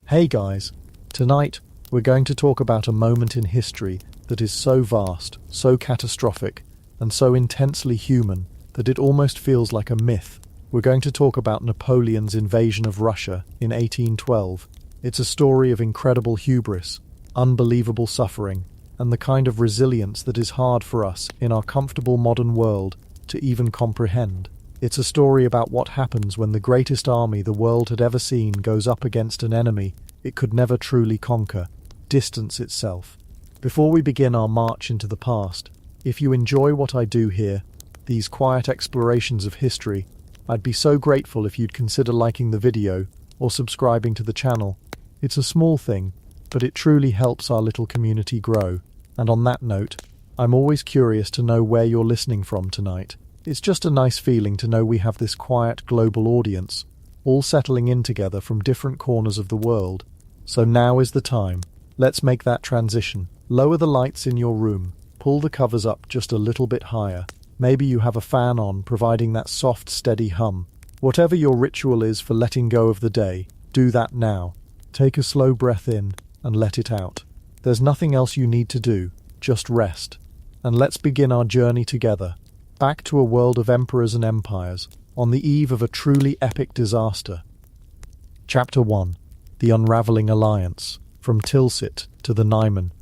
Hey guys, tonight we're going to talk about a moment in history that is so vast, so catastrophic, and so intensely human that it almost feels like a myth. We're going to talk about Napoleon's invasion of Russia in 1812. It's a story of incredible hubris, unbelievable suffering, and the kind of resilience that is hard for us in our comfortable modern world to even comprehend. It's a story about what happens when the greatest army the world had ever seen goes up against an enemy it could never truly conquer, distance itself. Before we begin our march into the past, if you enjoy what I do here, these quiet explorations of history, I'd be so grateful if you'd consider liking the video or subscribing to the channel. It's a small thing, but it truly helps our little community grow. And on that note, I'm always curious to know where you're listening from tonight. It's just a nice feeling to know we have this quiet global audience, all settling in together from different corners of the world. So now is the time. Let's make that transition. Lower the lights in your room, pull the covers up just a little bit higher. Maybe you have a fan on, providing that soft, steady hum. Whatever your ritual is for letting go of the day, do that now. Take a slow breath in and let it out. There's nothing else you need to do, just rest. And let's begin our journey together. Back to a world of emperors and empires, on the eve of a truly epic disaster. Chapter 1. The Unraveling Alliance, from Tilsit to the Niemen.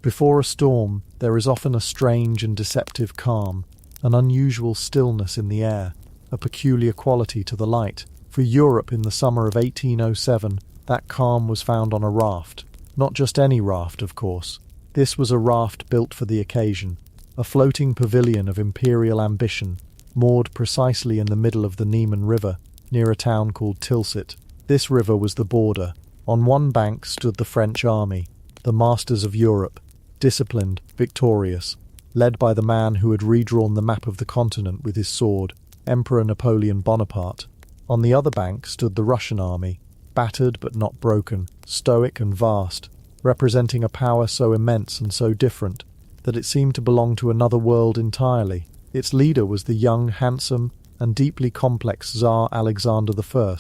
Before a storm, there is often a strange and deceptive calm, an unusual stillness in the air, a peculiar quality to the light. For Europe in the summer of 1807, that calm was found on a raft. Not just any raft, of course. This was a raft built for the occasion. A floating pavilion of imperial ambition, moored precisely in the middle of the Niemen River, near a town called Tilsit. This river was the border. On one bank stood the French army, the masters of Europe, disciplined, victorious, led by the man who had redrawn the map of the continent with his sword, Emperor Napoleon Bonaparte. On the other bank stood the Russian army, battered but not broken, stoic and vast, representing a power so immense and so different that it seemed to belong to another world entirely. Its leader was the young, handsome, and deeply complex Tsar Alexander I.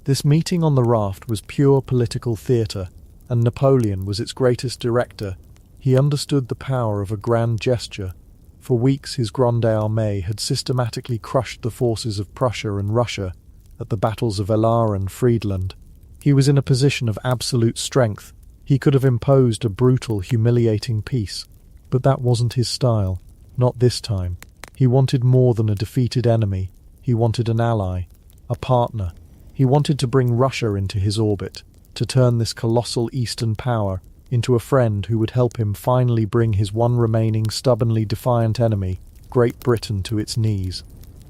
This meeting on the raft was pure political theatre, and Napoleon was its greatest director. He understood the power of a grand gesture. For weeks his Grande Armée had systematically crushed the forces of Prussia and Russia at the battles of Eylau and Friedland. He was in a position of absolute strength. He could have imposed a brutal, humiliating peace. But that wasn't his style. Not this time. He wanted more than a defeated enemy. He wanted an ally, a partner. He wanted to bring Russia into his orbit, to turn this colossal Eastern power into a friend who would help him finally bring his one remaining stubbornly defiant enemy, Great Britain, to its knees.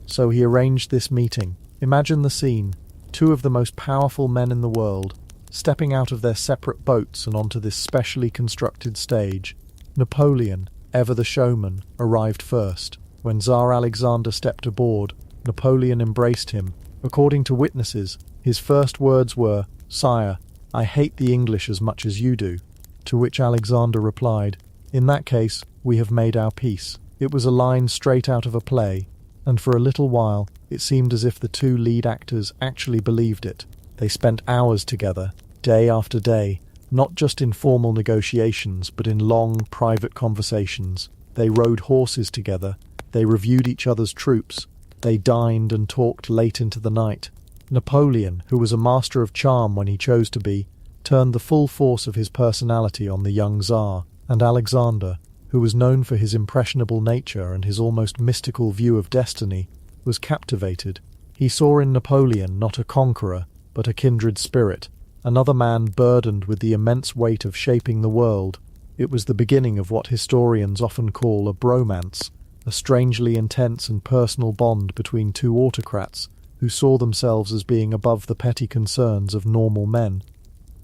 So he arranged this meeting. Imagine the scene. Two of the most powerful men in the world, stepping out of their separate boats and onto this specially constructed stage. Napoleon, ever the showman, arrived first. When Tsar Alexander stepped aboard, Napoleon embraced him. According to witnesses, his first words were, "Sire, I hate the English as much as you do." To which Alexander replied, "In that case, we have made our peace." It was a line straight out of a play, and for a little while it seemed as if the two lead actors actually believed it. They spent hours together, day after day, not just in formal negotiations, but in long, private conversations. They rode horses together, they reviewed each other's troops, they dined and talked late into the night. Napoleon, who was a master of charm when he chose to be, turned the full force of his personality on the young Tsar, and Alexander, who was known for his impressionable nature and his almost mystical view of destiny, was captivated. He saw in Napoleon not a conqueror, but a kindred spirit, another man burdened with the immense weight of shaping the world. It was the beginning of what historians often call a bromance, a strangely intense and personal bond between two autocrats who saw themselves as being above the petty concerns of normal men.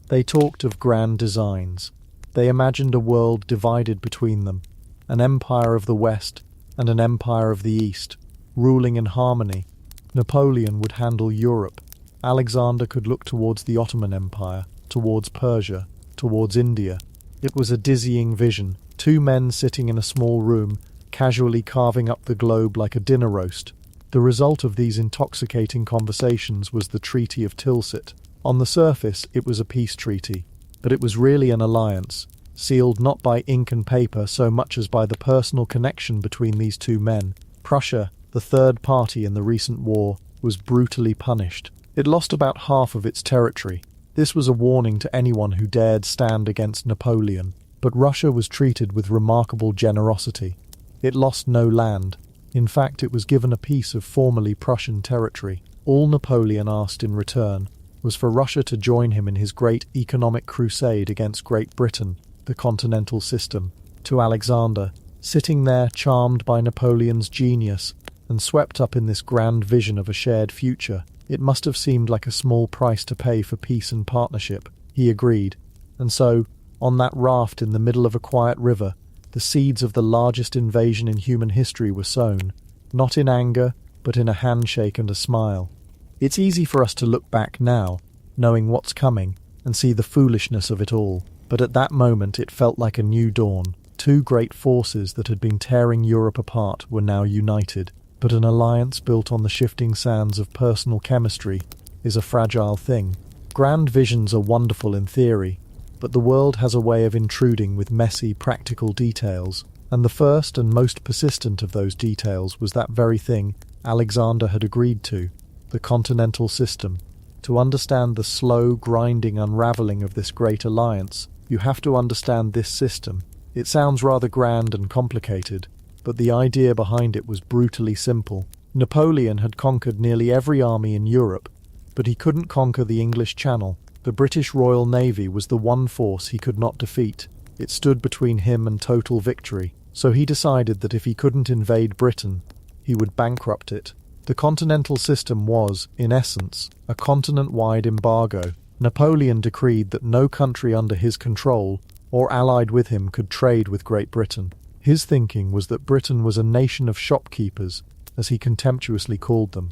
They talked of grand designs. They imagined a world divided between them, an empire of the West and an empire of the East, ruling in harmony. Napoleon would handle Europe. Alexander could look towards the Ottoman Empire, towards Persia, towards India. It was a dizzying vision, two men sitting in a small room, casually carving up the globe like a dinner roast. The result of these intoxicating conversations was the Treaty of Tilsit. On the surface, it was a peace treaty, but it was really an alliance, sealed not by ink and paper so much as by the personal connection between these two men. Prussia, the third party in the recent war, was brutally punished. It lost about half of its territory. This was a warning to anyone who dared stand against Napoleon. But Russia was treated with remarkable generosity. It lost no land. In fact, it was given a piece of formerly Prussian territory. All Napoleon asked in return was for Russia to join him in his great economic crusade against Great Britain, the continental system. To Alexander, sitting there charmed by Napoleon's genius and swept up in this grand vision of a shared future, it must have seemed like a small price to pay for peace and partnership. He agreed. And so, on that raft in the middle of a quiet river, the seeds of the largest invasion in human history were sown, not in anger, but in a handshake and a smile. It's easy for us to look back now, knowing what's coming, and see the foolishness of it all. But at that moment it felt like a new dawn. Two great forces that had been tearing Europe apart were now united. But an alliance built on the shifting sands of personal chemistry is a fragile thing. Grand visions are wonderful in theory, but the world has a way of intruding with messy, practical details, and the first and most persistent of those details was that very thing Alexander had agreed to, the continental system. To understand the slow, grinding unraveling of this great alliance, you have to understand this system. It sounds rather grand and complicated, but the idea behind it was brutally simple. Napoleon had conquered nearly every army in Europe, but he couldn't conquer the English Channel. The British Royal Navy was the one force he could not defeat. It stood between him and total victory, so he decided that if he couldn't invade Britain, he would bankrupt it. The continental system was, in essence, a continent-wide embargo. Napoleon decreed that no country under his control or allied with him could trade with Great Britain. His thinking was that Britain was a nation of shopkeepers, as he contemptuously called them.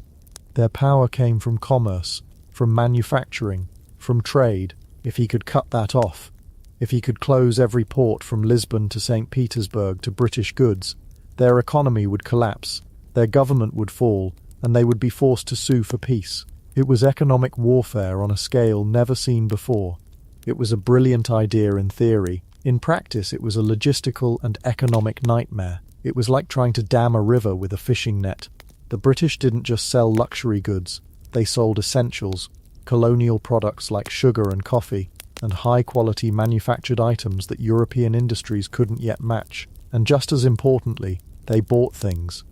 Their power came from commerce, from manufacturing, from trade. If he could cut that off, if he could close every port from Lisbon to St. Petersburg to British goods, their economy would collapse, their government would fall, and they would be forced to sue for peace. It was economic warfare on a scale never seen before. It was a brilliant idea in theory. In practice, it was a logistical and economic nightmare. It was like trying to dam a river with a fishing net. The British didn't just sell luxury goods. They sold essentials, colonial products like sugar and coffee, and high-quality manufactured items that European industries couldn't yet match. And just as importantly, they bought things.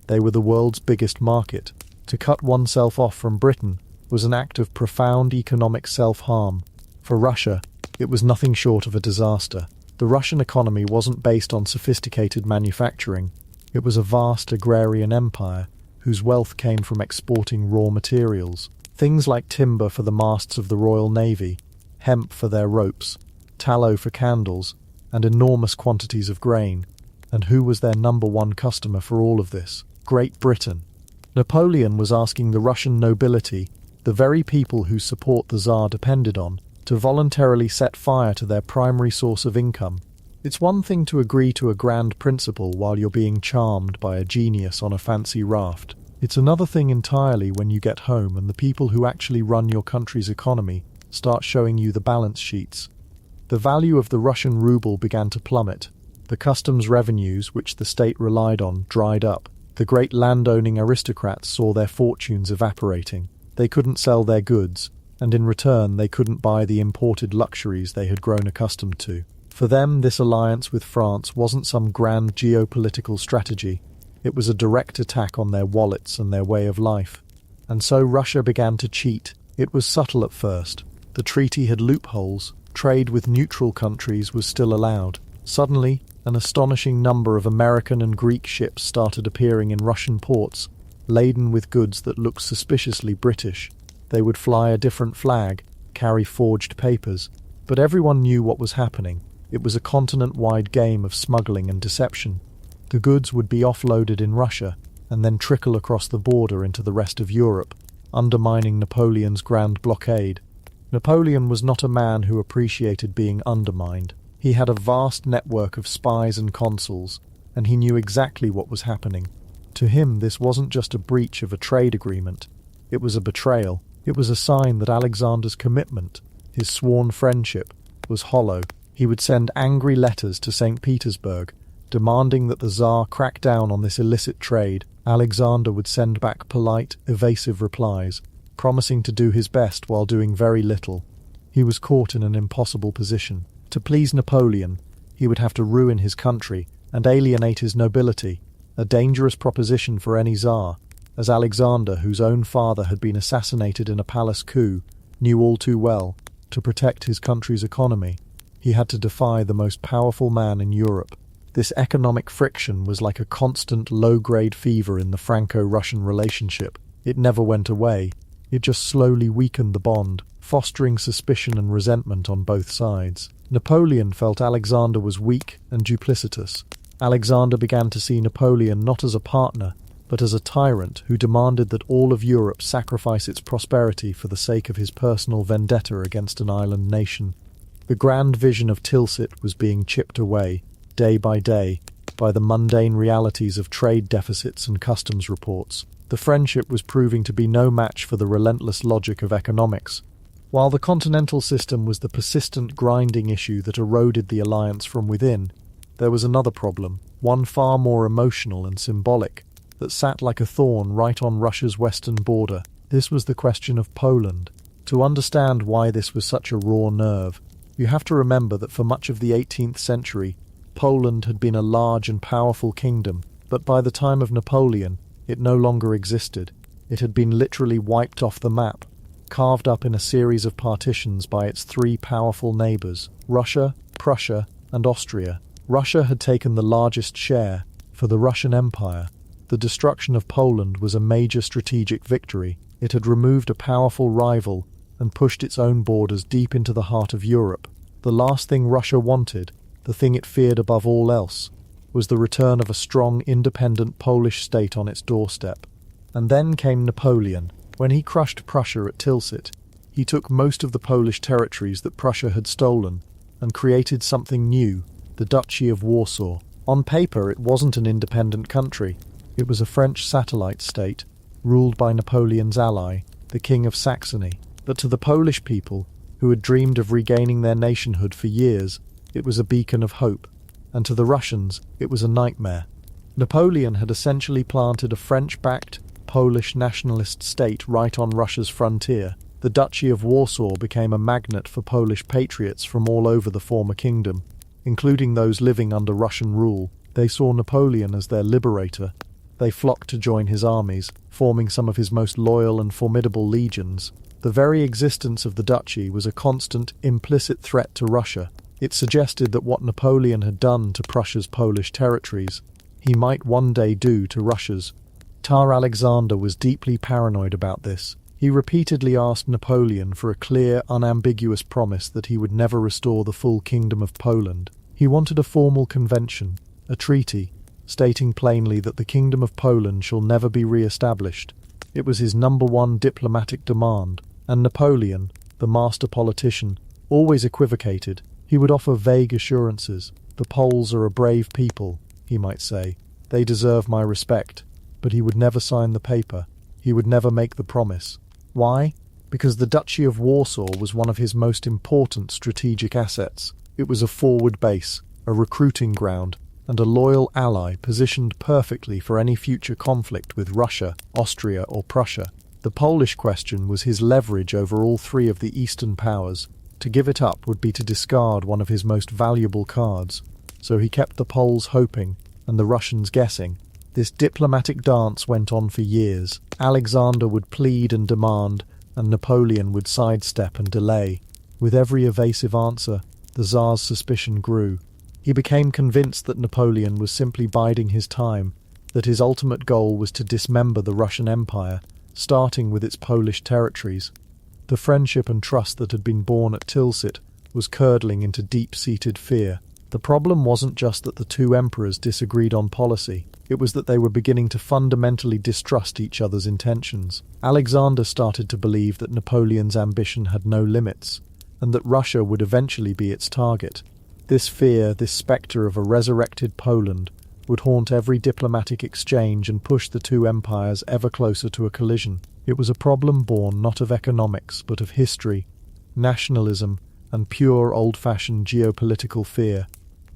They were the world's biggest market. To cut oneself off from Britain was an act of profound economic self-harm. For Russia, it was nothing short of a disaster. The Russian economy wasn't based on sophisticated manufacturing. It was a vast agrarian empire whose wealth came from exporting raw materials. Things like timber for the masts of the Royal Navy, hemp for their ropes, tallow for candles, and enormous quantities of grain. And who was their number one customer for all of this? Great Britain. Napoleon was asking the Russian nobility, the very people whose support the Tsar depended on, to voluntarily set fire to their primary source of income. It's one thing to agree to a grand principle while you're being charmed by a genius on a fancy raft. It's another thing entirely when you get home and the people who actually run your country's economy start showing you the balance sheets. The value of the Russian ruble began to plummet. The customs revenues, which the state relied on, dried up. The great landowning aristocrats saw their fortunes evaporating. They couldn't sell their goods, and in return they couldn't buy the imported luxuries they had grown accustomed to. For them, this alliance with France wasn't some grand geopolitical strategy. It was a direct attack on their wallets and their way of life. And so Russia began to cheat. It was subtle at first. The treaty had loopholes. Trade with neutral countries was still allowed. Suddenly, an astonishing number of American and Greek ships started appearing in Russian ports, laden with goods that looked suspiciously British. They would fly a different flag, carry forged papers, but everyone knew what was happening. It was a continent-wide game of smuggling and deception. The goods would be offloaded in Russia and then trickle across the border into the rest of Europe, undermining Napoleon's grand blockade. Napoleon was not a man who appreciated being undermined. He had a vast network of spies and consuls, and he knew exactly what was happening. To him, this wasn't just a breach of a trade agreement. It was a betrayal. It was a sign that Alexander's commitment, his sworn friendship, was hollow. He would send angry letters to St. Petersburg, demanding that the Tsar crack down on this illicit trade. Alexander would send back polite, evasive replies, promising to do his best while doing very little. He was caught in an impossible position. To please Napoleon, he would have to ruin his country and alienate his nobility, a dangerous proposition for any Tsar, as Alexander, whose own father had been assassinated in a palace coup, knew all too well. To protect his country's economy, he had to defy the most powerful man in Europe. This economic friction was like a constant low-grade fever in the Franco-Russian relationship. It never went away. It just slowly weakened the bond, fostering suspicion and resentment on both sides. Napoleon felt Alexander was weak and duplicitous. Alexander began to see Napoleon not as a partner, but as a tyrant who demanded that all of Europe sacrifice its prosperity for the sake of his personal vendetta against an island nation. The grand vision of Tilsit was being chipped away, day by day, by the mundane realities of trade deficits and customs reports. The friendship was proving to be no match for the relentless logic of economics. While the continental system was the persistent grinding issue that eroded the alliance from within, there was another problem, one far more emotional and symbolic, that sat like a thorn right on Russia's western border. This was the question of Poland. To understand why this was such a raw nerve, you have to remember that for much of the 18th century, Poland had been a large and powerful kingdom, but by the time of Napoleon, it no longer existed. It had been literally wiped off the map, carved up in a series of partitions by its three powerful neighbours, Russia, Prussia, and Austria. Russia had taken the largest share. For the Russian Empire, the destruction of Poland was a major strategic victory. It had removed a powerful rival and pushed its own borders deep into the heart of Europe. The last thing Russia wanted, the thing it feared above all else, was the return of a strong, independent Polish state on its doorstep. And then came Napoleon. When he crushed Prussia at Tilsit, he took most of the Polish territories that Prussia had stolen and created something new, the Duchy of Warsaw. On paper, it wasn't an independent country. It was a French satellite state, ruled by Napoleon's ally, the King of Saxony. But to the Polish people, who had dreamed of regaining their nationhood for years, it was a beacon of hope, and to the Russians, it was a nightmare. Napoleon had essentially planted a French-backed, Polish nationalist state right on Russia's frontier. The Duchy of Warsaw became a magnet for Polish patriots from all over the former kingdom, including those living under Russian rule. They saw Napoleon as their liberator. They flocked to join his armies, forming some of his most loyal and formidable legions. The very existence of the duchy was a constant, implicit threat to Russia. It suggested that what Napoleon had done to Prussia's Polish territories, he might one day do to Russia's. Tsar Alexander was deeply paranoid about this. He repeatedly asked Napoleon for a clear, unambiguous promise that he would never restore the full kingdom of Poland. He wanted a formal convention, a treaty, stating plainly that the Kingdom of Poland shall never be re-established. It was his number one diplomatic demand, and Napoleon, the master politician, always equivocated. He would offer vague assurances. The Poles are a brave people, he might say. They deserve my respect. But he would never sign the paper. He would never make the promise. Why? Because the Duchy of Warsaw was one of his most important strategic assets. It was a forward base, a recruiting ground, and a loyal ally positioned perfectly for any future conflict with Russia, Austria, or Prussia. The Polish question was his leverage over all three of the Eastern powers. To give it up would be to discard one of his most valuable cards. So he kept the Poles hoping, and the Russians guessing. This diplomatic dance went on for years. Alexander would plead and demand, and Napoleon would sidestep and delay. With every evasive answer, the Tsar's suspicion grew. He became convinced that Napoleon was simply biding his time, that his ultimate goal was to dismember the Russian Empire, starting with its Polish territories. The friendship and trust that had been born at Tilsit was curdling into deep-seated fear. The problem wasn't just that the two emperors disagreed on policy, it was that they were beginning to fundamentally distrust each other's intentions. Alexander started to believe that Napoleon's ambition had no limits, and that Russia would eventually be its target. This fear, this spectre of a resurrected Poland, would haunt every diplomatic exchange and push the two empires ever closer to a collision. It was a problem born not of economics but of history, nationalism, and pure old-fashioned geopolitical fear.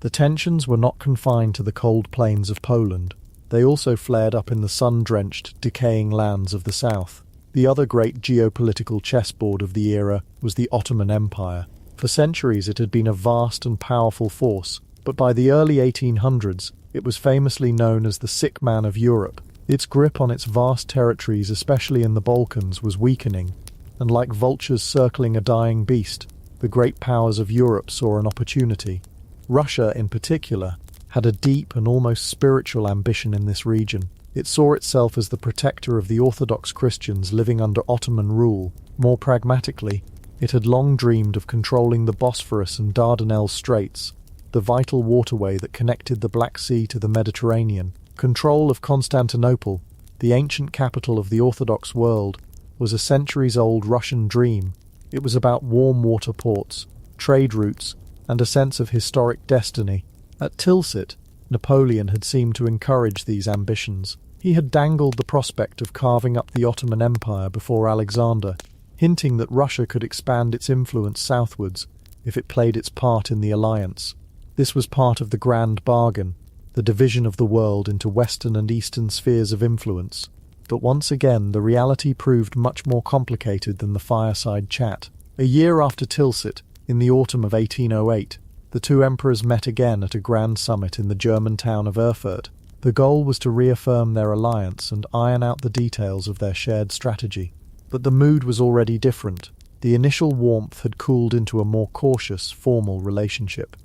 The tensions were not confined to the cold plains of Poland. They also flared up in the sun-drenched, decaying lands of the south. The other great geopolitical chessboard of the era was the Ottoman Empire. For centuries it had been a vast and powerful force, but by the early 1800s it was famously known as the sick man of Europe. Its grip on its vast territories, especially in the Balkans, was weakening, and like vultures circling a dying beast, the great powers of Europe saw an opportunity. Russia, in particular, had a deep and almost spiritual ambition in this region. It saw itself as the protector of the Orthodox Christians living under Ottoman rule. More pragmatically, it had long dreamed of controlling the Bosphorus and Dardanelles Straits, the vital waterway that connected the Black Sea to the Mediterranean. Control of Constantinople, the ancient capital of the Orthodox world, was a centuries-old Russian dream. It was about warm water ports, trade routes, and a sense of historic destiny. At Tilsit, Napoleon had seemed to encourage these ambitions. He had dangled the prospect of carving up the Ottoman Empire before Alexander, hinting that Russia could expand its influence southwards if it played its part in the alliance. This was part of the grand bargain, the division of the world into Western and Eastern spheres of influence. But once again the reality proved much more complicated than the fireside chat. A year after Tilsit, in the autumn of 1808, the two emperors met again at a grand summit in the German town of Erfurt. The goal was to reaffirm their alliance and iron out the details of their shared strategy. But the mood was already different. The initial warmth had cooled into a more cautious, formal relationship.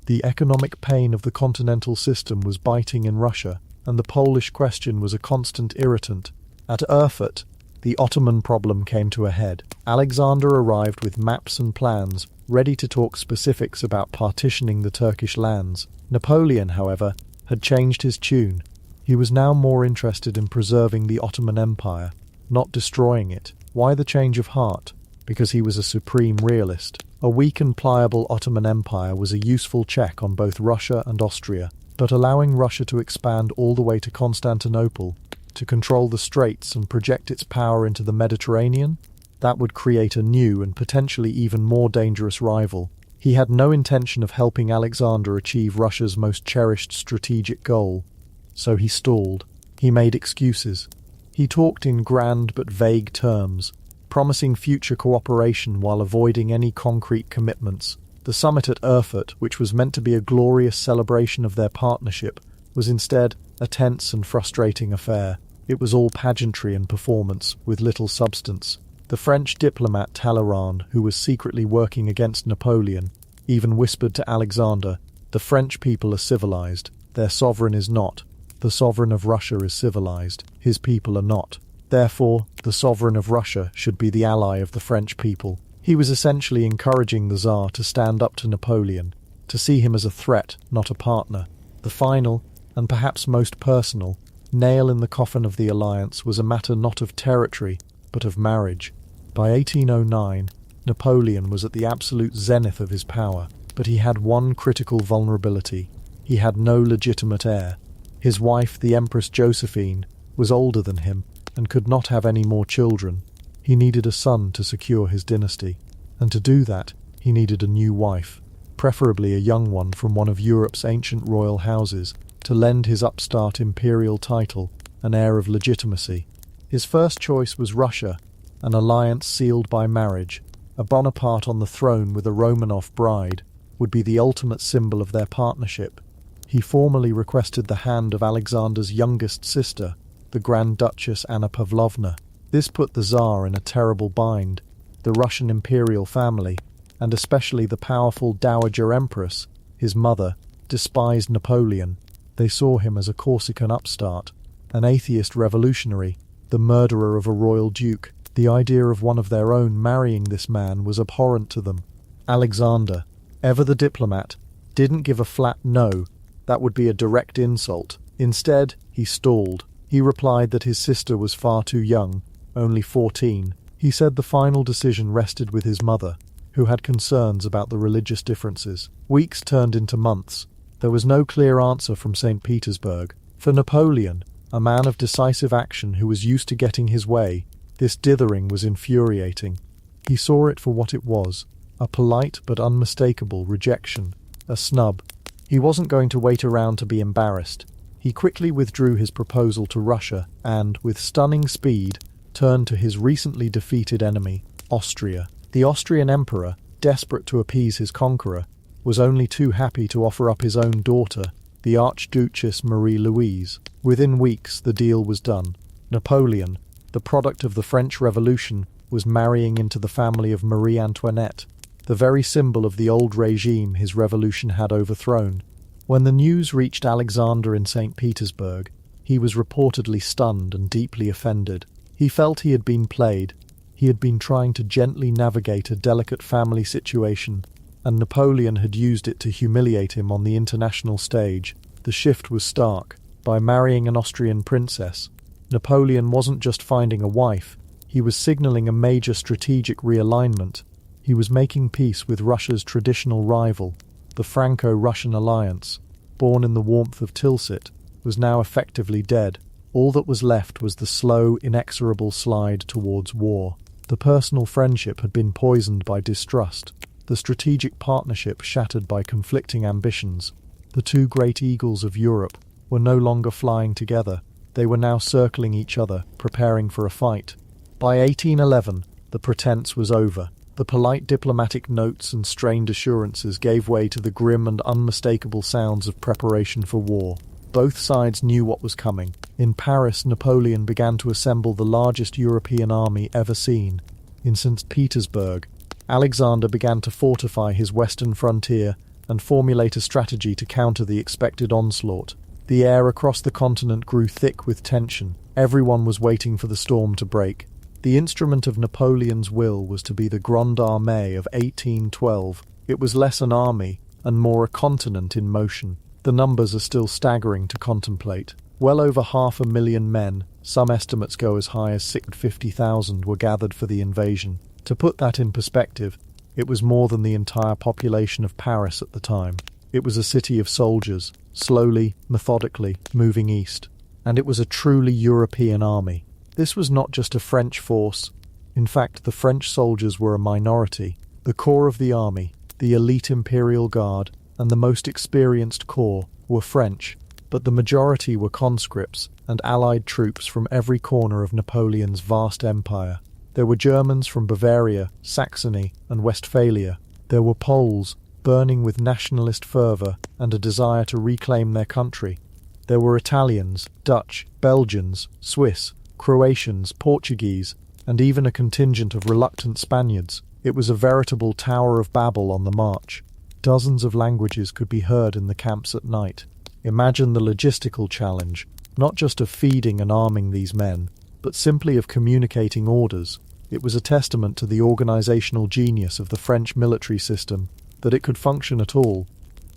The economic pain of the continental system was biting in Russia, and the Polish question was a constant irritant. At Erfurt, the Ottoman problem came to a head. Alexander arrived with maps and plans, ready to talk specifics about partitioning the Turkish lands. Napoleon, however, had changed his tune. He was now more interested in preserving the Ottoman Empire, not destroying it. Why the change of heart? Because he was a supreme realist. A weak and pliable Ottoman Empire was a useful check on both Russia and Austria, but allowing Russia to expand all the way to Constantinople, to control the straits and project its power into the Mediterranean, that would create a new and potentially even more dangerous rival. He had no intention of helping Alexander achieve Russia's most cherished strategic goal, so he stalled. He made excuses. He talked in grand but vague terms, promising future cooperation while avoiding any concrete commitments. The summit at Erfurt, which was meant to be a glorious celebration of their partnership, was instead a tense and frustrating affair. It was all pageantry and performance, with little substance. The French diplomat Talleyrand, who was secretly working against Napoleon, even whispered to Alexander, "The French people are civilized. Their sovereign is not. The sovereign of Russia is civilized. His people are not. Therefore, the sovereign of Russia should be the ally of the French people." He was essentially encouraging the Tsar to stand up to Napoleon, to see him as a threat, not a partner. The final, and perhaps most personal, nail in the coffin of the alliance was a matter not of territory, but of marriage. By 1809, Napoleon was at the absolute zenith of his power, but he had one critical vulnerability. He had no legitimate heir. His wife, the Empress Josephine, was older than him and could not have any more children. He needed a son to secure his dynasty, and to do that, he needed a new wife, preferably a young one from one of Europe's ancient royal houses, to lend his upstart imperial title an air of legitimacy. His first choice was Russia, an alliance sealed by marriage. A Bonaparte on the throne with a Romanov bride would be the ultimate symbol of their partnership. He formally requested the hand of Alexander's youngest sister, the Grand Duchess Anna Pavlovna. This put the Tsar in a terrible bind. The Russian imperial family, and especially the powerful Dowager Empress, his mother, despised Napoleon. They saw him as a Corsican upstart, an atheist revolutionary, the murderer of a royal duke. The idea of one of their own marrying this man was abhorrent to them. Alexander, ever the diplomat, didn't give a flat no. That would be a direct insult. Instead, he stalled. He replied that his sister was far too young, only 14. He said the final decision rested with his mother, who had concerns about the religious differences. Weeks turned into months. There was no clear answer from St. Petersburg. For Napoleon, a man of decisive action who was used to getting his way, This dithering was infuriating. He saw it for what it was, a polite but unmistakable rejection, a snub. He wasn't going to wait around to be embarrassed. He quickly withdrew his proposal to Russia and, with stunning speed, turned to his recently defeated enemy, Austria. The Austrian emperor, desperate to appease his conqueror, was only too happy to offer up his own daughter, the Archduchess Marie-Louise. Within weeks, the deal was done. Napoleon, the product of the French Revolution, was marrying into the family of Marie Antoinette, the very symbol of the old regime his revolution had overthrown. When the news reached Alexander in St. Petersburg, he was reportedly stunned and deeply offended. He felt he had been played. He had been trying to gently navigate a delicate family situation, and Napoleon had used it to humiliate him on the international stage. The shift was stark. By marrying an Austrian princess, Napoleon wasn't just finding a wife, he was signaling a major strategic realignment. He was making peace with Russia's traditional rival. The Franco-Russian alliance, born in the warmth of Tilsit, was now effectively dead. All that was left was the slow, inexorable slide towards war. The personal friendship had been poisoned by distrust, the strategic partnership shattered by conflicting ambitions. The two great eagles of Europe were no longer flying together. They were now circling each other, preparing for a fight. By 1811, the pretense was over. The polite diplomatic notes and strained assurances gave way to the grim and unmistakable sounds of preparation for war. Both sides knew what was coming. In Paris, Napoleon began to assemble the largest European army ever seen. In St. Petersburg, Alexander began to fortify his western frontier and formulate a strategy to counter the expected onslaught. The air across the continent grew thick with tension. Everyone was waiting for the storm to break. The instrument of Napoleon's will was to be the Grande Armée of 1812. It was less an army and more a continent in motion. The numbers are still staggering to contemplate. Well over 500,000 men, some estimates go as high as 650,000, were gathered for the invasion. To put that in perspective, it was more than the entire population of Paris at the time. It was a city of soldiers, slowly, methodically, moving east. And it was a truly European army. This was not just a French force. In fact, the French soldiers were a minority. The core of the army, the elite Imperial Guard, and the most experienced corps were French, but the majority were conscripts and allied troops from every corner of Napoleon's vast empire. There were Germans from Bavaria, Saxony, and Westphalia. There were Poles, burning with nationalist fervour and a desire to reclaim their country. There were Italians, Dutch, Belgians, Swiss, Croatians, Portuguese, and even a contingent of reluctant Spaniards. It was a veritable Tower of Babel on the march. Dozens of languages could be heard in the camps at night. Imagine the logistical challenge, not just of feeding and arming these men, but simply of communicating orders. It was a testament to the organizational genius of the French military system, that it could function at all.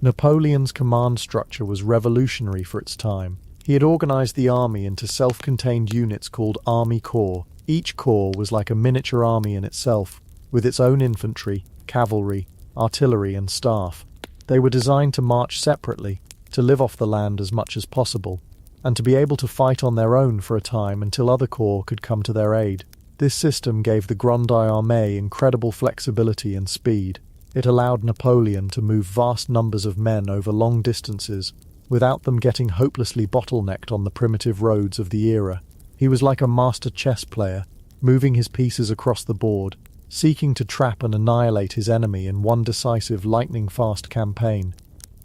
Napoleon's command structure was revolutionary for its time. He had organized the army into self-contained units called army corps. Each corps was like a miniature army in itself, with its own infantry, cavalry, artillery, and staff. They were designed to march separately, to live off the land as much as possible, and to be able to fight on their own for a time until other corps could come to their aid. This system gave the Grande Armée incredible flexibility and speed. It allowed Napoleon to move vast numbers of men over long distances, without them getting hopelessly bottlenecked on the primitive roads of the era. He was like a master chess player, moving his pieces across the board, seeking to trap and annihilate his enemy in one decisive lightning-fast campaign.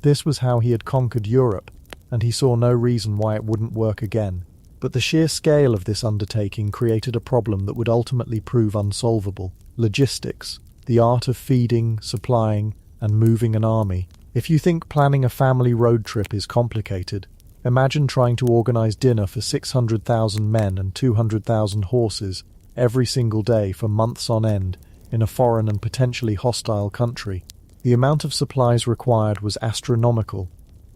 This was how he had conquered Europe, and he saw no reason why it wouldn't work again. But the sheer scale of this undertaking created a problem that would ultimately prove unsolvable. Logistics, the art of feeding, supplying, and moving an army. If you think planning a family road trip is complicated, imagine trying to organize dinner for 600,000 men and 200,000 horses every single day for months on end in a foreign and potentially hostile country. The amount of supplies required was astronomical.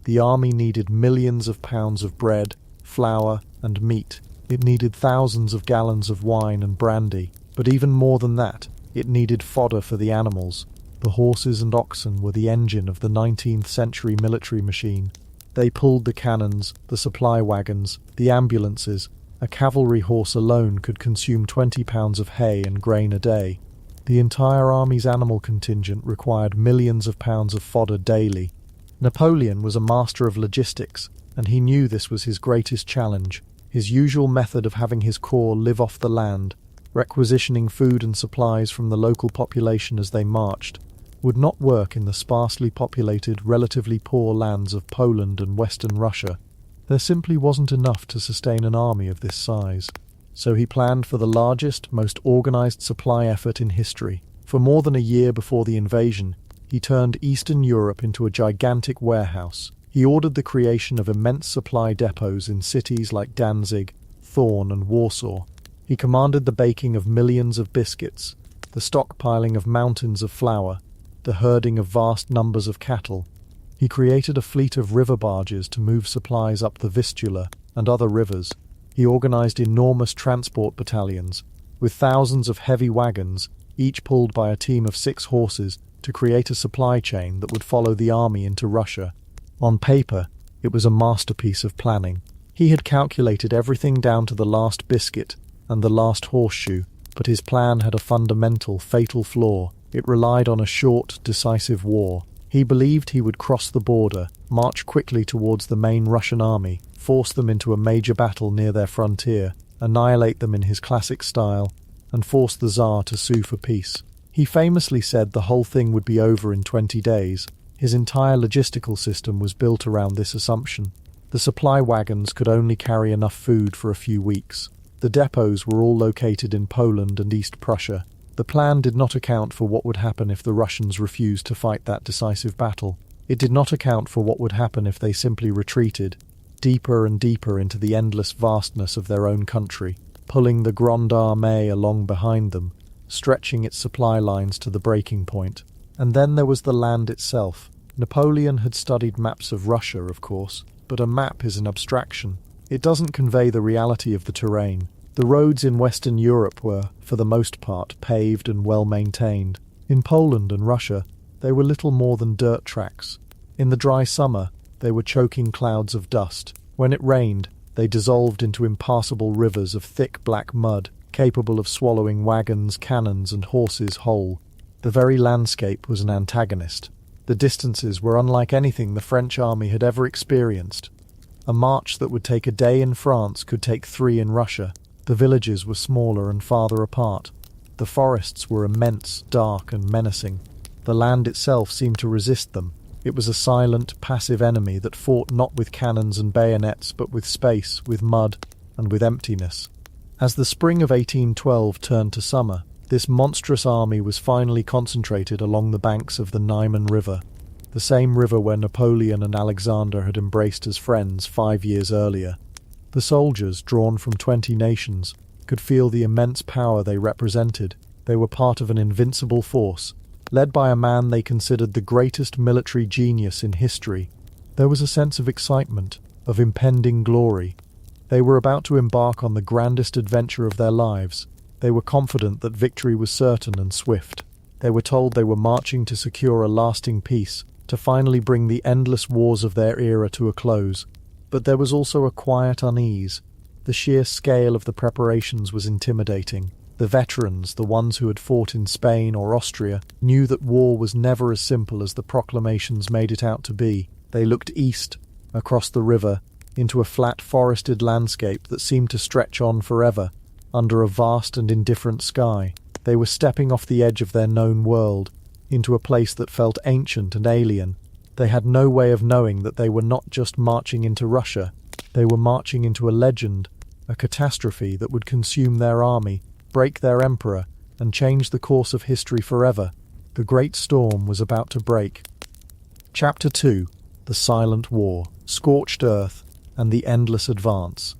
The army needed millions of pounds of bread, flour, and meat. It needed thousands of gallons of wine and brandy, but even more than that, it needed fodder for the animals. The horses and oxen were the engine of the 19th century military machine. They pulled the cannons, the supply wagons, the ambulances, A cavalry horse alone could consume 20 pounds of hay and grain a day. The entire army's animal contingent required millions of pounds of fodder daily. Napoleon was a master of logistics, and he knew this was his greatest challenge. His usual method of having his corps live off the land, requisitioning food and supplies from the local population as they marched, would not work in the sparsely populated, relatively poor lands of Poland and Western Russia. There simply wasn't enough to sustain an army of this size. So he planned for the largest, most organized supply effort in history. For more than a year before the invasion, he turned Eastern Europe into a gigantic warehouse. He ordered the creation of immense supply depots in cities like Danzig, Thorn, and Warsaw. He commanded the baking of millions of biscuits, the stockpiling of mountains of flour, the herding of vast numbers of cattle. He created a fleet of river barges to move supplies up the Vistula and other rivers. He organized enormous transport battalions, with thousands of heavy wagons, each pulled by a team of 6 horses, to create a supply chain that would follow the army into Russia. On paper, it was a masterpiece of planning. He had calculated everything down to the last biscuit and the last horseshoe, but his plan had a fundamental, fatal flaw. It relied on a short, decisive war. He believed he would cross the border, march quickly towards the main Russian army, force them into a major battle near their frontier, annihilate them in his classic style, and force the Tsar to sue for peace. He famously said the whole thing would be over in 20 days. His entire logistical system was built around this assumption. The supply wagons could only carry enough food for a few weeks. The depots were all located in Poland and East Prussia. The plan did not account for what would happen if the Russians refused to fight that decisive battle. It did not account for what would happen if they simply retreated, deeper and deeper into the endless vastness of their own country, pulling the Grande Armée along behind them, stretching its supply lines to the breaking point. And then there was the land itself. Napoleon had studied maps of Russia, of course, but a map is an abstraction. It doesn't convey the reality of the terrain. The roads in Western Europe were, for the most part, paved and well-maintained. In Poland and Russia, they were little more than dirt tracks. In the dry summer, they were choking clouds of dust. When it rained, they dissolved into impassable rivers of thick black mud, capable of swallowing wagons, cannons, and horses whole. The very landscape was an antagonist. The distances were unlike anything the French army had ever experienced. A march that would take a day in France could take 3 in Russia. The villages were smaller and farther apart. The forests were immense, dark, and menacing. The land itself seemed to resist them. It was a silent, passive enemy that fought not with cannons and bayonets, but with space, with mud, and with emptiness. As the spring of 1812 turned to summer, this monstrous army was finally concentrated along the banks of the Niemen River, the same river where Napoleon and Alexander had embraced as friends 5 years earlier. The soldiers, drawn from 20 nations, could feel the immense power they represented. They were part of an invincible force, led by a man they considered the greatest military genius in history. There was a sense of excitement, of impending glory. They were about to embark on the grandest adventure of their lives. They were confident that victory was certain and swift. They were told they were marching to secure a lasting peace, to finally bring the endless wars of their era to a close. But there was also a quiet unease. The sheer scale of the preparations was intimidating. The veterans, the ones who had fought in Spain or Austria, knew that war was never as simple as the proclamations made it out to be. They looked east, across the river, into a flat forested landscape that seemed to stretch on forever, under a vast and indifferent sky. They were stepping off the edge of their known world, into a place that felt ancient and alien. They had no way of knowing that they were not just marching into Russia. They were marching into a legend, a catastrophe that would consume their army, break their emperor, and change the course of history forever. The great storm was about to break. Chapter 2. The Silent War, Scorched Earth, and the Endless Advance.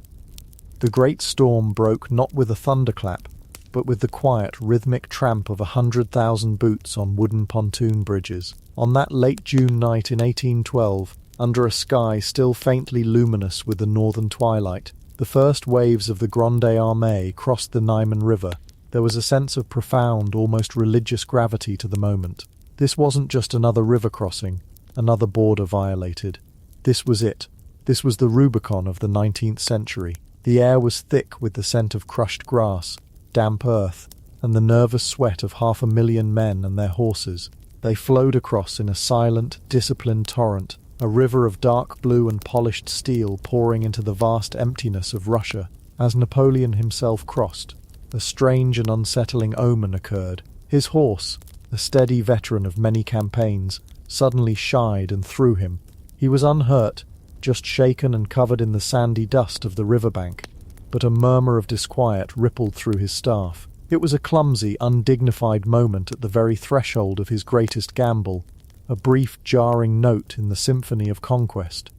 The great storm broke not with a thunderclap, but with the quiet, rhythmic tramp of 100,000 boots on wooden pontoon bridges. On that late June night in 1812, under a sky still faintly luminous with the northern twilight, the first waves of the Grande Armée crossed the Niemen River. There was a sense of profound, almost religious gravity to the moment. This wasn't just another river crossing, another border violated. This was it. This was the Rubicon of the 19th century. The air was thick with the scent of crushed grass, damp earth, and the nervous sweat of 500,000 men and their horses. They flowed across in a silent, disciplined torrent, a river of dark blue and polished steel pouring into the vast emptiness of Russia. As Napoleon himself crossed, a strange and unsettling omen occurred. His horse, a steady veteran of many campaigns, suddenly shied and threw him. He was unhurt, just shaken and covered in the sandy dust of the riverbank, but a murmur of disquiet rippled through his staff. It was a clumsy, undignified moment at the very threshold of his greatest gamble, a brief, jarring note in the symphony of conquest.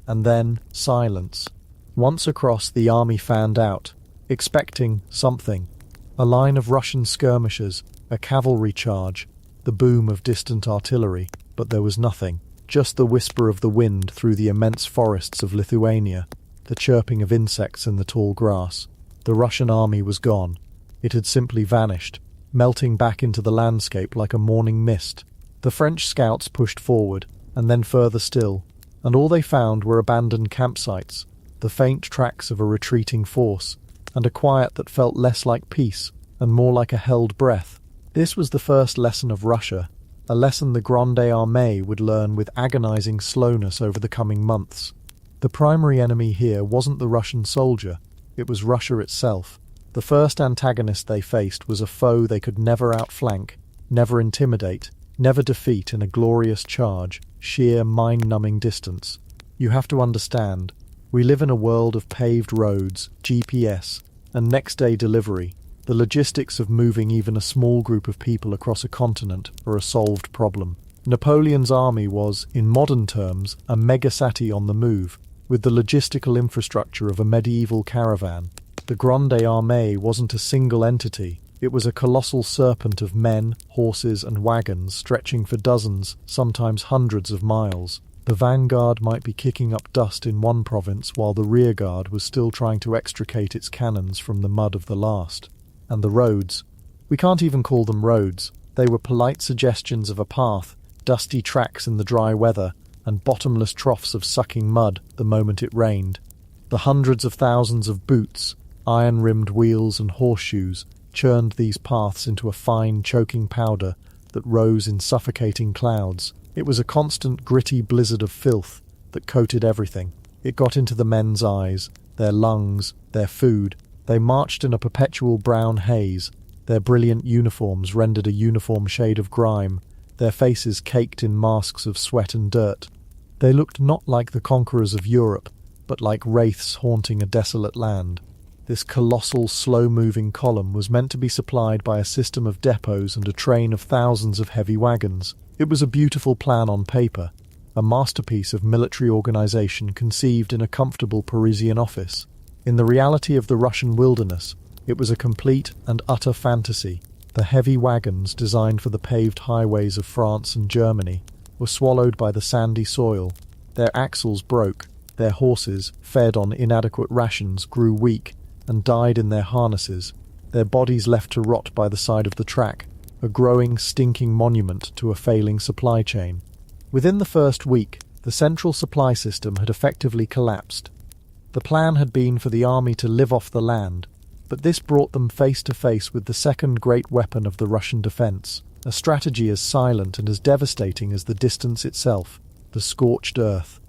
And then silence. Once across, the army fanned out, expecting something. A line of Russian skirmishers, a cavalry charge, the boom of distant artillery, but there was nothing. Just the whisper of the wind through the immense forests of Lithuania, the chirping of insects in the tall grass. The Russian army was gone. It had simply vanished, melting back into the landscape like a morning mist. The French scouts pushed forward, and then further still, and all they found were abandoned campsites, the faint tracks of a retreating force, and a quiet that felt less like peace and more like a held breath. This was the first lesson of Russia, a lesson the Grande Armée would learn with agonizing slowness over the coming months. The primary enemy here wasn't the Russian soldier, it was Russia itself. The first antagonist they faced was a foe they could never outflank, never intimidate, never defeat in a glorious charge, sheer mind-numbing distance. You have to understand, we live in a world of paved roads, GPS, and next-day delivery. The logistics of moving even a small group of people across a continent are a solved problem. Napoleon's army was, in modern terms, a megacity on the move, with the logistical infrastructure of a medieval caravan. The Grande Armée wasn't a single entity, it was a colossal serpent of men, horses and wagons stretching for dozens, sometimes hundreds of miles. The vanguard might be kicking up dust in one province while the rearguard was still trying to extricate its cannons from the mud of the last. And the roads. We can't even call them roads. They were polite suggestions of a path, dusty tracks in the dry weather, and bottomless troughs of sucking mud the moment it rained. The hundreds of thousands of boots, iron-rimmed wheels and horseshoes churned these paths into a fine, choking powder that rose in suffocating clouds. It was a constant, gritty blizzard of filth that coated everything. It got into the men's eyes, their lungs, their food. They marched in a perpetual brown haze, their brilliant uniforms rendered a uniform shade of grime, their faces caked in masks of sweat and dirt. They looked not like the conquerors of Europe, but like wraiths haunting a desolate land. This colossal, slow-moving column was meant to be supplied by a system of depots and a train of thousands of heavy wagons. It was a beautiful plan on paper, a masterpiece of military organization conceived in a comfortable Parisian office. In the reality of the Russian wilderness, it was a complete and utter fantasy. The heavy wagons, designed for the paved highways of France and Germany, were swallowed by the sandy soil. Their axles broke, their horses, fed on inadequate rations, grew weak and died in their harnesses, their bodies left to rot by the side of the track, a growing, stinking monument to a failing supply chain. Within the first week, the central supply system had effectively collapsed. The plan had been for the army to live off the land, but this brought them face to face with the second great weapon of the Russian defense, a strategy as silent and as devastating as the distance itself, the scorched earth.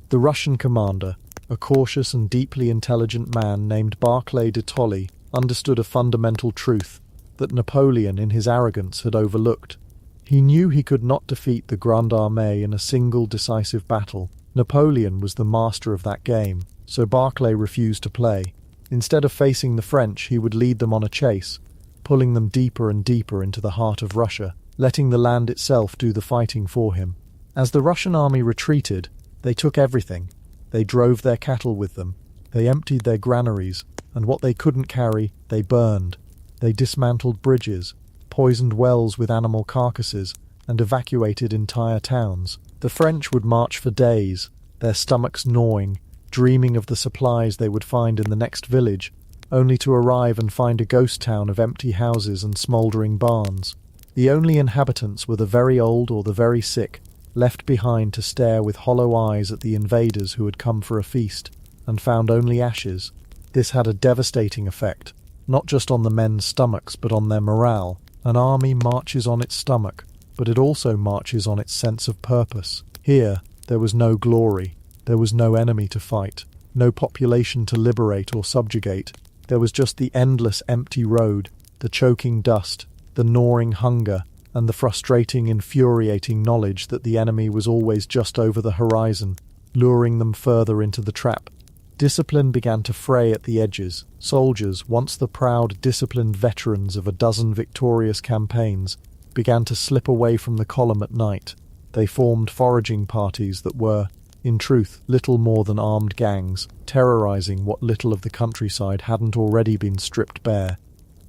The Russian commander, a cautious and deeply intelligent man named Barclay de Tolly, understood a fundamental truth that Napoleon, in his arrogance, had overlooked. He knew he could not defeat the Grande Armée in a single decisive battle. Napoleon was the master of that game, so Barclay refused to play. Instead of facing the French, he would lead them on a chase, pulling them deeper and deeper into the heart of Russia, letting the land itself do the fighting for him. As the Russian army retreated, they took everything. They drove their cattle with them. They emptied their granaries, and what they couldn't carry, they burned. They dismantled bridges, poisoned wells with animal carcasses, and evacuated entire towns. The French would march for days, their stomachs gnawing, dreaming of the supplies they would find in the next village, only to arrive and find a ghost town of empty houses and smouldering barns. The only inhabitants were the very old or the very sick, left behind to stare with hollow eyes at the invaders who had come for a feast, and found only ashes. This had a devastating effect, not just on the men's stomachs but on their morale. An army marches on its stomach, but it also marches on its sense of purpose. Here, there was no glory, there was no enemy to fight, no population to liberate or subjugate. There was just the endless empty road, the choking dust, the gnawing hunger, and the frustrating, infuriating knowledge that the enemy was always just over the horizon, luring them further into the trap. Discipline began to fray at the edges. Soldiers, once the proud, disciplined veterans of a dozen victorious campaigns, began to slip away from the column at night. They formed foraging parties that were, in truth, little more than armed gangs, terrorizing what little of the countryside hadn't already been stripped bare.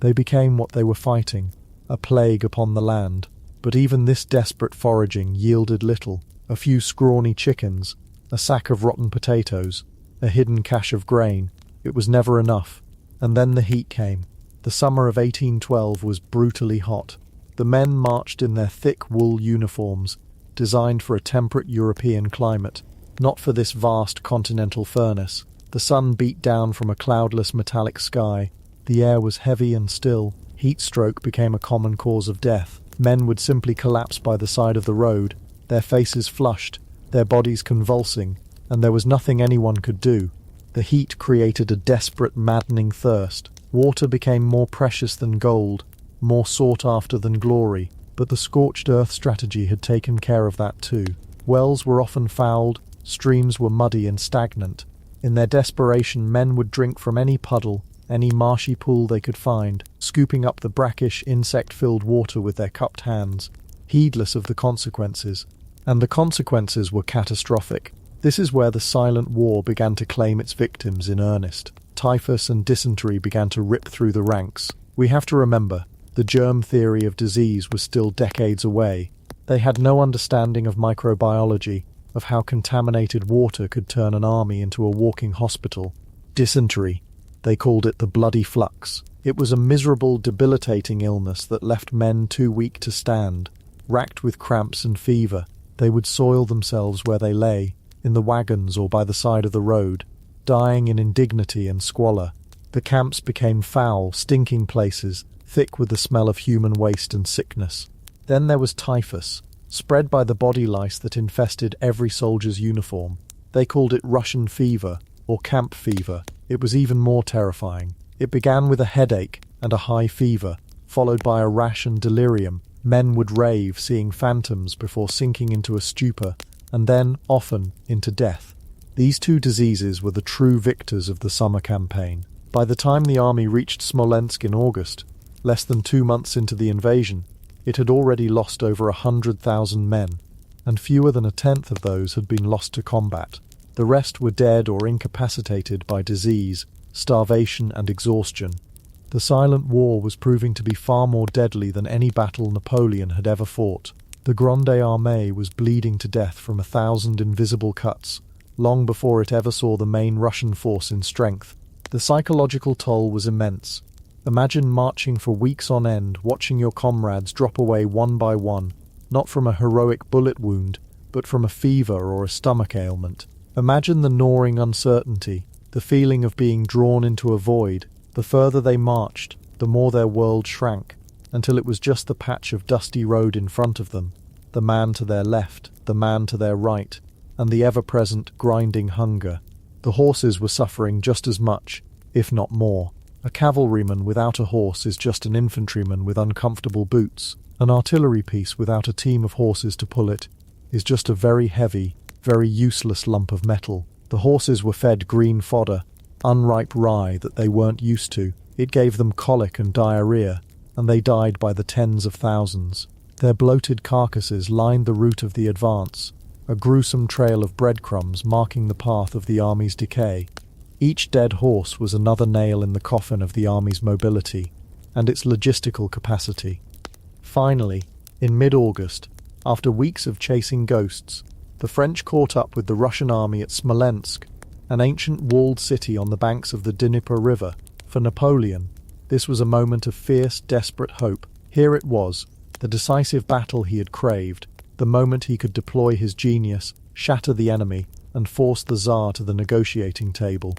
They became what they were fighting, a plague upon the land. But even this desperate foraging yielded little. A few scrawny chickens, a sack of rotten potatoes, a hidden cache of grain. It was never enough. And then the heat came. The summer of 1812 was brutally hot. The men marched in their thick wool uniforms, designed for a temperate European climate, not for this vast continental furnace. The sun beat down from a cloudless metallic sky. The air was heavy and still. Heat stroke became a common cause of death. Men would simply collapse by the side of the road, their faces flushed, their bodies convulsing, and there was nothing anyone could do. The heat created a desperate, maddening thirst. Water became more precious than gold, more sought after than glory, but the scorched earth strategy had taken care of that too. Wells were often fouled, streams were muddy and stagnant. In their desperation, men would drink from any puddle, any marshy pool they could find, scooping up the brackish, insect-filled water with their cupped hands, heedless of the consequences. And the consequences were catastrophic. This is where the silent war began to claim its victims in earnest. Typhus and dysentery began to rip through the ranks. We have to remember, the germ theory of disease was still decades away. They had no understanding of microbiology, of how contaminated water could turn an army into a walking hospital. Dysentery. They called it the bloody flux. It was a miserable, debilitating illness that left men too weak to stand. Racked with cramps and fever, they would soil themselves where they lay, in the wagons or by the side of the road, dying in indignity and squalor. The camps became foul, stinking places, thick with the smell of human waste and sickness. Then there was typhus, spread by the body lice that infested every soldier's uniform. They called it Russian fever, or camp fever. It was even more terrifying. It began with a headache and a high fever, followed by a rash and delirium. Men would rave, seeing phantoms before sinking into a stupor, and then, often, into death. These two diseases were the true victors of the summer campaign. By the time the army reached Smolensk in August, less than 2 months into the invasion, it had already lost over 100,000 men, and fewer than a tenth of those had been lost to combat. The rest were dead or incapacitated by disease, starvation and exhaustion. The silent war was proving to be far more deadly than any battle Napoleon had ever fought. The Grande Armée was bleeding to death from 1,000 invisible cuts, long before it ever saw the main Russian force in strength. The psychological toll was immense. Imagine marching for weeks on end, watching your comrades drop away one by one, not from a heroic bullet wound, but from a fever or a stomach ailment. Imagine the gnawing uncertainty, the feeling of being drawn into a void. The further they marched, the more their world shrank, until it was just the patch of dusty road in front of them, the man to their left, the man to their right, and the ever-present grinding hunger. The horses were suffering just as much, if not more. A cavalryman without a horse is just an infantryman with uncomfortable boots. An artillery piece without a team of horses to pull it is just a very heavy, very useless lump of metal. The horses were fed green fodder, unripe rye that they weren't used to. It gave them colic and diarrhea, and they died by the tens of thousands. Their bloated carcasses lined the route of the advance, a gruesome trail of breadcrumbs marking the path of the army's decay. Each dead horse was another nail in the coffin of the army's mobility and its logistical capacity. Finally, in mid-August, after weeks of chasing ghosts, the French caught up with the Russian army at Smolensk, an ancient walled city on the banks of the Dnieper River. For Napoleon, this was a moment of fierce, desperate hope. Here it was, the decisive battle he had craved, the moment he could deploy his genius, shatter the enemy, and force the Tsar to the negotiating table.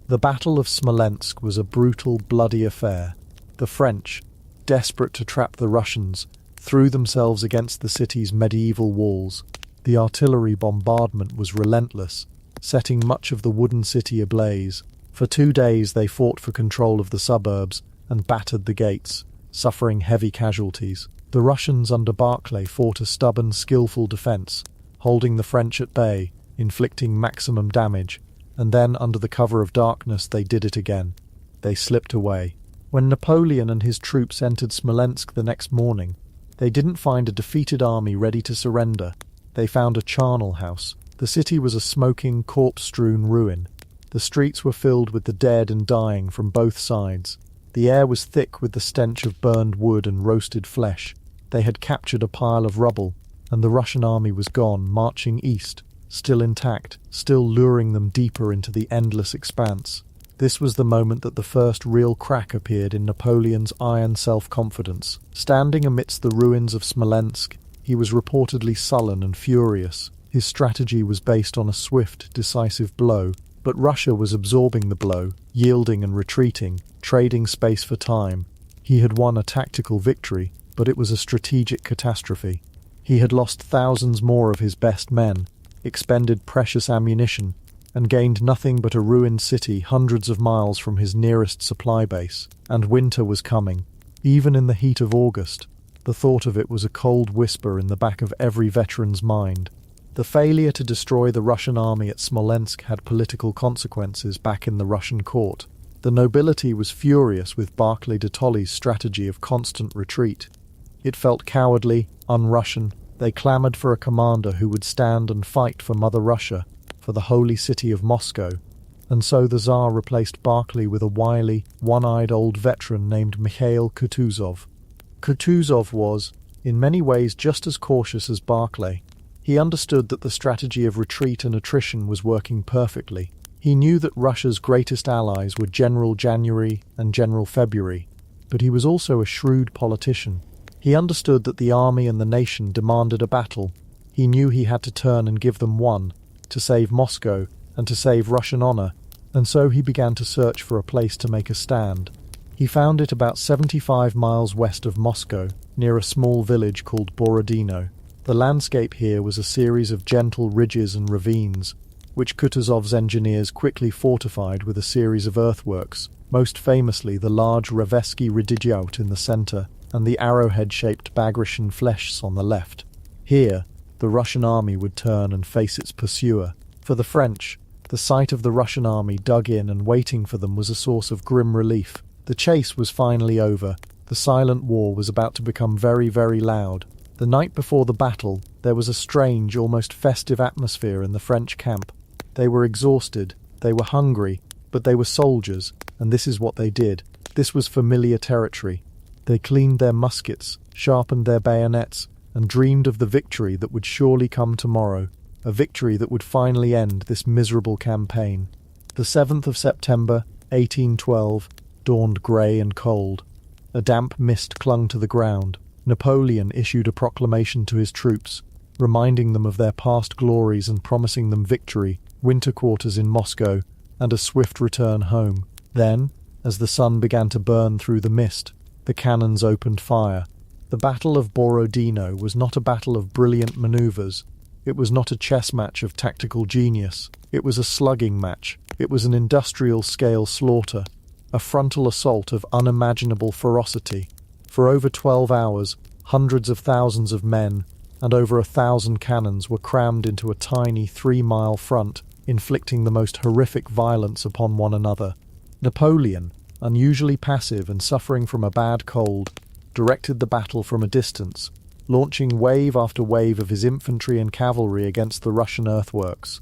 The Battle of Smolensk was a brutal, bloody affair. The French, desperate to trap the Russians, threw themselves against the city's medieval walls. The artillery bombardment was relentless, setting much of the wooden city ablaze. For 2 days they fought for control of the suburbs and battered the gates, suffering heavy casualties. The Russians under Barclay fought a stubborn, skillful defense, holding the French at bay, inflicting maximum damage, and then, under the cover of darkness, they did it again. They slipped away. When Napoleon and his troops entered Smolensk the next morning, they didn't find a defeated army ready to surrender. They found a charnel house. The city was a smoking, corpse-strewn ruin. The streets were filled with the dead and dying from both sides. The air was thick with the stench of burned wood and roasted flesh. They had captured a pile of rubble, and the Russian army was gone, marching east, still intact, still luring them deeper into the endless expanse. This was the moment that the first real crack appeared in Napoleon's iron self-confidence. Standing amidst the ruins of Smolensk, he was reportedly sullen and furious. His strategy was based on a swift, decisive blow, but Russia was absorbing the blow, yielding and retreating, trading space for time. He had won a tactical victory, but it was a strategic catastrophe. He had lost thousands more of his best men, expended precious ammunition, and gained nothing but a ruined city hundreds of miles from his nearest supply base. And winter was coming. Even in the heat of August, the thought of it was a cold whisper in the back of every veteran's mind. The failure to destroy the Russian army at Smolensk had political consequences back in the Russian court. The nobility was furious with Barclay de Tolly's strategy of constant retreat. It felt cowardly, un-Russian. They clamoured for a commander who would stand and fight for Mother Russia, for the holy city of Moscow. And so the Tsar replaced Barclay with a wily, one-eyed old veteran named Mikhail Kutuzov. Kutuzov was, in many ways, just as cautious as Barclay. He understood that the strategy of retreat and attrition was working perfectly. He knew that Russia's greatest allies were General January and General February, but he was also a shrewd politician. He understood that the army and the nation demanded a battle. He knew he had to turn and give them one, to save Moscow and to save Russian honor, and so he began to search for a place to make a stand. He found it about 75 miles west of Moscow, near a small village called Borodino. The landscape here was a series of gentle ridges and ravines, which Kutuzov's engineers quickly fortified with a series of earthworks, most famously the large Revesky redoubt in the centre and the arrowhead-shaped Bagration flèches on the left. Here, the Russian army would turn and face its pursuer. For the French, the sight of the Russian army dug in and waiting for them was a source of grim relief. The chase was finally over. The silent war was about to become very, very loud. The night before the battle, there was a strange, almost festive atmosphere in the French camp. They were exhausted, they were hungry, but they were soldiers, and this is what they did. This was familiar territory. They cleaned their muskets, sharpened their bayonets, and dreamed of the victory that would surely come tomorrow, a victory that would finally end this miserable campaign. The 7th of September, 1812, dawned grey and cold. A damp mist clung to the ground. Napoleon issued a proclamation to his troops, reminding them of their past glories and promising them victory, winter quarters in Moscow, and a swift return home. Then, as the sun began to burn through the mist, the cannons opened fire. The Battle of Borodino was not a battle of brilliant manoeuvres. It was not a chess match of tactical genius. It was a slugging match. It was an industrial-scale slaughter, a frontal assault of unimaginable ferocity. For over 12 hours, hundreds of thousands of men and over 1,000 cannons were crammed into a tiny 3-mile front, inflicting the most horrific violence upon one another. Napoleon, unusually passive and suffering from a bad cold, directed the battle from a distance, launching wave after wave of his infantry and cavalry against the Russian earthworks.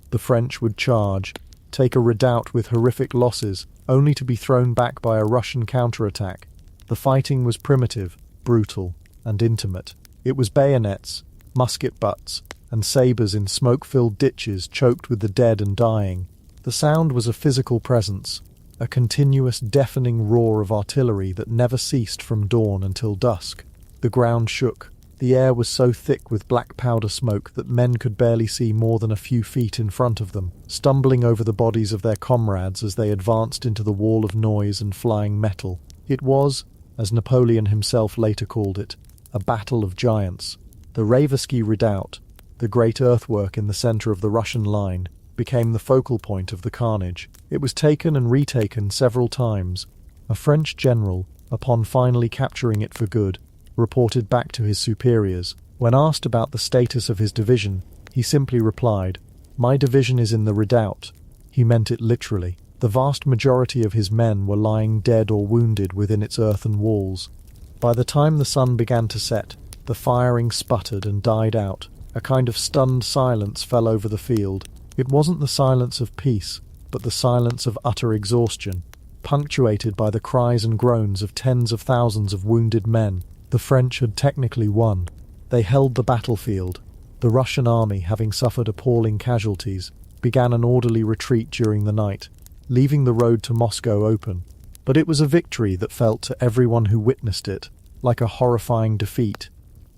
The French would charge, take a redoubt with horrific losses, only to be thrown back by a Russian counterattack. The fighting was primitive, brutal, and intimate. It was bayonets, musket butts, and sabres in smoke-filled ditches choked with the dead and dying. The sound was a physical presence, a continuous deafening roar of artillery that never ceased from dawn until dusk. The ground shook, The air was so thick with black powder smoke that men could barely see more than a few feet in front of them, stumbling over the bodies of their comrades as they advanced into the wall of noise and flying metal. It was, as Napoleon himself later called it, a battle of giants. The Ravensky Redoubt, the great earthwork in the centre of the Russian line, became the focal point of the carnage. It was taken and retaken several times. A French general, upon finally capturing it for good, reported back to his superiors. When asked about the status of his division, he simply replied, "My division is in the redoubt." He meant it literally. The vast majority of his men were lying dead or wounded within its earthen walls. By the time the sun began to set, the firing sputtered and died out. A kind of stunned silence fell over the field. It wasn't the silence of peace, but the silence of utter exhaustion, punctuated by the cries and groans of tens of thousands of wounded men. The French had technically won. They held the battlefield. The Russian army, having suffered appalling casualties, began an orderly retreat during the night, leaving the road to Moscow open. But it was a victory that felt to everyone who witnessed it like a horrifying defeat.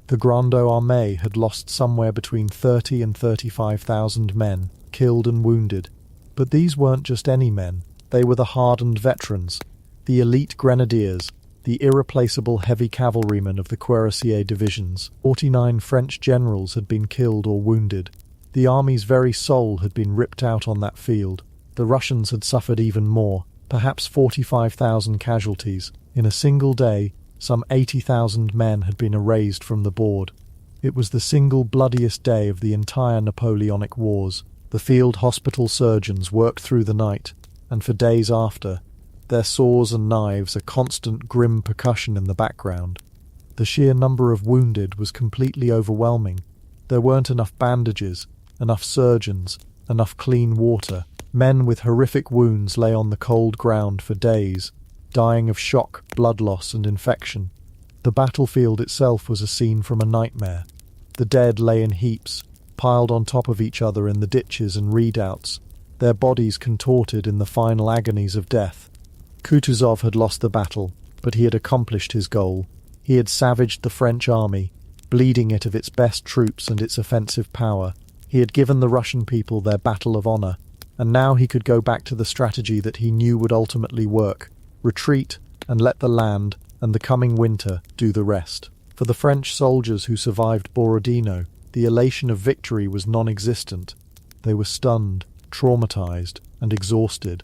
The Grande Armée had lost somewhere between 30 and 35,000 men, killed and wounded. But these weren't just any men. They were the hardened veterans, the elite grenadiers, the irreplaceable heavy cavalrymen of the cuirassier divisions. 49 French generals had been killed or wounded. The army's very soul had been ripped out on that field. The Russians had suffered even more, perhaps 45,000 casualties. In a single day, some 80,000 men had been erased from the board. It was the single bloodiest day of the entire Napoleonic Wars. The field hospital surgeons worked through the night, and for days after, their saws and knives a constant grim percussion in the background. The sheer number of wounded was completely overwhelming. There weren't enough bandages, enough surgeons, enough clean water. Men with horrific wounds lay on the cold ground for days, dying of shock, blood loss and infection. The battlefield itself was a scene from a nightmare. The dead lay in heaps, piled on top of each other in the ditches and redoubts, their bodies contorted in the final agonies of death. Kutuzov had lost the battle, but he had accomplished his goal. He had savaged the French army, bleeding it of its best troops and its offensive power. He had given the Russian people their battle of honor, and now he could go back to the strategy that he knew would ultimately work: retreat and let the land and the coming winter do the rest. For the French soldiers who survived Borodino, the elation of victory was non-existent. They were stunned, traumatized, and exhausted.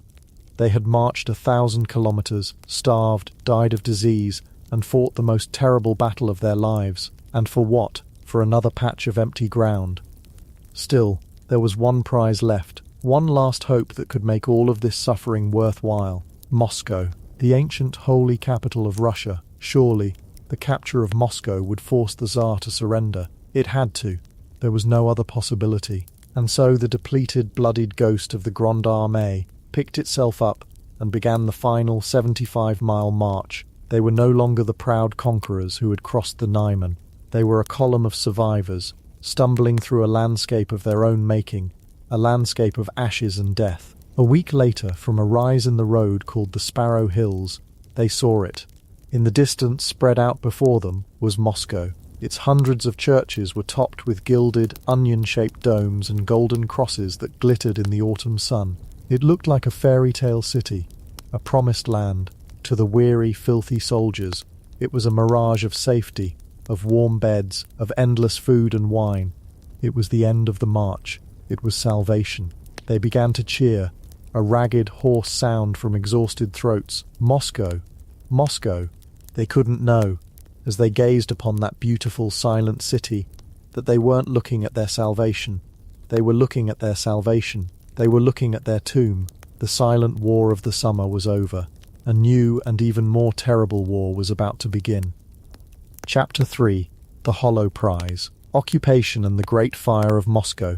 They had marched 1,000 kilometers, starved, died of disease, and fought the most terrible battle of their lives. And for what? For another patch of empty ground. Still, there was one prize left, one last hope that could make all of this suffering worthwhile. Moscow, the ancient holy capital of Russia. Surely, the capture of Moscow would force the Tsar to surrender. It had to. There was no other possibility. And so the depleted, bloodied ghost of the Grande Armée picked itself up and began the final 75-mile march. They were no longer the proud conquerors who had crossed the Niemen. They were a column of survivors, stumbling through a landscape of their own making, a landscape of ashes and death. A week later, from a rise in the road called the Sparrow Hills, they saw it. In the distance, spread out before them, was Moscow. Its hundreds of churches were topped with gilded, onion-shaped domes and golden crosses that glittered in the autumn sun. It looked like a fairy tale city, a promised land. To the weary, filthy soldiers, it was a mirage of safety, of warm beds, of endless food and wine. It was the end of the march. It was salvation. They began to cheer, a ragged, hoarse sound from exhausted throats. Moscow! Moscow! They couldn't know, as they gazed upon that beautiful, silent city, that they weren't looking at their salvation. They were looking at their salvation. They were looking at their tomb. The silent war of the summer was over. A new and even more terrible war was about to begin. Chapter 3. The Hollow Prize. Occupation and the Great Fire of Moscow.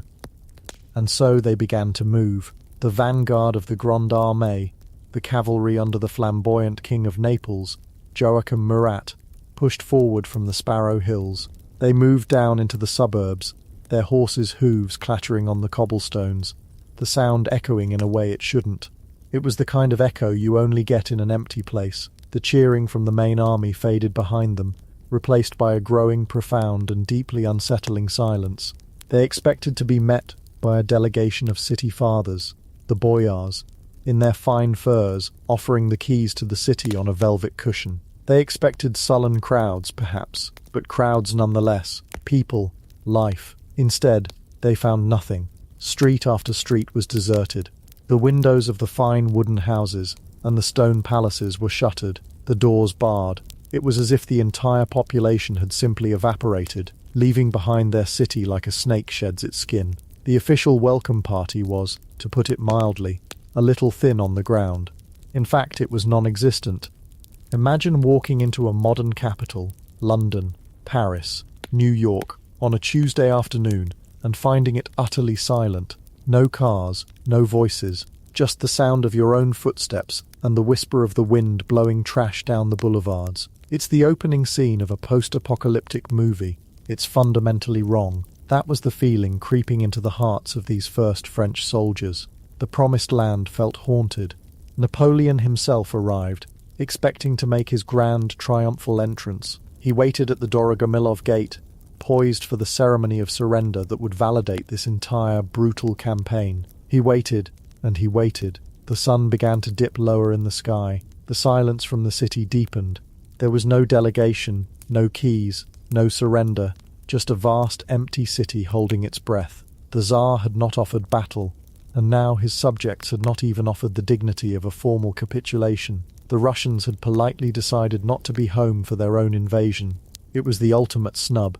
And so they began to move. The vanguard of the Grande Armée, the cavalry under the flamboyant King of Naples, Joachim Murat, pushed forward from the Sparrow Hills. They moved down into the suburbs, their horses' hooves clattering on the cobblestones, the sound echoing in a way it shouldn't. It was the kind of echo you only get in an empty place. The cheering from the main army faded behind them, replaced by a growing, profound, and deeply unsettling silence. They expected to be met by a delegation of city fathers, the boyars, in their fine furs, offering the keys to the city on a velvet cushion. They expected sullen crowds, perhaps, but crowds nonetheless, people, life. Instead, they found nothing. Street after street was deserted. The windows of the fine wooden houses and the stone palaces were shuttered, the doors barred. It was as if the entire population had simply evaporated, leaving behind their city like a snake sheds its skin. The official welcome party was, to put it mildly, a little thin on the ground. In fact, it was non-existent. Imagine walking into a modern capital, London, Paris, New York, on a Tuesday afternoon and finding it utterly silent. No cars, no voices, just the sound of your own footsteps and the whisper of the wind blowing trash down the boulevards. It's the opening scene of a post-apocalyptic movie. It's fundamentally wrong. That was the feeling creeping into the hearts of these first French soldiers. The promised land felt haunted. Napoleon himself arrived, expecting to make his grand triumphal entrance. He waited at the Dorogomilov gate, poised for the ceremony of surrender that would validate this entire brutal campaign. He waited, and he waited. The sun began to dip lower in the sky. The silence from the city deepened. There was no delegation, no keys, no surrender, just a vast empty city holding its breath. The Tsar had not offered battle, and now his subjects had not even offered the dignity of a formal capitulation. The Russians had politely decided not to be home for their own invasion. It was the ultimate snub.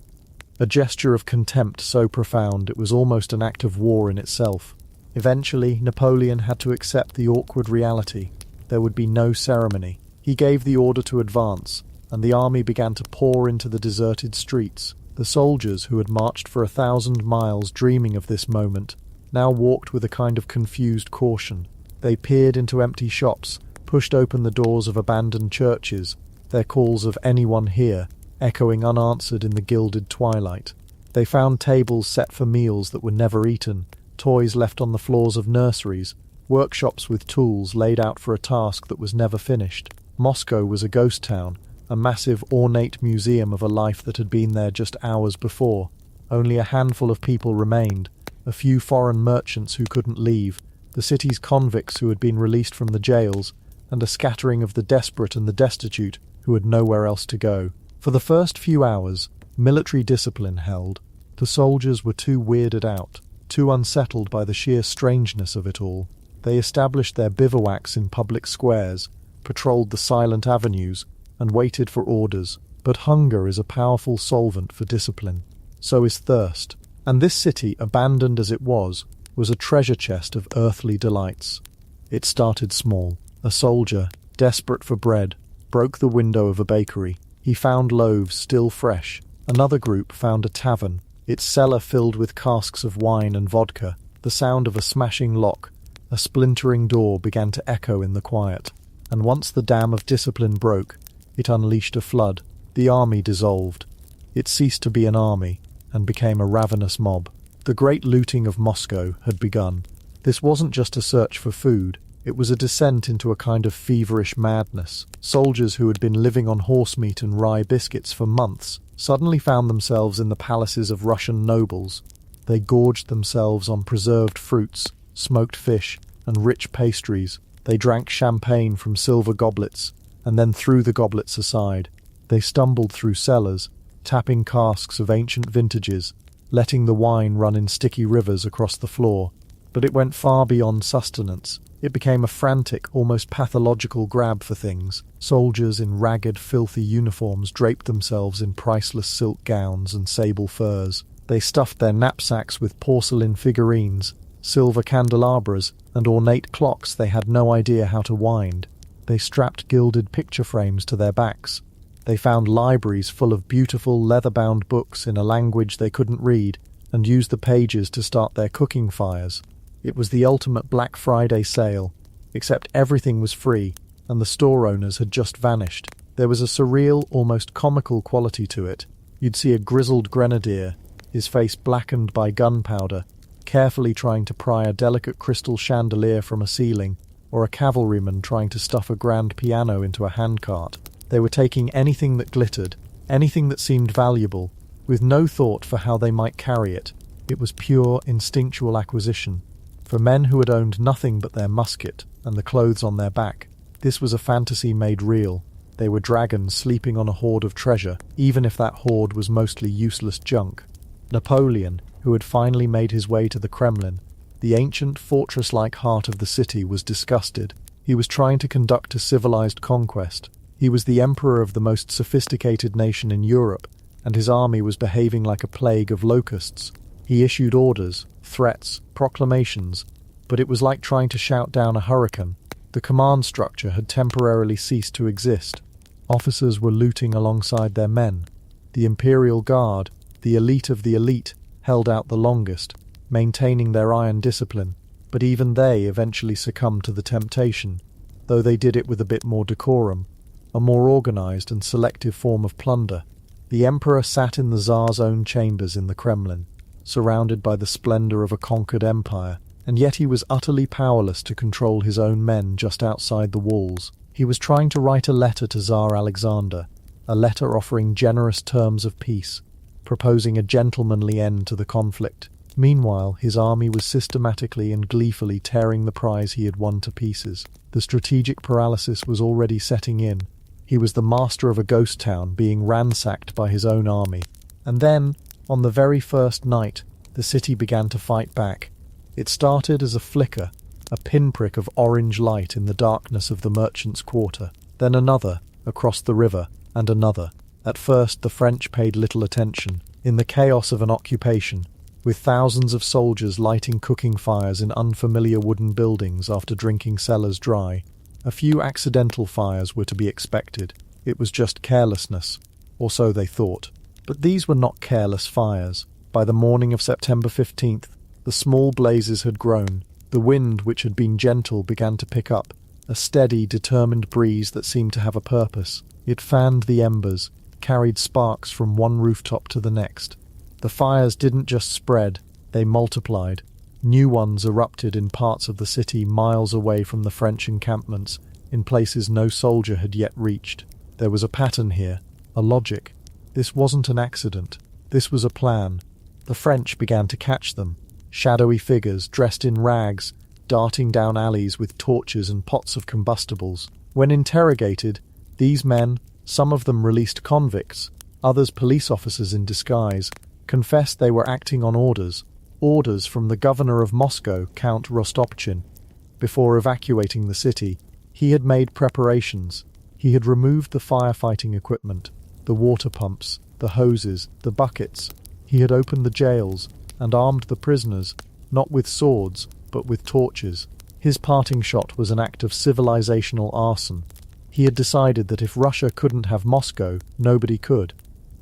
A gesture of contempt so profound it was almost an act of war in itself. Eventually, Napoleon had to accept the awkward reality. There would be no ceremony. He gave the order to advance, and the army began to pour into the deserted streets. The soldiers, who had marched for 1,000 miles dreaming of this moment, now walked with a kind of confused caution. They peered into empty shops, pushed open the doors of abandoned churches, their calls of "anyone here" echoing unanswered in the gilded twilight. They found tables set for meals that were never eaten, toys left on the floors of nurseries, workshops with tools laid out for a task that was never finished. Moscow was a ghost town, a massive ornate museum of a life that had been there just hours before. Only a handful of people remained, a few foreign merchants who couldn't leave, the city's convicts who had been released from the jails, and a scattering of the desperate and the destitute who had nowhere else to go. For the first few hours, military discipline held. The soldiers were too weirded out, too unsettled by the sheer strangeness of it all. They established their bivouacs in public squares, patrolled the silent avenues, and waited for orders. But hunger is a powerful solvent for discipline. So is thirst. And this city, abandoned as it was a treasure chest of earthly delights. It started small. A soldier, desperate for bread, broke the window of a bakery. He found loaves still fresh. Another group found a tavern, its cellar filled with casks of wine and vodka. The sound of a smashing lock, a splintering door began to echo in the quiet. And once the dam of discipline broke, it unleashed a flood. The army dissolved. It ceased to be an army and became a ravenous mob. The great looting of Moscow had begun. This wasn't just a search for food. It was a descent into a kind of feverish madness. Soldiers who had been living on horse meat and rye biscuits for months suddenly found themselves in the palaces of Russian nobles. They gorged themselves on preserved fruits, smoked fish, and rich pastries. They drank champagne from silver goblets, and then threw the goblets aside. They stumbled through cellars, tapping casks of ancient vintages, letting the wine run in sticky rivers across the floor. But it went far beyond sustenance. It became a frantic, almost pathological grab for things. Soldiers in ragged, filthy uniforms draped themselves in priceless silk gowns and sable furs. They stuffed their knapsacks with porcelain figurines, silver candelabras, and ornate clocks they had no idea how to wind. They strapped gilded picture frames to their backs. They found libraries full of beautiful leather-bound books in a language they couldn't read, and used the pages to start their cooking fires. It was the ultimate Black Friday sale, except everything was free, and the store owners had just vanished. There was a surreal, almost comical quality to it. You'd see a grizzled grenadier, his face blackened by gunpowder, carefully trying to pry a delicate crystal chandelier from a ceiling, or a cavalryman trying to stuff a grand piano into a handcart. They were taking anything that glittered, anything that seemed valuable, with no thought for how they might carry it. It was pure instinctual acquisition. For men who had owned nothing but their musket and the clothes on their back, this was a fantasy made real. They were dragons sleeping on a hoard of treasure, even if that hoard was mostly useless junk. Napoleon, who had finally made his way to the Kremlin, the ancient fortress-like heart of the city, was disgusted. He was trying to conduct a civilized conquest. He was the emperor of the most sophisticated nation in Europe, and his army was behaving like a plague of locusts. He issued orders, threats, proclamations, but it was like trying to shout down a hurricane. The command structure had temporarily ceased to exist. Officers were looting alongside their men. The Imperial Guard, the elite of the elite, held out the longest, maintaining their iron discipline, but even they eventually succumbed to the temptation, though they did it with a bit more decorum, a more organized and selective form of plunder. The emperor sat in the Tsar's own chambers in the Kremlin, surrounded by the splendor of a conquered empire, and yet he was utterly powerless to control his own men just outside the walls. He was trying to write a letter to Tsar Alexander, a letter offering generous terms of peace, proposing a gentlemanly end to the conflict. Meanwhile, his army was systematically and gleefully tearing the prize he had won to pieces. The strategic paralysis was already setting in. He was the master of a ghost town being ransacked by his own army. And then, on the very first night, the city began to fight back. It started as a flicker, a pinprick of orange light in the darkness of the merchants' quarter. Then another, across the river, and another. At first the French paid little attention. In the chaos of an occupation, with thousands of soldiers lighting cooking fires in unfamiliar wooden buildings after drinking cellars dry, a few accidental fires were to be expected. It was just carelessness, or so they thought. But these were not careless fires. By the morning of September 15th, the small blazes had grown. The wind, which had been gentle, began to pick up, a steady, determined breeze that seemed to have a purpose. It fanned the embers, carried sparks from one rooftop to the next. The fires didn't just spread, they multiplied. New ones erupted in parts of the city miles away from the French encampments, in places no soldier had yet reached. There was a pattern here, a logic. This wasn't an accident. This was a plan. The French began to catch them. Shadowy figures, dressed in rags, darting down alleys with torches and pots of combustibles. When interrogated, these men, some of them released convicts, others police officers in disguise, confessed they were acting on orders from the governor of Moscow, Count Rostopchin. Before evacuating the city, he had made preparations. He had removed the firefighting equipment, the water pumps, the hoses, the buckets. He had opened the jails and armed the prisoners, not with swords, but with torches. His parting shot was an act of civilizational arson. He had decided that if Russia couldn't have Moscow, nobody could.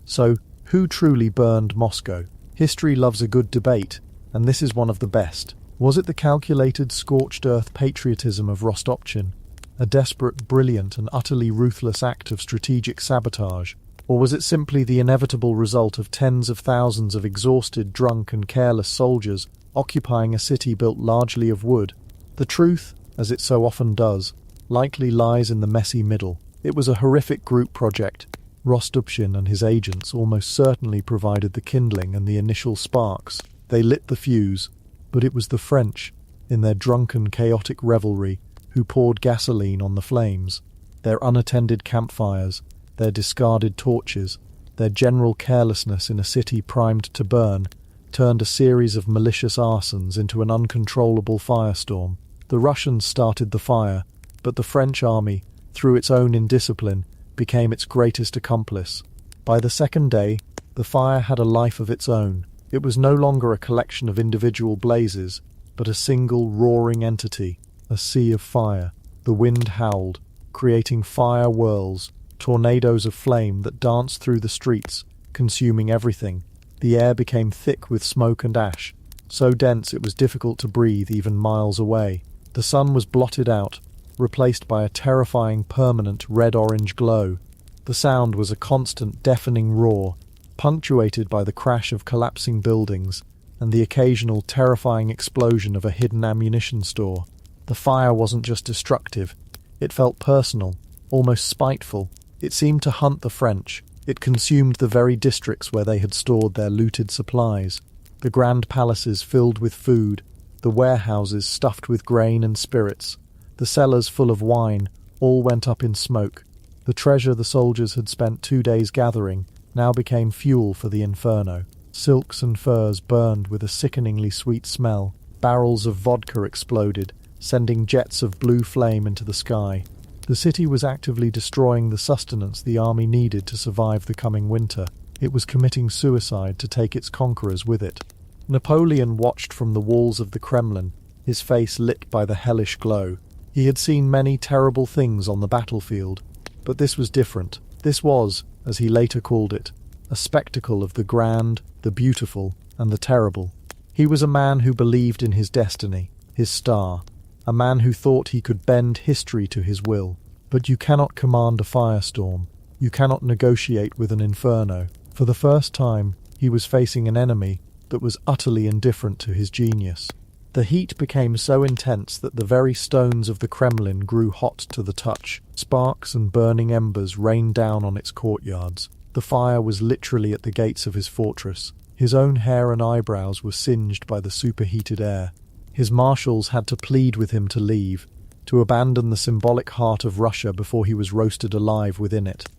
So, who truly burned Moscow? History loves a good debate, and this is one of the best. Was it the calculated, scorched-earth patriotism of Rostopchin, a desperate, brilliant, and utterly ruthless act of strategic sabotage? Or was it simply the inevitable result of tens of thousands of exhausted, drunk, and careless soldiers occupying a city built largely of wood? The truth, as it so often does, likely lies in the messy middle. It was a horrific group project. Rostopchin and his agents almost certainly provided the kindling and the initial sparks. They lit the fuse, but it was the French, in their drunken, chaotic revelry, who poured gasoline on the flames. Their unattended campfires, their discarded torches, their general carelessness in a city primed to burn, turned a series of malicious arsons into an uncontrollable firestorm. The Russians started the fire, but the French army, through its own indiscipline, became its greatest accomplice. By the second day, the fire had a life of its own. It was no longer a collection of individual blazes, but a single roaring entity, a sea of fire. The wind howled, creating fire whirls, tornadoes of flame that danced through the streets, consuming everything. The air became thick with smoke and ash, so dense it was difficult to breathe even miles away. The sun was blotted out, replaced by a terrifying permanent red-orange glow. The sound was a constant deafening roar, punctuated by the crash of collapsing buildings and the occasional terrifying explosion of a hidden ammunition store. The fire wasn't just destructive, it felt personal, almost spiteful. It seemed to hunt the French. It consumed the very districts where they had stored their looted supplies. The grand palaces filled with food, the warehouses stuffed with grain and spirits, the cellars full of wine, all went up in smoke. The treasure the soldiers had spent 2 days gathering now became fuel for the inferno. Silks and furs burned with a sickeningly sweet smell. Barrels of vodka exploded, sending jets of blue flame into the sky. The city was actively destroying the sustenance the army needed to survive the coming winter. It was committing suicide to take its conquerors with it. Napoleon watched from the walls of the Kremlin, his face lit by the hellish glow. He had seen many terrible things on the battlefield, but this was different. This was, as he later called it, a spectacle of the grand, the beautiful, and the terrible. He was a man who believed in his destiny, his star, a man who thought he could bend history to his will. But you cannot command a firestorm. You cannot negotiate with an inferno. For the first time, he was facing an enemy that was utterly indifferent to his genius. The heat became so intense that the very stones of the Kremlin grew hot to the touch. Sparks and burning embers rained down on its courtyards. The fire was literally at the gates of his fortress. His own hair and eyebrows were singed by the superheated air. His marshals had to plead with him to leave, to abandon the symbolic heart of Russia before he was roasted alive within it.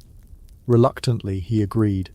Reluctantly, he agreed.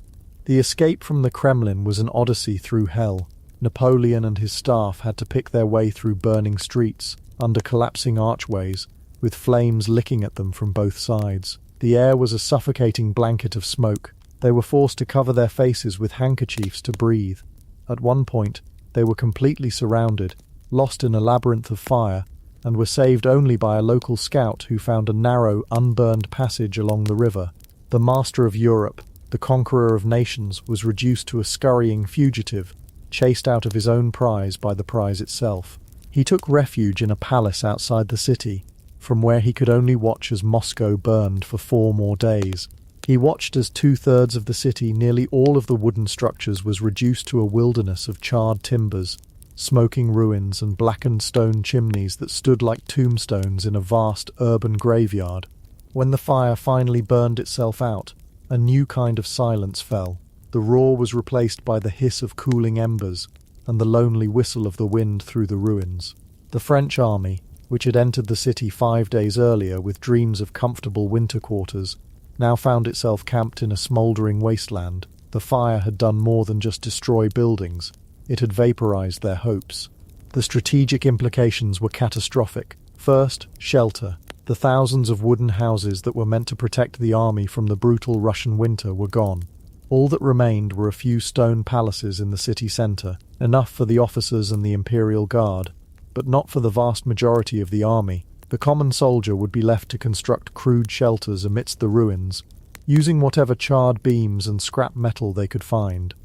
The escape from the Kremlin was an odyssey through hell. Napoleon and his staff had to pick their way through burning streets, under collapsing archways, with flames licking at them from both sides. The air was a suffocating blanket of smoke. They were forced to cover their faces with handkerchiefs to breathe. At one point, they were completely surrounded, lost in a labyrinth of fire, and were saved only by a local scout who found a narrow, unburned passage along the river. The master of Europe, the conqueror of nations, was reduced to a scurrying fugitive, chased out of his own prize by the prize itself. He took refuge in a palace outside the city, from where he could only watch as Moscow burned for 4 more days. He watched as 2/3 of the city, nearly all of the wooden structures, was reduced to a wilderness of charred timbers, smoking ruins and blackened stone chimneys that stood like tombstones in a vast urban graveyard. When the fire finally burned itself out, a new kind of silence fell. The roar was replaced by the hiss of cooling embers and the lonely whistle of the wind through the ruins. The French army, which had entered the city 5 days earlier with dreams of comfortable winter quarters, now found itself camped in a smouldering wasteland. The fire had done more than just destroy buildings. It had vaporized their hopes. The strategic implications were catastrophic. First, shelter. The thousands of wooden houses that were meant to protect the army from the brutal Russian winter were gone. All that remained were a few stone palaces in the city centre, enough for the officers and the Imperial Guard, but not for the vast majority of the army. The common soldier would be left to construct crude shelters amidst the ruins, using whatever charred beams and scrap metal they could find.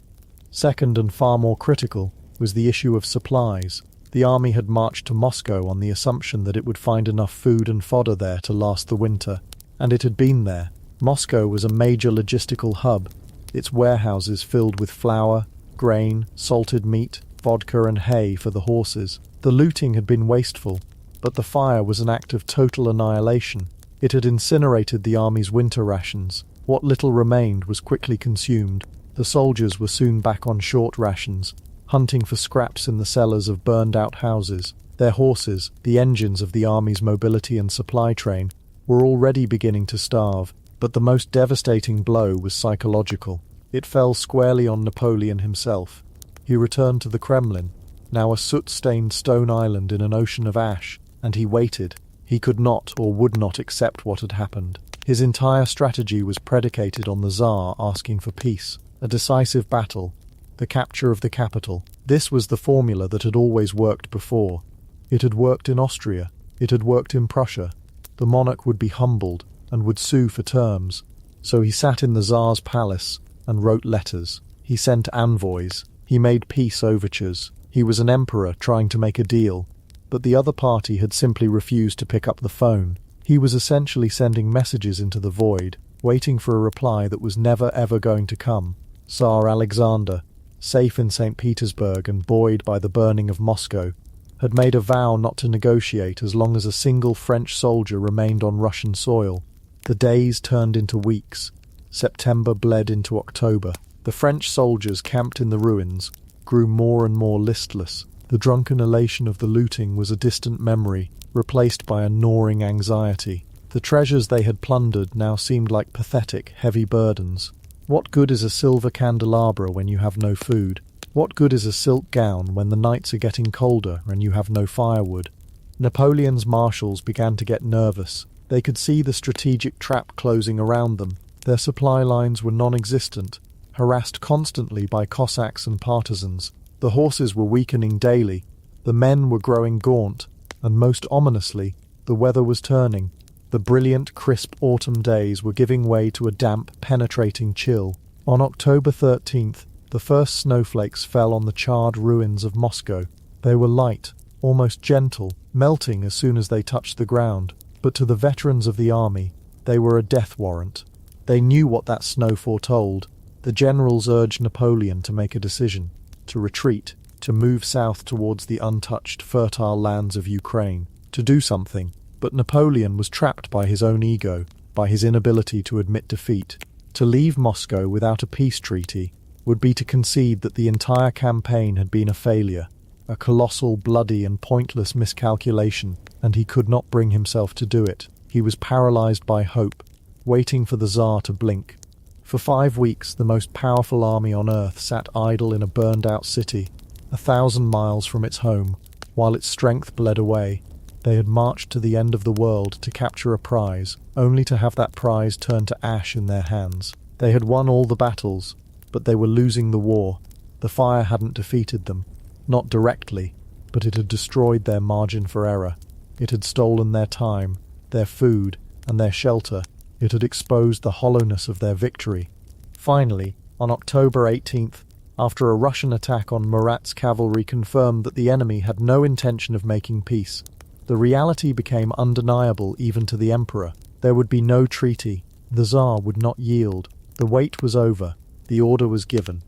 Second, and far more critical, was the issue of supplies. The army had marched to Moscow on the assumption that it would find enough food and fodder there to last the winter, and it had been there. Moscow was a major logistical hub, its warehouses filled with flour, grain, salted meat, vodka and hay for the horses. The looting had been wasteful, but the fire was an act of total annihilation. It had incinerated the army's winter rations. What little remained was quickly consumed. The soldiers were soon back on short rations, hunting for scraps in the cellars of burned-out houses. Their horses, the engines of the army's mobility and supply train, were already beginning to starve. But the most devastating blow was psychological. It fell squarely on Napoleon himself. He returned to the Kremlin, now a soot-stained stone island in an ocean of ash, and he waited. He could not or would not accept what had happened. His entire strategy was predicated on the Tsar asking for peace, a decisive battle, the capture of the capital. This was the formula that had always worked before. It had worked in Austria. It had worked in Prussia. The monarch would be humbled and would sue for terms. So he sat in the Tsar's palace and wrote letters. He sent envoys. He made peace overtures. He was an emperor trying to make a deal, but the other party had simply refused to pick up the phone. He was essentially sending messages into the void, waiting for a reply that was never ever going to come. Tsar Alexander, safe in St. Petersburg and buoyed by the burning of Moscow, had made a vow not to negotiate as long as a single French soldier remained on Russian soil. The days turned into weeks. September bled into October. The French soldiers camped in the ruins grew more and more listless. The drunken elation of the looting was a distant memory, replaced by a gnawing anxiety. The treasures they had plundered now seemed like pathetic, heavy burdens. What good is a silver candelabra when you have no food? What good is a silk gown when the nights are getting colder and you have no firewood? Napoleon's marshals began to get nervous. They could see the strategic trap closing around them. Their supply lines were non-existent, harassed constantly by Cossacks and partisans. The horses were weakening daily, the men were growing gaunt, and most ominously, the weather was turning. The brilliant, crisp autumn days were giving way to a damp, penetrating chill. On October 13th, the first snowflakes fell on the charred ruins of Moscow. They were light, almost gentle, melting as soon as they touched the ground. But to the veterans of the army, they were a death warrant. They knew what that snow foretold. The generals urged Napoleon to make a decision, to retreat, to move south towards the untouched, fertile lands of Ukraine, to do something. But Napoleon was trapped by his own ego, by his inability to admit defeat. To leave Moscow without a peace treaty would be to concede that the entire campaign had been a failure, a colossal, bloody and pointless miscalculation, and he could not bring himself to do it. He was paralyzed by hope, waiting for the Tsar to blink. For 5 weeks, the most powerful army on earth sat idle in a burned-out city, 1,000 miles from its home, while its strength bled away. They had marched to the end of the world to capture a prize, only to have that prize turn to ash in their hands. They had won all the battles, but they were losing the war. The fire hadn't defeated them, not directly, but it had destroyed their margin for error. It had stolen their time, their food, and their shelter. It had exposed the hollowness of their victory. Finally, on October 18th, after a Russian attack on Murat's cavalry confirmed that the enemy had no intention of making peace, the reality became undeniable even to the emperor. There would be no treaty. The Tsar would not yield. The wait was over. The order was given.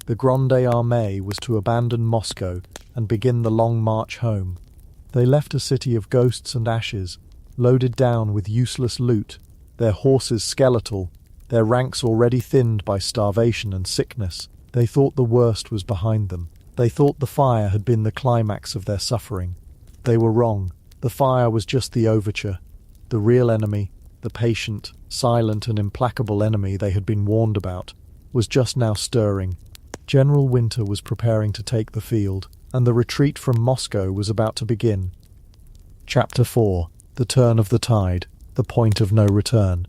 The Grande Armée was to abandon Moscow and begin the long march home. They left a city of ghosts and ashes, loaded down with useless loot, their horses skeletal, their ranks already thinned by starvation and sickness. They thought the worst was behind them. They thought the fire had been the climax of their suffering. They were wrong. The fire was just the overture. The real enemy, the patient, silent and implacable enemy they had been warned about, was just now stirring. General Winter was preparing to take the field, and the retreat from Moscow was about to begin. Chapter 4. The Turn of the Tide, the Point of No Return.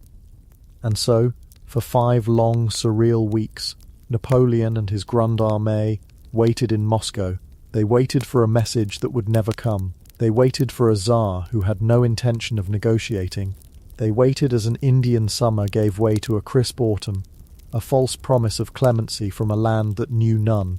And so, for 5 long, surreal weeks, Napoleon and his Grande Armée waited in Moscow. They waited for a message that would never come. They waited for a Tsar who had no intention of negotiating. They waited as an Indian summer gave way to a crisp autumn, a false promise of clemency from a land that knew none.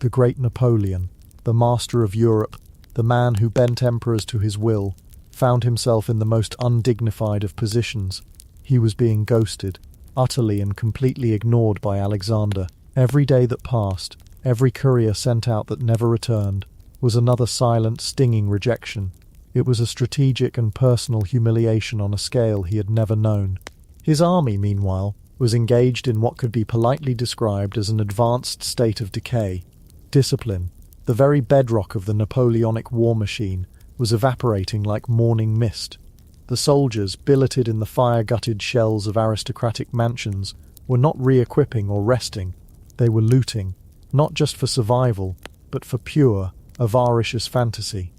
The great Napoleon, the master of Europe, the man who bent emperors to his will, found himself in the most undignified of positions. He was being ghosted, utterly and completely ignored by Alexander. Every day that passed, every courier sent out that never returned, was another silent, stinging rejection. It was a strategic and personal humiliation on a scale he had never known. His army, meanwhile, was engaged in what could be politely described as an advanced state of decay. Discipline, the very bedrock of the Napoleonic war machine, was evaporating like morning mist. The soldiers, billeted in the fire-gutted shells of aristocratic mansions, were not re-equipping or resting. They were looting, not just for survival, but for pure, avaricious fantasy.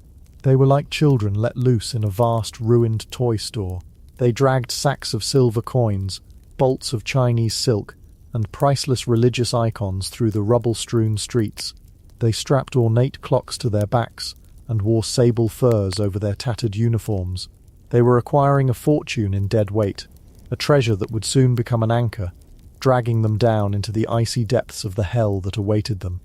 They were like children let loose in a vast, ruined toy store. They dragged sacks of silver coins, bolts of Chinese silk, and priceless religious icons through the rubble-strewn streets. They strapped ornate clocks to their backs and wore sable furs over their tattered uniforms. They were acquiring a fortune in dead weight, a treasure that would soon become an anchor, dragging them down into the icy depths of the hell that awaited them.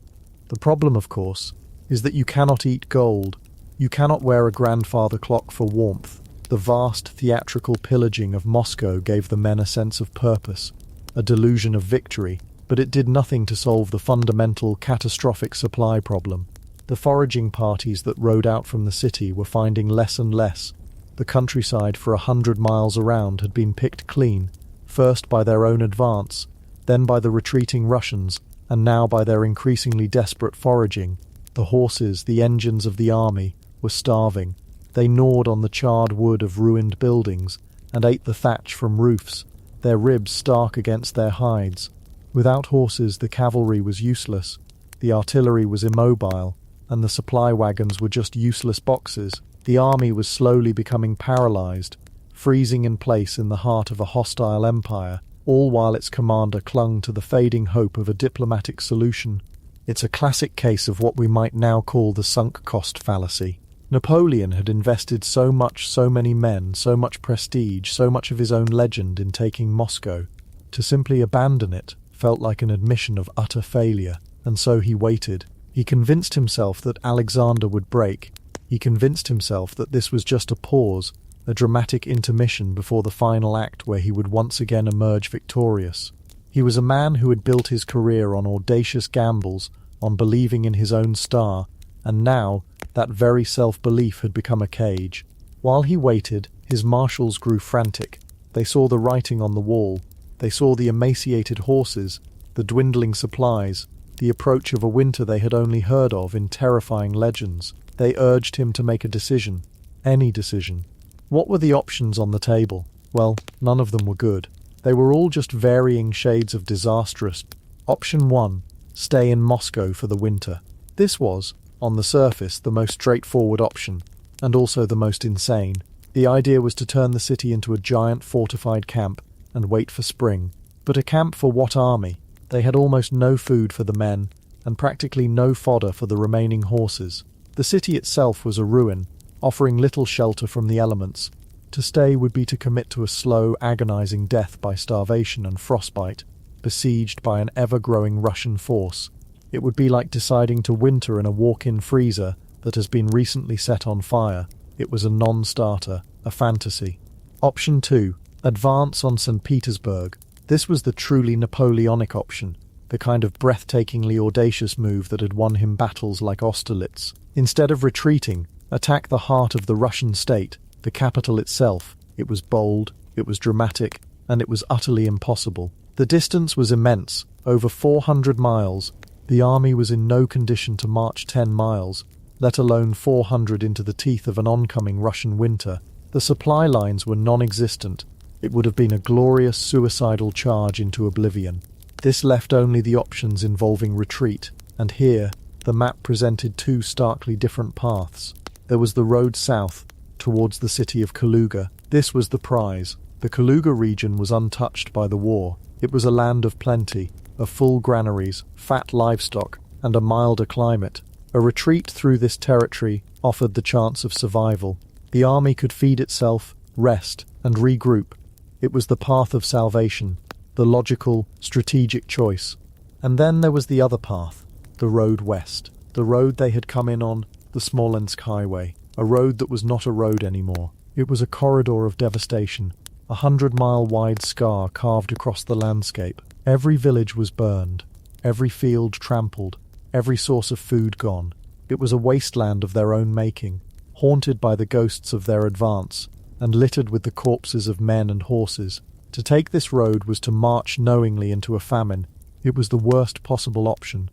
The problem, of course, is that you cannot eat gold. You cannot wear a grandfather clock for warmth. The vast theatrical pillaging of Moscow gave the men a sense of purpose, a delusion of victory, but it did nothing to solve the fundamental, catastrophic supply problem. The foraging parties that rode out from the city were finding less and less. The countryside for 100 miles around had been picked clean. first by their own advance, then by the retreating Russians, and now by their increasingly desperate foraging. The horses, the engines of the army, were starving. They gnawed on the charred wood of ruined buildings and ate the thatch from roofs, their ribs stark against their hides. Without horses, the cavalry was useless, the artillery was immobile, and the supply wagons were just useless boxes. The army was slowly becoming paralyzed, freezing in place in the heart of a hostile empire, all while its commander clung to the fading hope of a diplomatic solution. It's a classic case of what we might now call the sunk cost fallacy. Napoleon had invested so much, so many men, so much prestige, so much of his own legend in taking Moscow. To simply abandon it felt like an admission of utter failure, and so he waited. He convinced himself that Alexander would break. He convinced himself that this was just a pause, a dramatic intermission before the final act where he would once again emerge victorious. He was a man who had built his career on audacious gambles, on believing in his own star, and now that very self-belief had become a cage. While he waited, his marshals grew frantic. They saw the writing on the wall. They saw the emaciated horses, the dwindling supplies, the approach of a winter they had only heard of in terrifying legends. They urged him to make a decision. Any decision. What were the options on the table? Well, none of them were good. They were all just varying shades of disastrous. Option 1. Stay in Moscow for the winter. This was, on the surface, the most straightforward option, and also the most insane. The idea was to turn the city into a giant fortified camp and wait for spring. But a camp for what army? They had almost no food for the men, and practically no fodder for the remaining horses. The city itself was a ruin, offering little shelter from the elements. To stay would be to commit to a slow, agonizing death by starvation and frostbite, besieged by an ever-growing Russian force. It would be like deciding to winter in a walk-in freezer that has been recently set on fire. It was a non-starter, a fantasy. Option 2. Advance on St. Petersburg. This was the truly Napoleonic option, the kind of breathtakingly audacious move that had won him battles like Austerlitz. Instead of retreating, attack the heart of the Russian state, the capital itself. It was bold, it was dramatic, and it was utterly impossible. The distance was immense, over 400 miles. The army was in no condition to march 10 miles, let alone 400 into the teeth of an oncoming Russian winter. The supply lines were non-existent. It would have been a glorious suicidal charge into oblivion. This left only the options involving retreat, and here, the map presented two starkly different paths. There was the road south, towards the city of Kaluga. This was the prize. The Kaluga region was untouched by the war. It was a land of plenty, of full granaries, fat livestock, and a milder climate. A retreat through this territory offered the chance of survival. The army could feed itself, rest, and regroup. It was the path of salvation, the logical, strategic choice. And then there was the other path, the road west, the road they had come in on, the Smolensk highway, a road that was not a road anymore. It was a corridor of devastation, 100-mile-wide scar carved across the landscape. Every village was burned, every field trampled, every source of food gone. It was a wasteland of their own making, haunted by the ghosts of their advance, and littered with the corpses of men and horses. To take this road was to march knowingly into a famine. It was the worst possible option.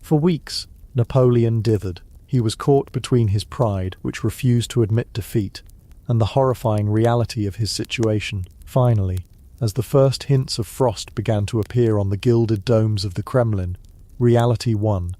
For weeks, Napoleon dithered. He was caught between his pride, which refused to admit defeat, and the horrifying reality of his situation. Finally, as the first hints of frost began to appear on the gilded domes of the Kremlin, reality won.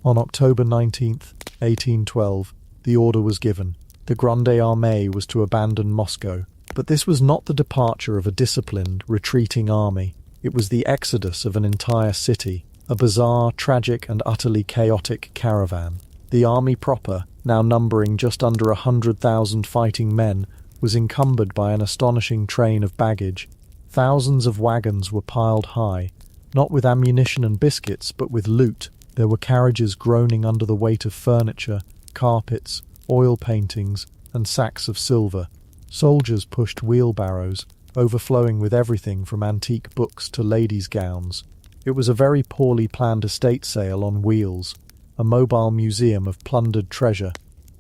On October 19th, 1812, the order was given. The Grande Armée was to abandon Moscow. But this was not the departure of a disciplined, retreating army. It was the exodus of an entire city, a bizarre, tragic, and utterly chaotic caravan. The army proper, now numbering just under 100,000 fighting men, was encumbered by an astonishing train of baggage. Thousands of wagons were piled high, not with ammunition and biscuits, but with loot. There were carriages groaning under the weight of furniture, carpets, oil paintings, and sacks of silver. Soldiers pushed wheelbarrows, overflowing with everything from antique books to ladies' gowns. It was a very poorly planned estate sale on wheels, a mobile museum of plundered treasure,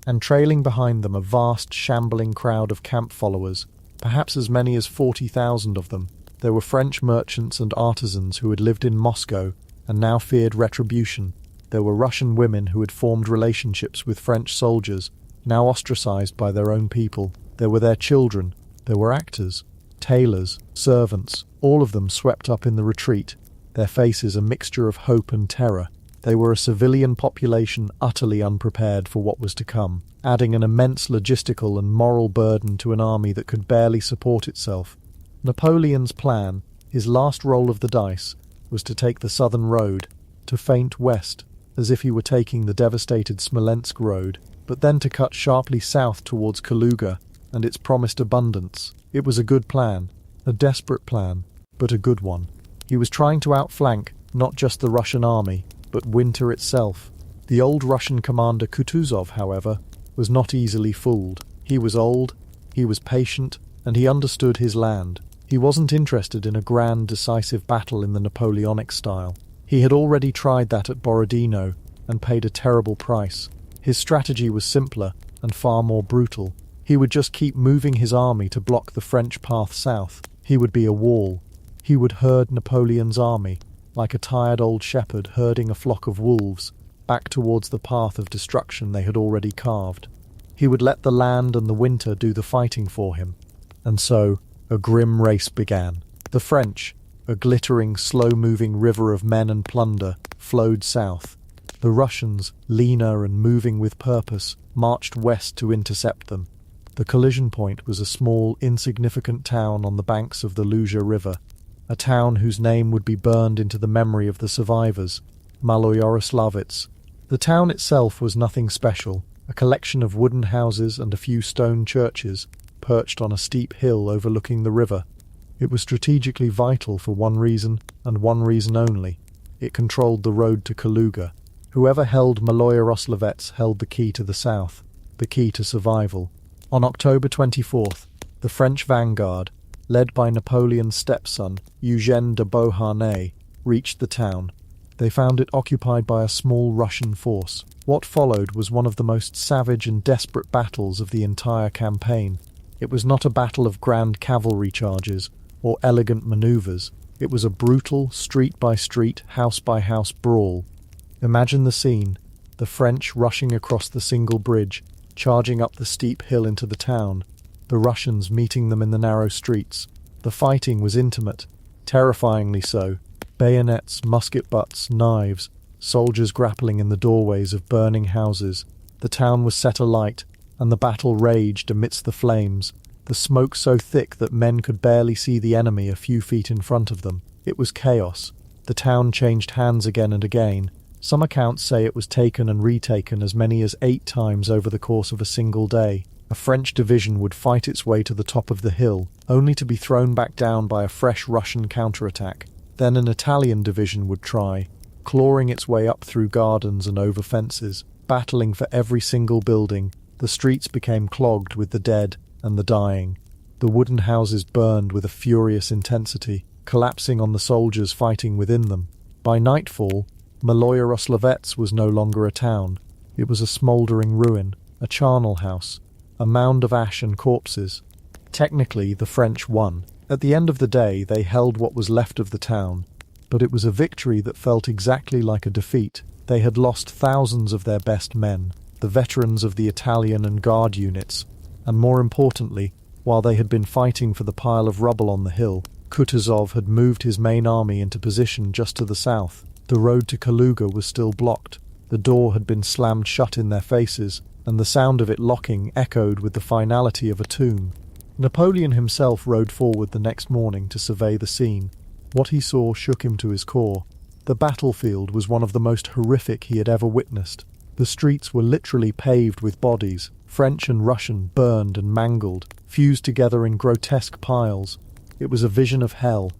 and trailing behind them a vast, shambling crowd of camp followers, perhaps as many as 40,000 of them. There were French merchants and artisans who had lived in Moscow and now feared retribution. There were Russian women who had formed relationships with French soldiers, now ostracized by their own people. There were their children. There were actors, tailors, servants, all of them swept up in the retreat, their faces a mixture of hope and terror. They were a civilian population utterly unprepared for what was to come, adding an immense logistical and moral burden to an army that could barely support itself. Napoleon's plan, his last roll of the dice, was to take the southern road, to feint west, as if he were taking the devastated Smolensk road, but then to cut sharply south towards Kaluga and its promised abundance. It was a good plan, a desperate plan, but a good one. He was trying to outflank not just the Russian army, but winter itself. The old Russian commander Kutuzov, however, was not easily fooled. He was old, he was patient, and he understood his land. He wasn't interested in a grand, decisive battle in the Napoleonic style. He had already tried that at Borodino and paid a terrible price. His strategy was simpler and far more brutal. He would just keep moving his army to block the French path south. He would be a wall. He would herd Napoleon's army, like a tired old shepherd herding a flock of wolves, back towards the path of destruction they had already carved. He would let the land and the winter do the fighting for him. And so, a grim race began. The French, a glittering, slow-moving river of men and plunder, flowed south. The Russians, leaner and moving with purpose, marched west to intercept them. The collision point was a small, insignificant town on the banks of the Luzha River, a town whose name would be burned into the memory of the survivors, Maloyoroslavets. The town itself was nothing special, a collection of wooden houses and a few stone churches, perched on a steep hill overlooking the river. It was strategically vital for one reason, and one reason only. It controlled the road to Kaluga. Whoever held Maloyoroslavets held the key to the south, the key to survival. On October 24th, the French vanguard, led by Napoleon's stepson, Eugène de Beauharnais, reached the town. They found it occupied by a small Russian force. What followed was one of the most savage and desperate battles of the entire campaign. It was not a battle of grand cavalry charges or elegant maneuvers. It was a brutal, street-by-street, house-by-house brawl. Imagine the scene, the French rushing across the single bridge, charging up the steep hill into the town, the Russians meeting them in the narrow streets. The fighting was intimate, terrifyingly so. Bayonets, musket butts, knives, soldiers grappling in the doorways of burning houses. The town was set alight, and the battle raged amidst the flames, the smoke so thick that men could barely see the enemy a few feet in front of them. It was chaos. The town changed hands again and again. Some accounts say it was taken and retaken as many as 8 times over the course of a single day. A French division would fight its way to the top of the hill, only to be thrown back down by a fresh Russian counterattack. Then an Italian division would try, clawing its way up through gardens and over fences, battling for every single building. The streets became clogged with the dead and the dying. The wooden houses burned with a furious intensity, collapsing on the soldiers fighting within them. By nightfall, Maloyoroslavets was no longer a town. It was a smouldering ruin, a charnel house, a mound of ash and corpses. Technically, the French won. At the end of the day, they held what was left of the town, but it was a victory that felt exactly like a defeat. They had lost thousands of their best men, the veterans of the Italian and Guard units, and more importantly, while they had been fighting for the pile of rubble on the hill, Kutuzov had moved his main army into position just to the south. The road to Kaluga was still blocked. The door had been slammed shut in their faces, and the sound of it locking echoed with the finality of a tomb. Napoleon himself rode forward the next morning to survey the scene. What he saw shook him to his core. The battlefield was one of the most horrific he had ever witnessed. The streets were literally paved with bodies, French and Russian, burned and mangled, fused together in grotesque piles. It was a vision of hell.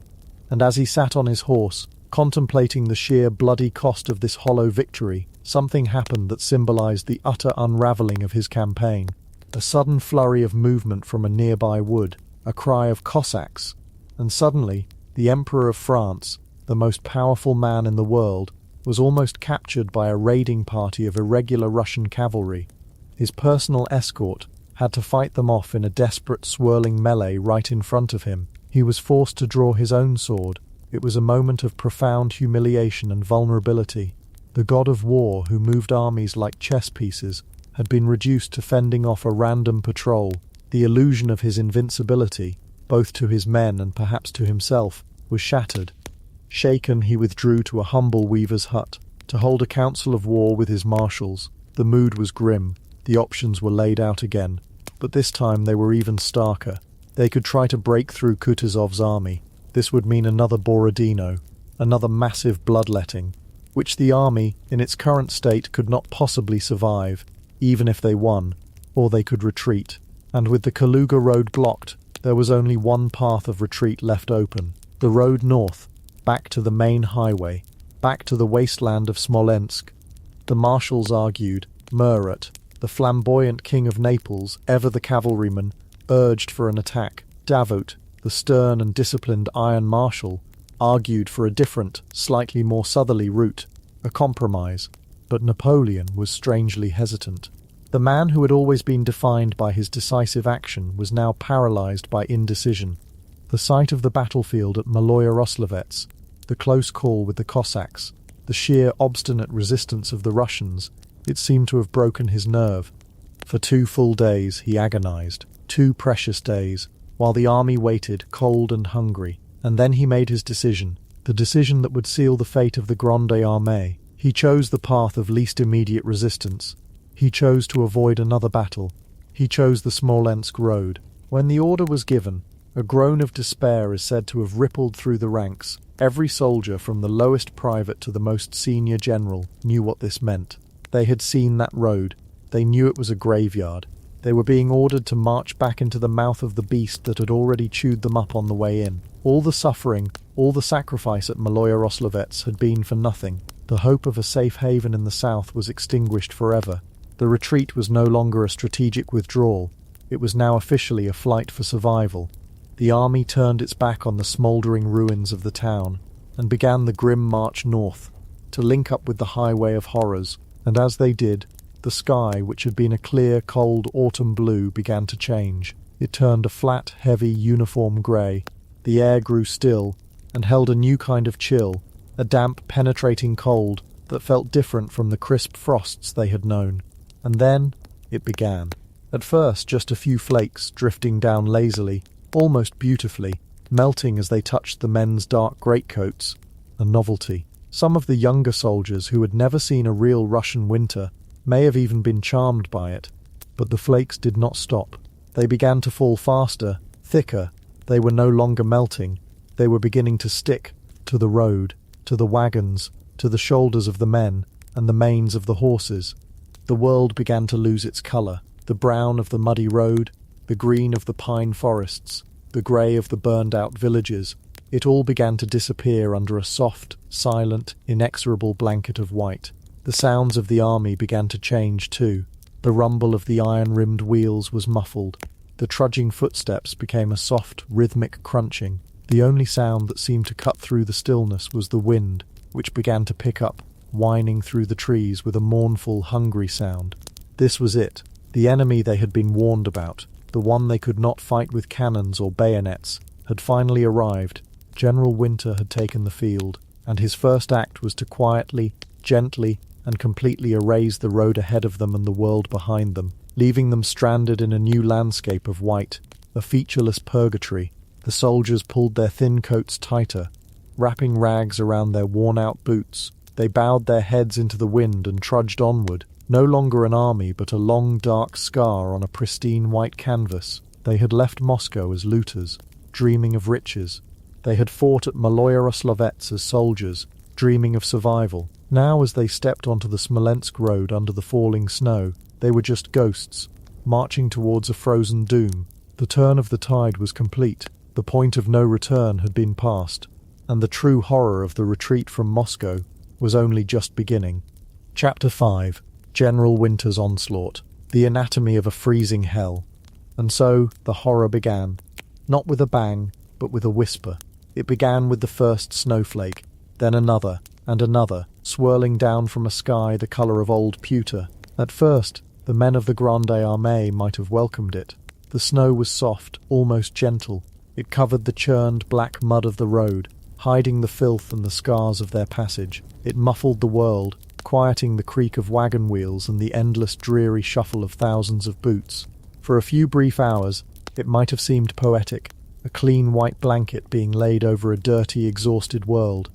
And as he sat on his horse, contemplating the sheer bloody cost of this hollow victory, something happened that symbolized the utter unraveling of his campaign. A sudden flurry of movement from a nearby wood, a cry of Cossacks, and suddenly, the Emperor of France, the most powerful man in the world, was almost captured by a raiding party of irregular Russian cavalry. His personal escort had to fight them off in a desperate, swirling melee right in front of him. He was forced to draw his own sword. It was a moment of profound humiliation and vulnerability. The god of war, who moved armies like chess pieces, had been reduced to fending off a random patrol. The illusion of his invincibility, both to his men and perhaps to himself, was shattered. Shaken, he withdrew to a humble weaver's hut, to hold a council of war with his marshals. The mood was grim. The options were laid out again, but this time they were even starker. They could try to break through Kutuzov's army. This would mean another Borodino, another massive bloodletting, which the army, in its current state, could not possibly survive, even if they won, or they could retreat. And with the Kaluga road blocked, there was only one path of retreat left open. The road north, back to the main highway, back to the wasteland of Smolensk. The marshals argued. Murat, the flamboyant king of Naples, ever the cavalryman, urged for an attack. Davout, the stern and disciplined Iron Marshal, argued for a different, slightly more southerly route, a compromise. But Napoleon was strangely hesitant. The man who had always been defined by his decisive action was now paralyzed by indecision. The sight of the battlefield at Maloye-Roslovets, the close call with the Cossacks, the sheer obstinate resistance of the Russians, it seemed to have broken his nerve. For 2 full days he agonized, 2 precious days, while the army waited, cold and hungry. And then he made his decision, the decision that would seal the fate of the Grande Armée. He chose the path of least immediate resistance. He chose to avoid another battle. He chose the Smolensk road. When the order was given, a groan of despair is said to have rippled through the ranks. Every soldier, from the lowest private to the most senior general, knew what this meant. They had seen that road. They knew it was a graveyard. They were being ordered to march back into the mouth of the beast that had already chewed them up on the way in. All the suffering, all the sacrifice at Maloye-Roslovets had been for nothing. The hope of a safe haven in the south was extinguished forever. The retreat was no longer a strategic withdrawal. It was now officially a flight for survival. The army turned its back on the smouldering ruins of the town and began the grim march north, to link up with the highway of horrors. And as they did, the sky, which had been a clear, cold autumn blue, began to change. It turned a flat, heavy, uniform grey. The air grew still and held a new kind of chill, a damp, penetrating cold that felt different from the crisp frosts they had known. And then it began. At first, just a few flakes drifting down lazily, almost beautifully, melting as they touched the men's dark greatcoats. A novelty. Some of the younger soldiers who had never seen a real Russian winter may have even been charmed by it. But the flakes did not stop. They began to fall faster, thicker. They were no longer melting. They were beginning to stick to the road, to the wagons, to the shoulders of the men and the manes of the horses. The world began to lose its colour. The brown of the muddy road, the green of the pine forests, the grey of the burned-out villages. It all began to disappear under a soft, silent, inexorable blanket of white. The sounds of the army began to change too. The rumble of the iron-rimmed wheels was muffled. The trudging footsteps became a soft, rhythmic crunching. The only sound that seemed to cut through the stillness was the wind, which began to pick up, whining through the trees with a mournful, hungry sound. This was it. The enemy they had been warned about, the one they could not fight with cannons or bayonets, had finally arrived. General Winter had taken the field, and his first act was to quietly, gently, and completely erase the road ahead of them and the world behind them, leaving them stranded in a new landscape of white, a featureless purgatory. The soldiers pulled their thin coats tighter, wrapping rags around their worn-out boots. They bowed their heads into the wind and trudged onward, no longer an army but a long dark scar on a pristine white canvas. They had left Moscow as looters, dreaming of riches. They had fought at Maloye-Roslovets as soldiers, dreaming of survival. Now, as they stepped onto the Smolensk road under the falling snow, they were just ghosts, marching towards a frozen doom. The turn of the tide was complete. The point of no return had been passed, and the true horror of the retreat from Moscow was only just beginning. Chapter 5. General Winter's Onslaught. The anatomy of a freezing hell. And so the horror began, not with a bang, but with a whisper. It began with the first snowflake, then another, and another, swirling down from a sky the colour of old pewter. At first, the men of the Grande Armée might have welcomed it. The snow was soft, almost gentle. It covered the churned black mud of the road, hiding the filth and the scars of their passage. It muffled the world, quieting the creak of wagon wheels and the endless dreary shuffle of thousands of boots. For a few brief hours, it might have seemed poetic, a clean white blanket being laid over a dirty, exhausted world.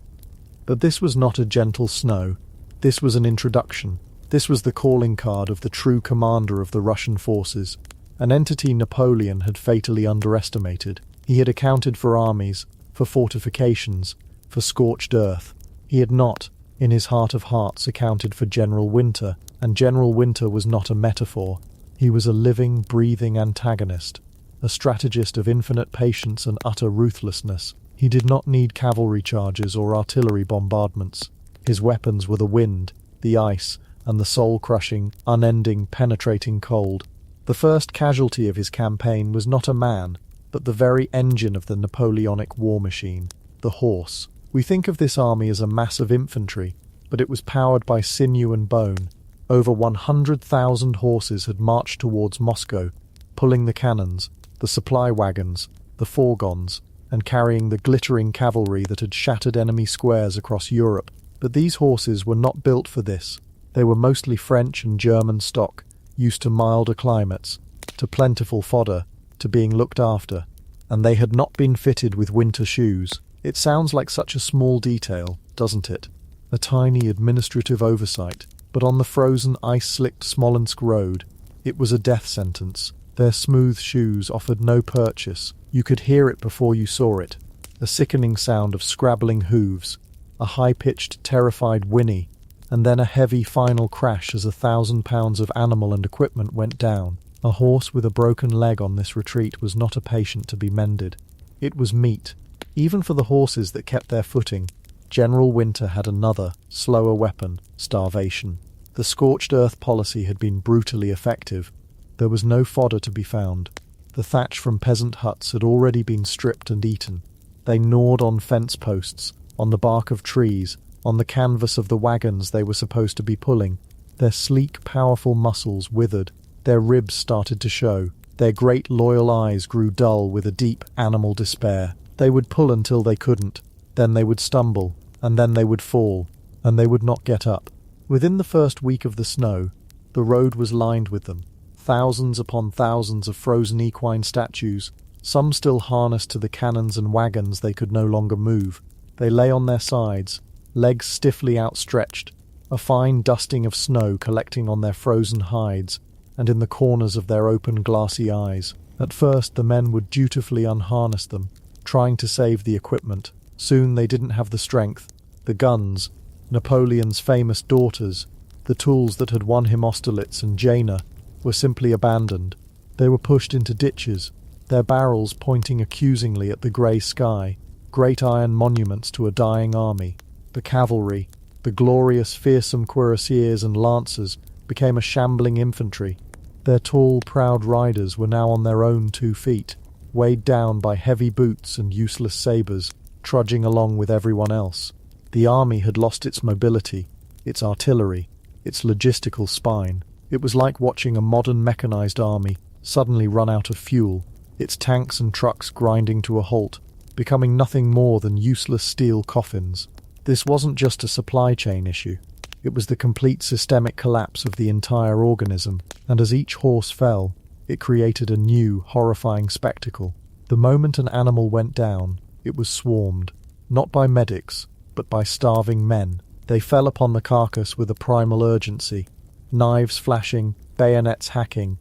But this was not a gentle snow. This was an introduction. This was the calling card of the true commander of the Russian forces, an entity Napoleon had fatally underestimated. He had accounted for armies, for fortifications, for scorched earth. He had not, in his heart of hearts, accounted for General Winter, and General Winter was not a metaphor. He was a living, breathing antagonist, a strategist of infinite patience and utter ruthlessness. He did not need cavalry charges or artillery bombardments. His weapons were the wind, the ice, and the soul-crushing, unending, penetrating cold. The first casualty of his campaign was not a man, but the very engine of the Napoleonic war machine, the horse. We think of this army as a mass of infantry, but it was powered by sinew and bone. Over 100,000 horses had marched towards Moscow, pulling the cannons, the supply wagons, the fourgons, and carrying the glittering cavalry that had shattered enemy squares across Europe. But these horses were not built for this. They were mostly French and German stock, used to milder climates, to plentiful fodder, to being looked after, and they had not been fitted with winter shoes. It sounds like such a small detail, doesn't it? A tiny administrative oversight, but on the frozen, ice-slicked Smolensk road, it was a death sentence. Their smooth shoes offered no purchase. You could hear it before you saw it. A sickening sound of scrabbling hooves, a high-pitched, terrified whinny, and then a heavy final crash as 1,000 pounds of animal and equipment went down. A horse with a broken leg on this retreat was not a patient to be mended. It was meat. Even for the horses that kept their footing, General Winter had another, slower weapon: starvation. The scorched earth policy had been brutally effective. There was no fodder to be found. The thatch from peasant huts had already been stripped and eaten. They gnawed on fence posts, on the bark of trees, on the canvas of the wagons they were supposed to be pulling. Their sleek, powerful muscles withered. Their ribs started to show. Their great loyal eyes grew dull with a deep animal despair. They would pull until they couldn't. Then they would stumble, and then they would fall, and they would not get up. Within the first week of the snow, the road was lined with them. Thousands upon thousands of frozen equine statues, some still harnessed to the cannons and wagons they could no longer move. They lay on their sides, legs stiffly outstretched, a fine dusting of snow collecting on their frozen hides and in the corners of their open glassy eyes. At first the men would dutifully unharness them, trying to save the equipment. Soon they didn't have the strength. The guns, Napoleon's famous daughters, the tools that had won him Austerlitz and Jena, were simply abandoned. They were pushed into ditches, their barrels pointing accusingly at the grey sky, great iron monuments to a dying army. The cavalry, the glorious, fearsome cuirassiers and lancers, became a shambling infantry. Their tall, proud riders were now on their own 2 feet, weighed down by heavy boots and useless sabres, trudging along with everyone else. The army had lost its mobility, its artillery, its logistical spine. It was like watching a modern mechanized army suddenly run out of fuel, its tanks and trucks grinding to a halt, becoming nothing more than useless steel coffins. This wasn't just a supply chain issue. It was the complete systemic collapse of the entire organism, and as each horse fell, it created a new, horrifying spectacle. The moment an animal went down, it was swarmed, not by medics, but by starving men. They fell upon the carcass with a primal urgency, knives flashing, bayonets hacking.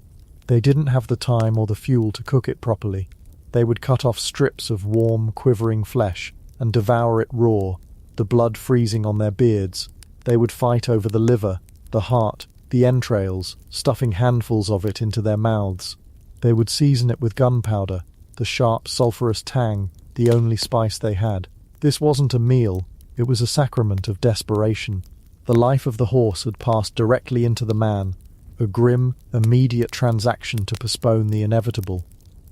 They didn't have the time or the fuel to cook it properly. They would cut off strips of warm, quivering flesh and devour it raw, the blood freezing on their beards. They would fight over the liver, the heart, the entrails, stuffing handfuls of it into their mouths. They would season it with gunpowder, the sharp, sulphurous tang, the only spice they had. This wasn't a meal, it was a sacrament of desperation. The life of the horse had passed directly into the man, a grim, immediate transaction to postpone the inevitable.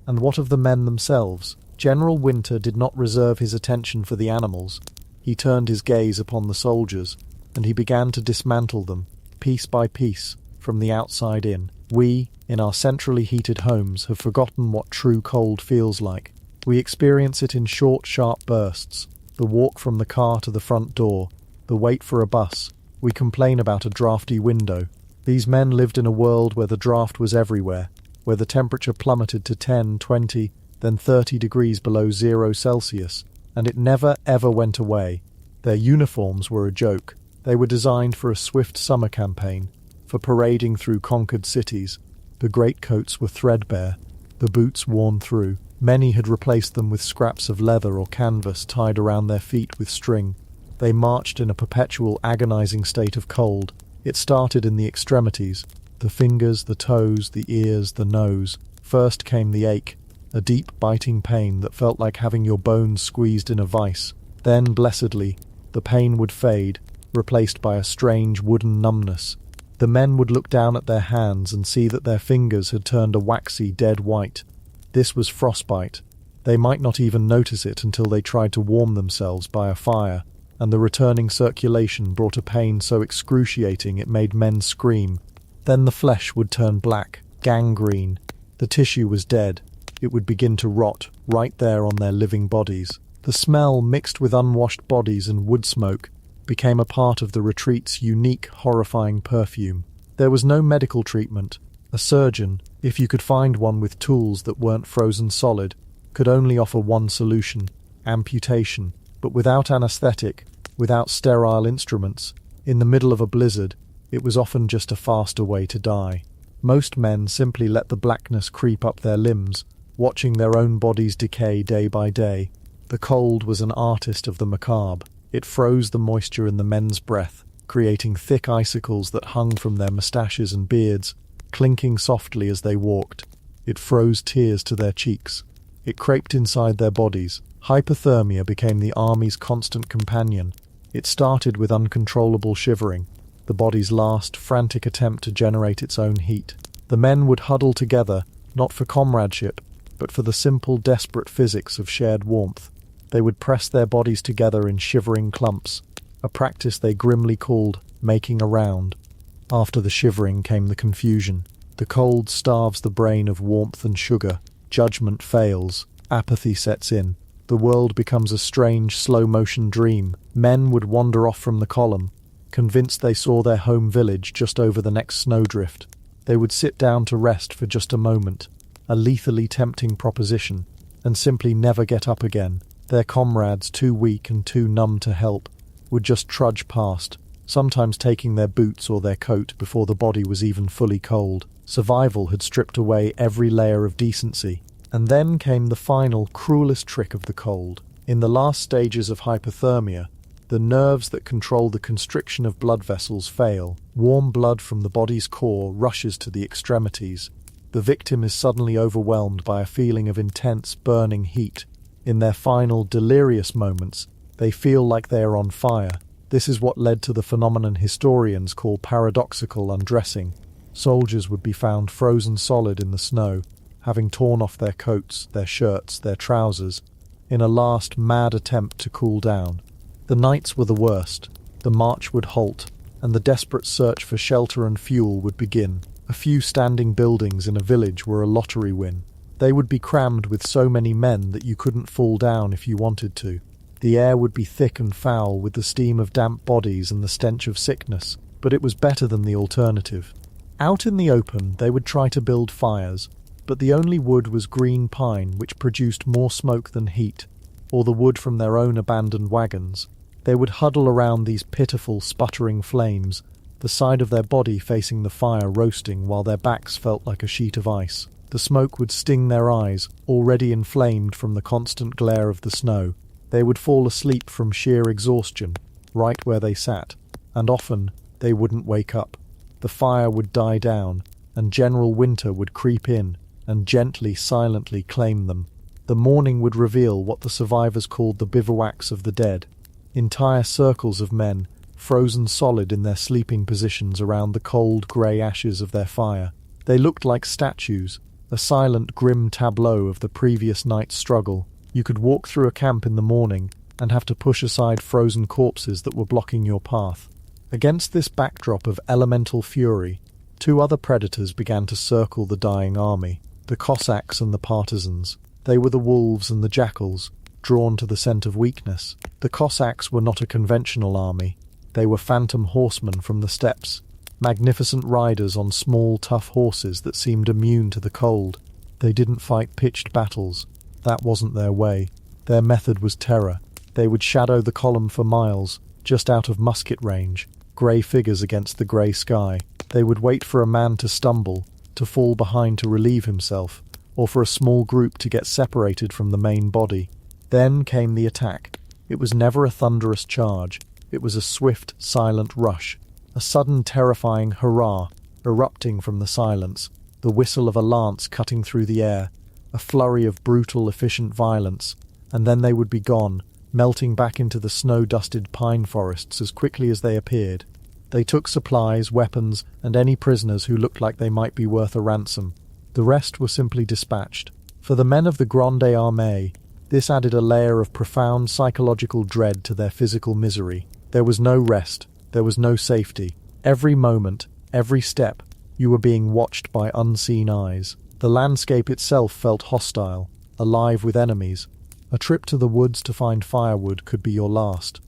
And what of the men themselves? General Winter did not reserve his attention for the animals. He turned his gaze upon the soldiers, and he began to dismantle them, piece by piece, from the outside in. We, in our centrally heated homes, have forgotten what true cold feels like. We experience it in short, sharp bursts. The walk from the car to the front door, the wait for a bus. We complain about a drafty window. These men lived in a world where the draft was everywhere, where the temperature plummeted to 10, 20, then 30 degrees below 0 Celsius, and it never ever went away. Their uniforms were a joke. They were designed for a swift summer campaign, for parading through conquered cities. The greatcoats were threadbare, the boots worn through. Many had replaced them with scraps of leather or canvas tied around their feet with string. They marched in a perpetual agonizing state of cold. It started in the extremities, the fingers, the toes, the ears, the nose. First came the ache, a deep biting pain that felt like having your bones squeezed in a vice. Then, blessedly, the pain would fade, replaced by a strange wooden numbness. The men would look down at their hands and see that their fingers had turned a waxy, dead white. This was frostbite. They might not even notice it until they tried to warm themselves by a fire, and the returning circulation brought a pain so excruciating it made men scream. Then the flesh would turn black, gangrene. The tissue was dead. It would begin to rot right there on their living bodies. The smell, mixed with unwashed bodies and wood smoke, became a part of the retreat's unique, horrifying perfume. There was no medical treatment. A surgeon, if you could find one with tools that weren't frozen solid, could only offer one solution: amputation. But without anesthetic, without sterile instruments, in the middle of a blizzard, it was often just a faster way to die. Most men simply let the blackness creep up their limbs, watching their own bodies decay day by day. The cold was an artist of the macabre. It froze the moisture in the men's breath, creating thick icicles that hung from their moustaches and beards, clinking softly as they walked. It froze tears to their cheeks. It creped inside their bodies. Hypothermia became the army's constant companion. It started with uncontrollable shivering, the body's last, frantic attempt to generate its own heat. The men would huddle together, not for comradeship, but for the simple, desperate physics of shared warmth. They would press their bodies together in shivering clumps, a practice they grimly called making a round. After the shivering came the confusion. The cold starves the brain of warmth and sugar. Judgment fails. Apathy sets in. The world becomes a strange, slow-motion dream. Men would wander off from the column, convinced they saw their home village just over the next snowdrift. They would sit down to rest for just a moment, a lethally tempting proposition, and simply never get up again. Their comrades, too weak and too numb to help, would just trudge past, sometimes taking their boots or their coat before the body was even fully cold. Survival had stripped away every layer of decency. And then came the final, cruelest trick of the cold. In the last stages of hypothermia, the nerves that control the constriction of blood vessels fail. Warm blood from the body's core rushes to the extremities. The victim is suddenly overwhelmed by a feeling of intense, burning heat. In their final, delirious moments, they feel like they are on fire. This is what led to the phenomenon historians call paradoxical undressing. Soldiers would be found frozen solid in the snow, having torn off their coats, their shirts, their trousers, in a last mad attempt to cool down. The nights were the worst. The march would halt, and the desperate search for shelter and fuel would begin. A few standing buildings in a village were a lottery win. They would be crammed with so many men that you couldn't fall down if you wanted to. The air would be thick and foul with the steam of damp bodies and the stench of sickness, but it was better than the alternative. Out in the open, they would try to build fires, but the only wood was green pine, which produced more smoke than heat, or the wood from their own abandoned wagons. They would huddle around these pitiful, sputtering flames, the side of their body facing the fire roasting while their backs felt like a sheet of ice. The smoke would sting their eyes, already inflamed from the constant glare of the snow. They would fall asleep from sheer exhaustion, right where they sat, and often they wouldn't wake up. The fire would die down, and general winter would creep in and gently, silently claim them. The morning would reveal what the survivors called the bivouacs of the dead. Entire circles of men, frozen solid in their sleeping positions around the cold, grey ashes of their fire. They looked like statues, a silent, grim tableau of the previous night's struggle. You could walk through a camp in the morning and have to push aside frozen corpses that were blocking your path. Against this backdrop of elemental fury, two other predators began to circle the dying army: the Cossacks and the partisans. They were the wolves and the jackals, drawn to the scent of weakness. The Cossacks were not a conventional army. They were phantom horsemen from the steppes, magnificent riders on small, tough horses that seemed immune to the cold. They didn't fight pitched battles. That wasn't their way. Their method was terror. They would shadow the column for miles, just out of musket range, grey figures against the grey sky. They would wait for a man to stumble, to fall behind to relieve himself, or for a small group to get separated from the main body. Then came the attack. It was never a thunderous charge. It was a swift, silent rush, a sudden terrifying hurrah, erupting from the silence, the whistle of a lance cutting through the air, a flurry of brutal, efficient violence, and then they would be gone, melting back into the snow-dusted pine forests as quickly as they appeared. They took supplies, weapons, and any prisoners who looked like they might be worth a ransom. The rest were simply dispatched. For the men of the Grande Armée, this added a layer of profound psychological dread to their physical misery. There was no rest. There was no safety. Every moment, every step, you were being watched by unseen eyes. The landscape itself felt hostile, alive with enemies. A trip to the woods to find firewood could be your last.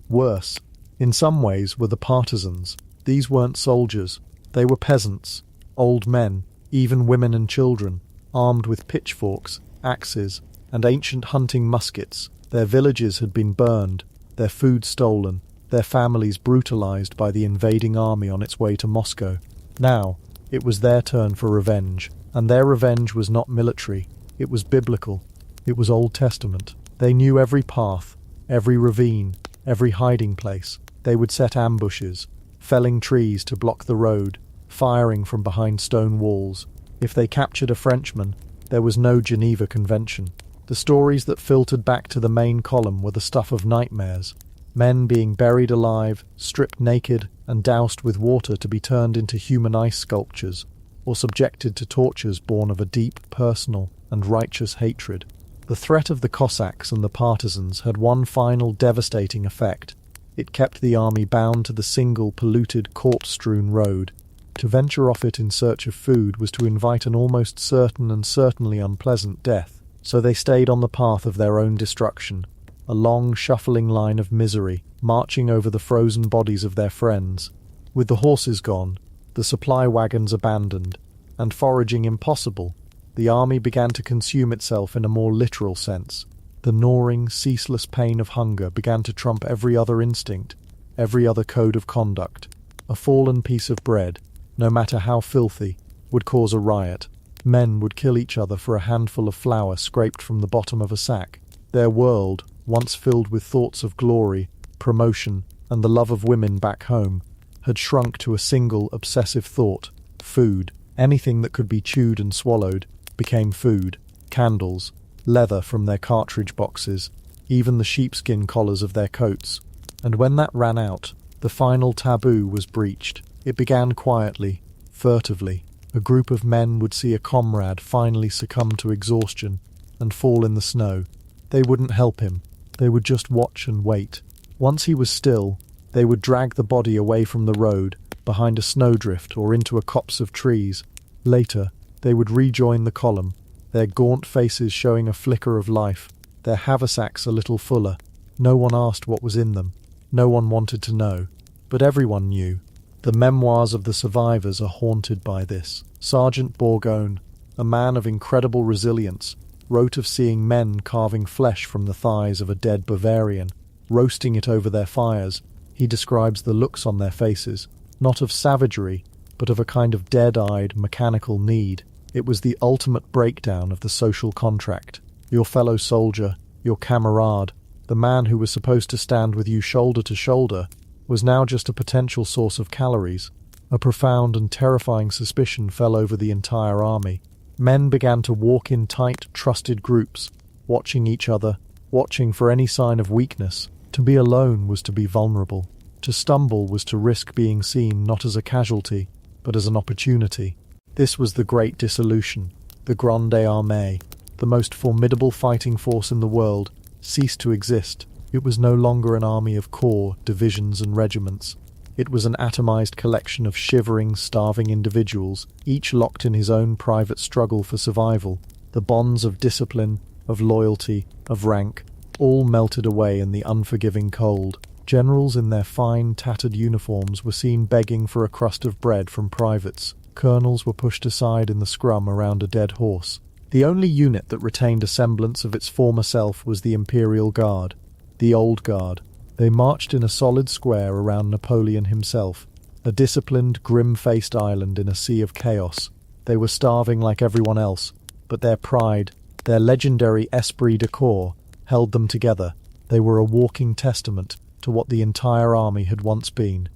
Worse, in some ways, were the partisans. These weren't soldiers. They were peasants, old men, even women and children, armed with pitchforks, axes, and ancient hunting muskets. Their villages had been burned, their food stolen, their families brutalized by the invading army on its way to Moscow. Now, it was their turn for revenge, and their revenge was not military. It was biblical. It was Old Testament. They knew every path, every ravine, every hiding place. They would set ambushes, felling trees to block the road, firing from behind stone walls. If they captured a Frenchman, there was no Geneva Convention. The stories that filtered back to the main column were the stuff of nightmares. Men being buried alive, stripped naked, and doused with water to be turned into human ice sculptures, or subjected to tortures born of a deep, personal, and righteous hatred. The threat of the Cossacks and the partisans had one final devastating effect. It kept the army bound to the single, polluted, corpse-strewn road. To venture off it in search of food was to invite an almost certain and certainly unpleasant death. So they stayed on the path of their own destruction, a long, shuffling line of misery, marching over the frozen bodies of their friends. With the horses gone, the supply wagons abandoned, and foraging impossible, the army began to consume itself in a more literal sense. The gnawing, ceaseless pain of hunger began to trump every other instinct, every other code of conduct. A fallen piece of bread, no matter how filthy, would cause a riot. Men would kill each other for a handful of flour scraped from the bottom of a sack. Their world, once filled with thoughts of glory, promotion, and the love of women back home, had shrunk to a single obsessive thought: food. Anything that could be chewed and swallowed became food. Candles, leather from their cartridge boxes, even the sheepskin collars of their coats. And when that ran out, the final taboo was breached. It began quietly, furtively. A group of men would see a comrade finally succumb to exhaustion and fall in the snow. They wouldn't help him. They would just watch and wait. Once he was still, they would drag the body away from the road, behind a snowdrift or into a copse of trees. Later, they would rejoin the column, their gaunt faces showing a flicker of life, their haversacks a little fuller. No one asked what was in them. No one wanted to know. But everyone knew. The memoirs of the survivors are haunted by this. Sergeant Bourgogne, a man of incredible resilience, wrote of seeing men carving flesh from the thighs of a dead Bavarian, roasting it over their fires. He describes the looks on their faces, not of savagery, but of a kind of dead-eyed, mechanical need. It was the ultimate breakdown of the social contract. Your fellow soldier, your camarade, the man who was supposed to stand with you shoulder to shoulder, was now just a potential source of calories. A profound and terrifying suspicion fell over the entire army. Men began to walk in tight, trusted groups, watching each other, watching for any sign of weakness. To be alone was to be vulnerable. To stumble was to risk being seen not as a casualty, but as an opportunity. This was the Great Dissolution. The Grande Armée, the most formidable fighting force in the world, ceased to exist. It was no longer an army of corps, divisions and regiments. It was an atomized collection of shivering, starving individuals, each locked in his own private struggle for survival. The bonds of discipline, of loyalty, of rank, all melted away in the unforgiving cold. Generals in their fine, tattered uniforms were seen begging for a crust of bread from privates. Colonels were pushed aside in the scrum around a dead horse. The only unit that retained a semblance of its former self was the Imperial Guard, the Old Guard. They marched in a solid square around Napoleon himself, a disciplined, grim-faced island in a sea of chaos. They were starving like everyone else, but their pride, their legendary esprit de corps, held them together. They were a walking testament to what the entire army had once been.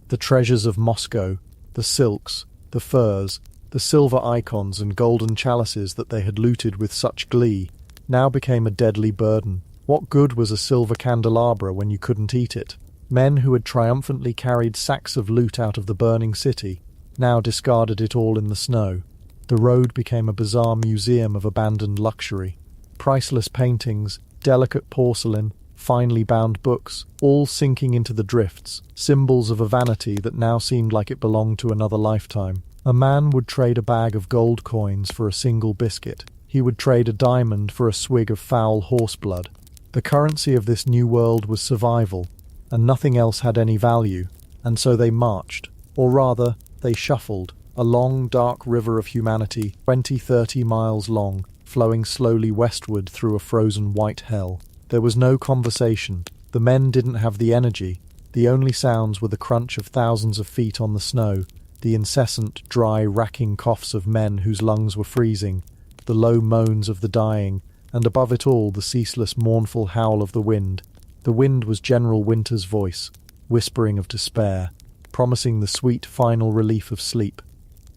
The treasures of Moscow, the silks, the furs, the silver icons and golden chalices that they had looted with such glee, now became a deadly burden. What good was a silver candelabra when you couldn't eat it? Men who had triumphantly carried sacks of loot out of the burning city now discarded it all in the snow. The road became a bizarre museum of abandoned luxury. Priceless paintings, delicate porcelain, finely bound books, all sinking into the drifts, symbols of a vanity that now seemed like it belonged to another lifetime. A man would trade a bag of gold coins for a single biscuit. He would trade a diamond for a swig of foul horse blood. The currency of this new world was survival, and nothing else had any value, and so they marched, or rather, they shuffled, a long, dark river of humanity, 20-30 miles long, flowing slowly westward through a frozen white hell. There was no conversation. The men didn't have the energy. The only sounds were the crunch of thousands of feet on the snow, the incessant, dry, racking coughs of men whose lungs were freezing, the low moans of the dying, and above it all the ceaseless, mournful howl of the wind. The wind was General Winter's voice, whispering of despair, promising the sweet final relief of sleep.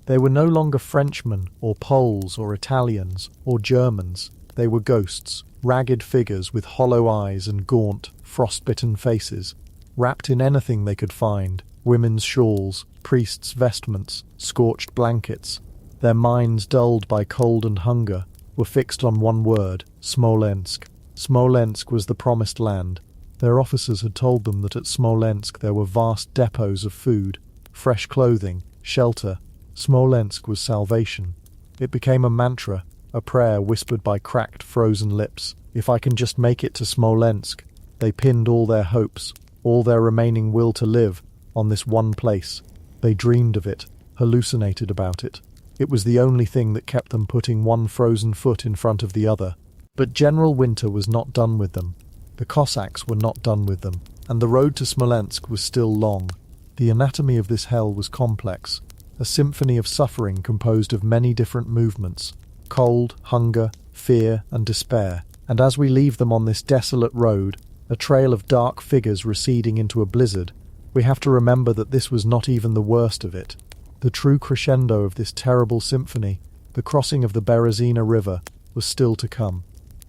They were no longer Frenchmen, or Poles, or Italians, or Germans. They were ghosts, ragged figures with hollow eyes and gaunt, frost-bitten faces, wrapped in anything they could find: women's shawls, priests' vestments, scorched blankets. Their minds, dulled by cold and hunger, were fixed on one word: Smolensk. Smolensk was the promised land. Their officers had told them that at Smolensk there were vast depots of food, fresh clothing, shelter. Smolensk was salvation. It became a mantra, a prayer whispered by cracked, frozen lips. If I can just make it to Smolensk. They pinned all their hopes, all their remaining will to live, on this one place. They dreamed of it, hallucinated about it. It was the only thing that kept them putting one frozen foot in front of the other. But General Winter was not done with them. The Cossacks were not done with them, and the road to Smolensk was still long. The anatomy of this hell was complex, a symphony of suffering composed of many different movements: cold, hunger, fear, and despair. And as we leave them on this desolate road, a trail of dark figures receding into a blizzard, we have to remember that this was not even the worst of it. The true crescendo of this terrible symphony, the crossing of the Berezina River, was still to come.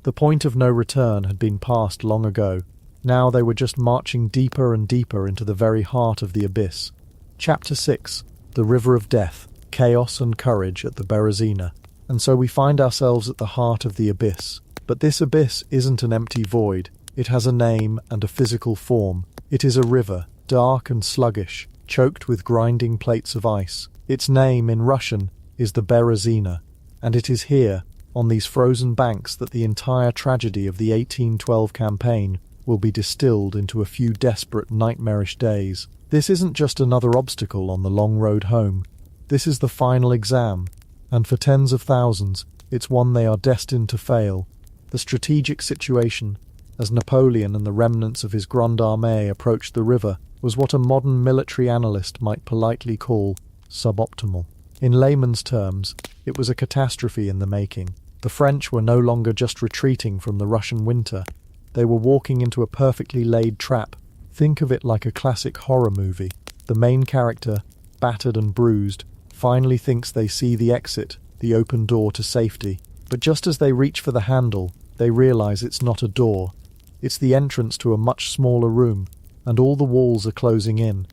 The point of no return had been passed long ago. Now they were just marching deeper and deeper into the very heart of the abyss. Chapter 6. The River of Death, Chaos and Courage at the Berezina. And so we find ourselves at the heart of the abyss. But this abyss isn't an empty void. It has a name and a physical form. It is a river, dark and sluggish, choked with grinding plates of ice. Its name, in Russian, is the Berezina, and it is here, on these frozen banks, that the entire tragedy of the 1812 campaign will be distilled into a few desperate, nightmarish days. This isn't just another obstacle on the long road home. This is the final exam, and for tens of thousands, it's one they are destined to fail. The strategic situation, as Napoleon and the remnants of his Grande Armée approached the river, was what a modern military analyst might politely call suboptimal. In layman's terms, it was a catastrophe in the making. The French were no longer just retreating from the Russian winter. They were walking into a perfectly laid trap. Think of it like a classic horror movie. The main character, battered and bruised, finally thinks they see the exit, the open door to safety. But just as they reach for the handle, they realize it's not a door. It's the entrance to a much smaller room, and all the walls are closing in.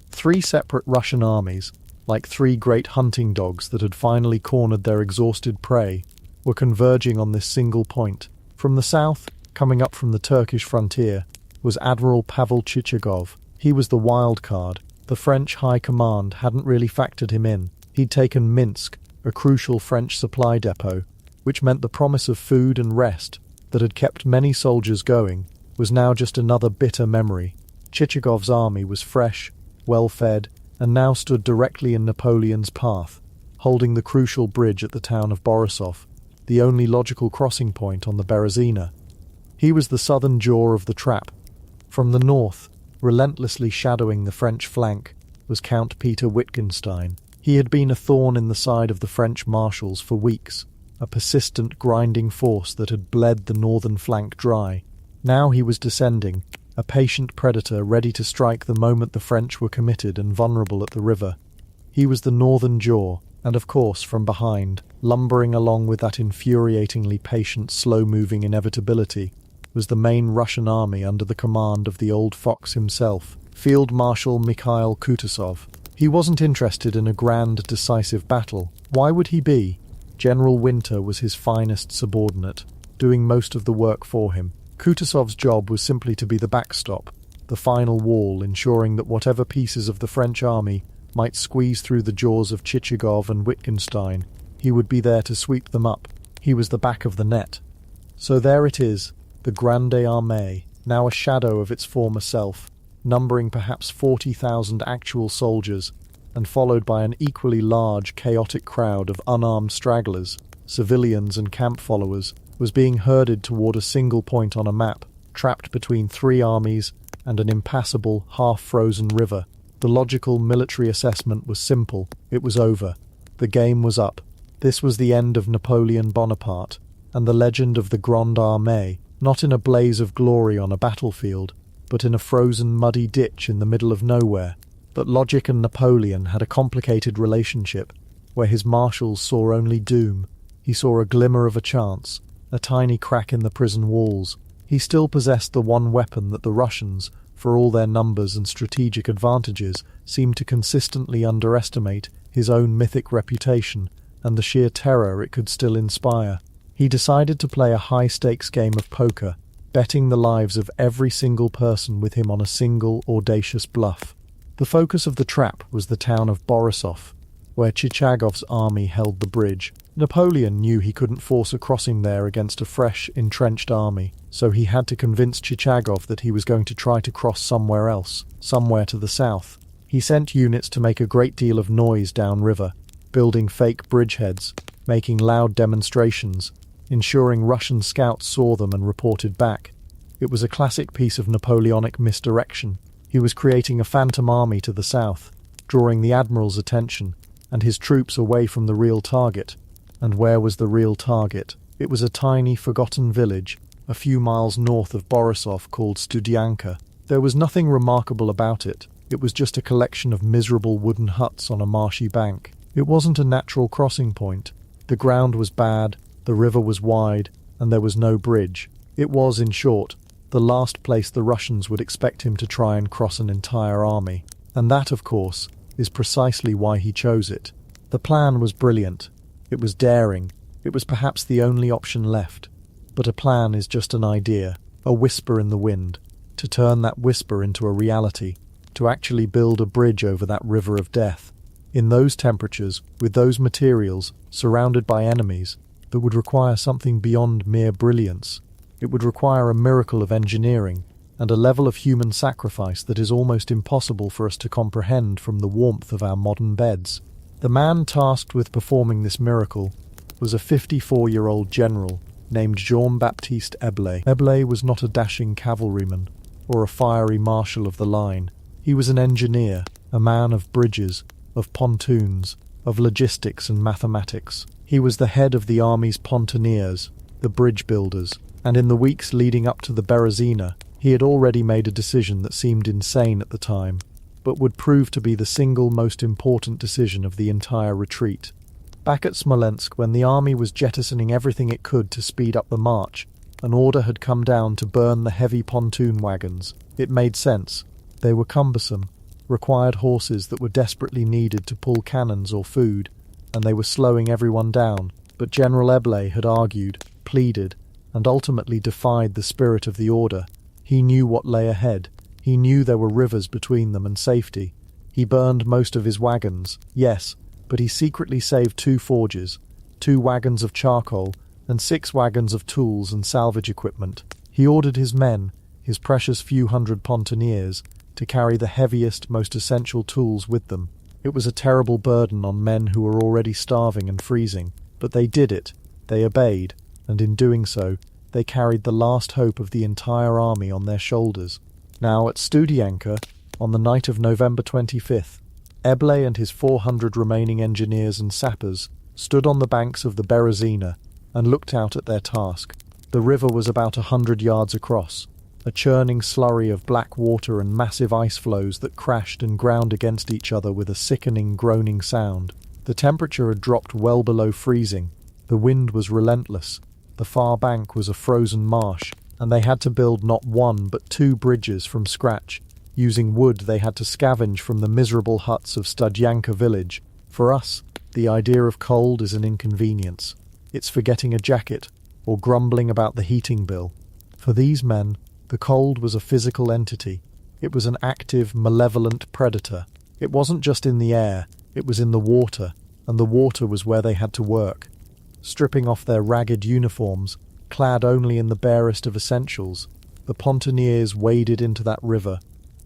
3 separate Russian armies, like 3 great hunting dogs that had finally cornered their exhausted prey, were converging on this single point. From the south, coming up from the Turkish frontier, was Admiral Pavel Chichagov. He was the wild card. The French High Command hadn't really factored him in. He'd taken Minsk, a crucial French supply depot, which meant the promise of food and rest that had kept many soldiers going was now just another bitter memory. Chichagov's army was fresh, well-fed, and now stood directly in Napoleon's path, holding the crucial bridge at the town of Borisov, the only logical crossing point on the Berezina. He was the southern jaw of the trap. From the north, relentlessly shadowing the French flank, was Count Peter Wittgenstein. He had been a thorn in the side of the French marshals for weeks, a persistent grinding force that had bled the northern flank dry. Now he was descending, a patient predator ready to strike the moment the French were committed and vulnerable at the river. He was the northern jaw, and of course from behind, lumbering along with that infuriatingly patient, slow-moving inevitability, was the main Russian army under the command of the old fox himself, Field Marshal Mikhail Kutuzov. He wasn't interested in a grand, decisive battle. Why would he be? General Winter was his finest subordinate, doing most of the work for him. Kutuzov's job was simply to be the backstop, the final wall, ensuring that whatever pieces of the French army might squeeze through the jaws of Chichagov and Wittgenstein, he would be there to sweep them up. He was the back of the net. So there it is, the Grande Armée, now a shadow of its former self, numbering perhaps 40,000 actual soldiers, and followed by an equally large, chaotic crowd of unarmed stragglers, civilians and camp followers, was being herded toward a single point on a map, trapped between three armies and an impassable, half-frozen river. The logical military assessment was simple. It was over. The game was up. This was the end of Napoleon Bonaparte, and the legend of the Grande Armée, not in a blaze of glory on a battlefield, but in a frozen, muddy ditch in the middle of nowhere. But logic and Napoleon had a complicated relationship, where his marshals saw only doom. He saw a glimmer of a chance, a tiny crack in the prison walls. He still possessed the one weapon that the Russians, for all their numbers and strategic advantages, seemed to consistently underestimate: his own mythic reputation and the sheer terror it could still inspire. He decided to play a high-stakes game of poker, betting the lives of every single person with him on a single, audacious bluff. The focus of the trap was the town of Borisov, where Chichagov's army held the bridge. Napoleon knew he couldn't force a crossing there against a fresh, entrenched army, so he had to convince Chichagov that he was going to try to cross somewhere else, somewhere to the south. He sent units to make a great deal of noise downriver, building fake bridgeheads, making loud demonstrations, ensuring Russian scouts saw them and reported back. It was a classic piece of Napoleonic misdirection. He was creating a phantom army to the south, drawing the admiral's attention and his troops away from the real target. And where was the real target? It was a tiny, forgotten village, a few miles north of Borisov, called Studianka. There was nothing remarkable about it. It was just a collection of miserable wooden huts on a marshy bank. It wasn't a natural crossing point. The ground was bad, the river was wide, and there was no bridge. It was, in short, the last place the Russians would expect him to try and cross an entire army. And that, of course, is precisely why he chose it. The plan was brilliant. It was daring. It was perhaps the only option left. But a plan is just an idea, a whisper in the wind. To turn that whisper into a reality, to actually build a bridge over that river of death, in those temperatures, with those materials, surrounded by enemies, that would require something beyond mere brilliance. It would require a miracle of engineering and a level of human sacrifice that is almost impossible for us to comprehend from the warmth of our modern beds. The man tasked with performing this miracle was a 54-year-old general named Jean-Baptiste Eblé. Eblé was not a dashing cavalryman or a fiery marshal of the line. He was an engineer, a man of bridges, of pontoons, of logistics and mathematics. He was the head of the army's pontooniers, the bridge builders, and in the weeks leading up to the Berezina, he had already made a decision that seemed insane at the time, but would prove to be the single most important decision of the entire retreat. Back at Smolensk, when the army was jettisoning everything it could to speed up the march, an order had come down to burn the heavy pontoon wagons. It made sense. They were cumbersome, required horses that were desperately needed to pull cannons or food, and they were slowing everyone down. But General Eblé had argued, pleaded, and ultimately defied the spirit of the order. He knew what lay ahead. He knew there were rivers between them and safety. He burned most of his wagons, yes, but he secretly saved 2 forges, 2 wagons of charcoal, and 6 wagons of tools and salvage equipment. He ordered his men, his precious few hundred pontooniers, to carry the heaviest, most essential tools with them. It was a terrible burden on men who were already starving and freezing, but they did it, they obeyed, and in doing so, they carried the last hope of the entire army on their shoulders. Now at Studianka, on the night of November 25th, Eble and his 400 remaining engineers and sappers stood on the banks of the Berezina and looked out at their task. The river was about 100 yards across, a churning slurry of black water and massive ice floes that crashed and ground against each other with a sickening, groaning sound. The temperature had dropped well below freezing. The wind was relentless. The far bank was a frozen marsh, and they had to build not 1 but 2 bridges from scratch. Using wood they had to scavenge from the miserable huts of Studyanka village. For us, the idea of cold is an inconvenience. It's forgetting a jacket, or grumbling about the heating bill. For these men, the cold was a physical entity. It was an active, malevolent predator. It wasn't just in the air, it was in the water, and the water was where they had to work. Stripping off their ragged uniforms, clad only in the barest of essentials, the pontooniers waded into that river.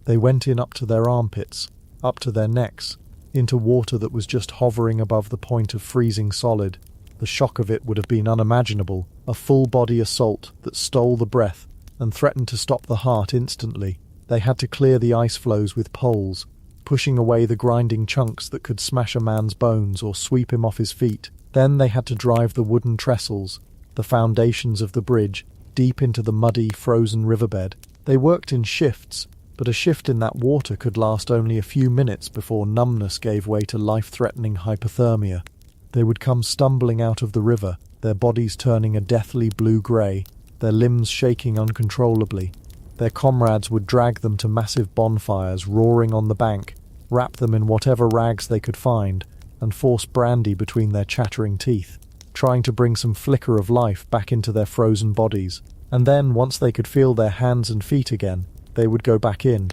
They went in up to their armpits, up to their necks, into water that was just hovering above the point of freezing solid. The shock of it would have been unimaginable, a full-body assault that stole the breath and threatened to stop the heart instantly. They had to clear the ice floes with poles, pushing away the grinding chunks that could smash a man's bones or sweep him off his feet. Then they had to drive the wooden trestles, the foundations of the bridge, deep into the muddy, frozen riverbed. They worked in shifts, but a shift in that water could last only a few minutes before numbness gave way to life-threatening hypothermia. They would come stumbling out of the river, their bodies turning a deathly blue-grey, their limbs shaking uncontrollably. Their comrades would drag them to massive bonfires roaring on the bank, wrap them in whatever rags they could find, and force brandy between their chattering teeth, trying to bring some flicker of life back into their frozen bodies. And then, once they could feel their hands and feet again, they would go back in.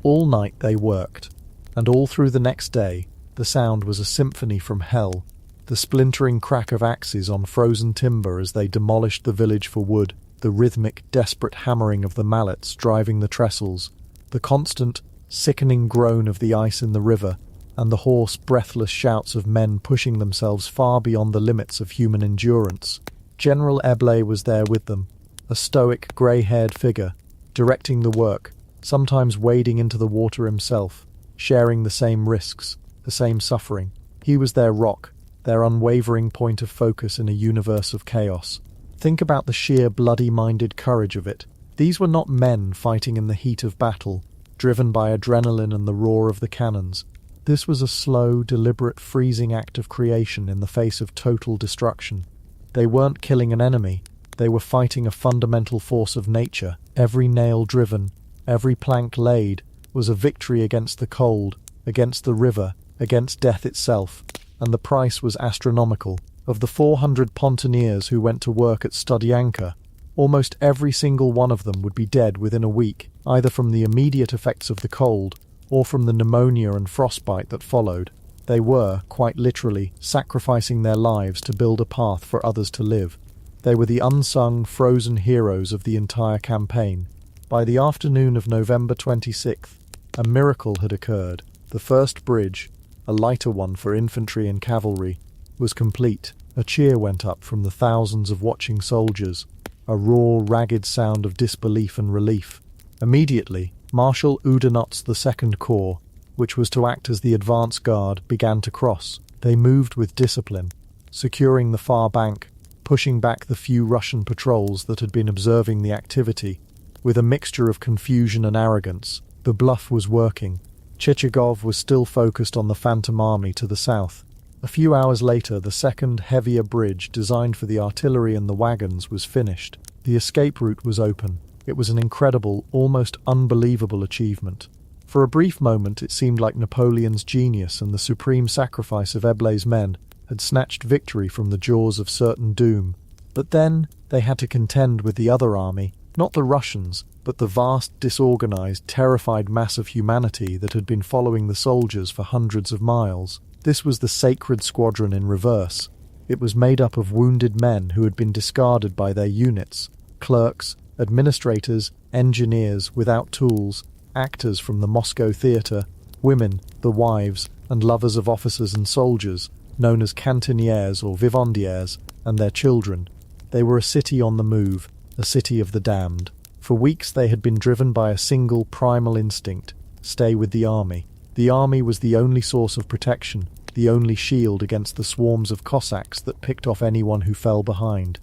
All night they worked, and all through the next day, the sound was a symphony from hell. The splintering crack of axes on frozen timber as they demolished the village for wood, the rhythmic, desperate hammering of the mallets driving the trestles, the constant, sickening groan of the ice in the river, and the hoarse, breathless shouts of men pushing themselves far beyond the limits of human endurance. General Eble was there with them, a stoic, grey-haired figure, directing the work, sometimes wading into the water himself, sharing the same risks, the same suffering. He was their rock, their unwavering point of focus in a universe of chaos. Think about the sheer bloody-minded courage of it. These were not men fighting in the heat of battle, driven by adrenaline and the roar of the cannons. This was a slow, deliberate, freezing act of creation in the face of total destruction. They weren't killing an enemy, they were fighting a fundamental force of nature. Every nail driven, every plank laid, was a victory against the cold, against the river, against death itself, and the price was astronomical. Of the 400 pontooniers who went to work at Studyanka, almost every single one of them would be dead within a week, either from the immediate effects of the cold or from the pneumonia and frostbite that followed. They were, quite literally, sacrificing their lives to build a path for others to live. They were the unsung, frozen heroes of the entire campaign. By the afternoon of November 26th, a miracle had occurred. The first bridge, a lighter one for infantry and cavalry, was complete. A cheer went up from the thousands of watching soldiers, a raw, ragged sound of disbelief and relief. Immediately, Marshal Oudinot's Second Corps, which was to act as the advance guard, began to cross. They moved with discipline, securing the far bank, pushing back the few Russian patrols that had been observing the activity. With a mixture of confusion and arrogance, the bluff was working. Chichagov was still focused on the Phantom Army to the south. A few hours later, the second, heavier bridge designed for the artillery and the wagons was finished. The escape route was open. It was an incredible, almost unbelievable achievement. For a brief moment it seemed like Napoleon's genius and the supreme sacrifice of Eble's men had snatched victory from the jaws of certain doom. But then they had to contend with the other army, not the Russians, but the vast, disorganized, terrified mass of humanity that had been following the soldiers for hundreds of miles. This was the sacred squadron in reverse. It was made up of wounded men who had been discarded by their units, clerks, administrators, engineers without tools, actors from the Moscow theatre, women, the wives and lovers of officers and soldiers, known as cantinières or vivandières, and their children. They were a city on the move, a city of the damned. For weeks they had been driven by a single primal instinct: stay with the army. The army was the only source of protection, the only shield against the swarms of Cossacks that picked off anyone who fell behind.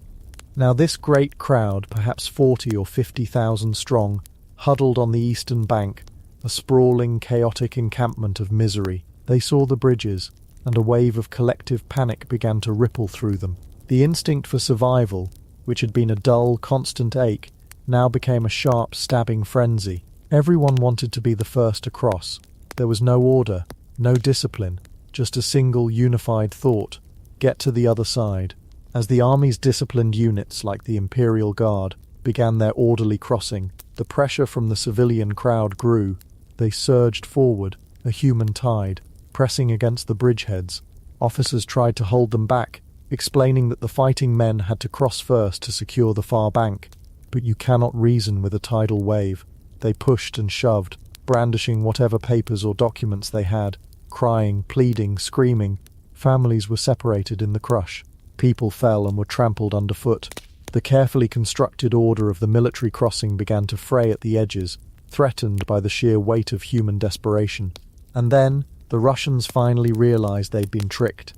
Now this great crowd, perhaps 40 or 50,000 strong, huddled on the eastern bank, a sprawling, chaotic encampment of misery. They saw the bridges, and a wave of collective panic began to ripple through them. The instinct for survival, which had been a dull, constant ache, now became a sharp, stabbing frenzy. Everyone wanted to be the first to cross. There was no order, no discipline, just a single unified thought: get to the other side. As the army's disciplined units, like the Imperial Guard, began their orderly crossing, the pressure from the civilian crowd grew. They surged forward, a human tide, pressing against the bridgeheads. Officers tried to hold them back, explaining that the fighting men had to cross first to secure the far bank. But you cannot reason with a tidal wave. They pushed and shoved, brandishing whatever papers or documents they had, crying, pleading, screaming. Families were separated in the crush. People fell and were trampled underfoot. The carefully constructed order of the military crossing began to fray at the edges, threatened by the sheer weight of human desperation. And then the Russians finally realized they'd been tricked.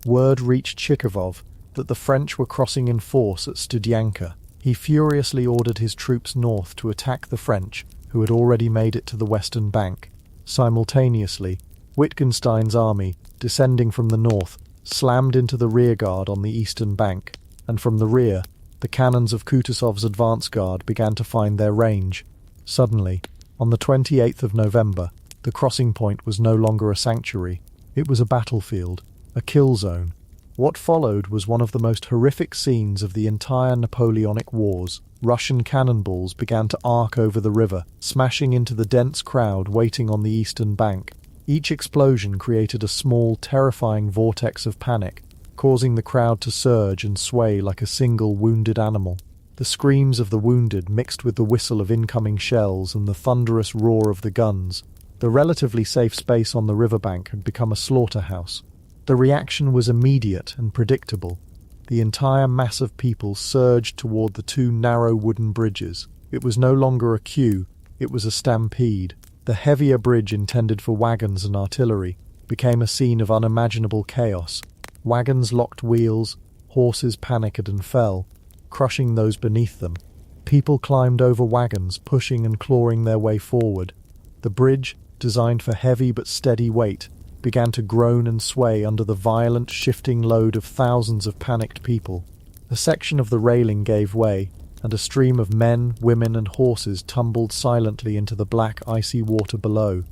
Word reached Chikov that the French were crossing in force at Studyanka. He furiously ordered his troops north to attack the French, who had already made it to the western bank. Simultaneously, Wittgenstein's army, descending from the north, slammed into the rearguard on the eastern bank, and from the rear, the cannons of Kutuzov's advance guard began to find their range. Suddenly, on the 28th of November, the crossing point was no longer a sanctuary. It was a battlefield, a kill zone. What followed was one of the most horrific scenes of the entire Napoleonic Wars. Russian cannonballs began to arc over the river, smashing into the dense crowd waiting on the eastern bank. Each explosion created a small, terrifying vortex of panic, causing the crowd to surge and sway like a single wounded animal. The screams of the wounded mixed with the whistle of incoming shells and the thunderous roar of the guns. The relatively safe space on the riverbank had become a slaughterhouse. The reaction was immediate and predictable. The entire mass of people surged toward the two narrow wooden bridges. It was no longer a queue, it was a stampede. The heavier bridge intended for wagons and artillery became a scene of unimaginable chaos. Wagons locked wheels, horses panicked and fell, crushing those beneath them. People climbed over wagons, pushing and clawing their way forward. The bridge, designed for heavy but steady weight, began to groan and sway under the violent, shifting load of thousands of panicked people. A section of the railing gave way, and a stream of men, women and horses tumbled silently into the black, icy water below.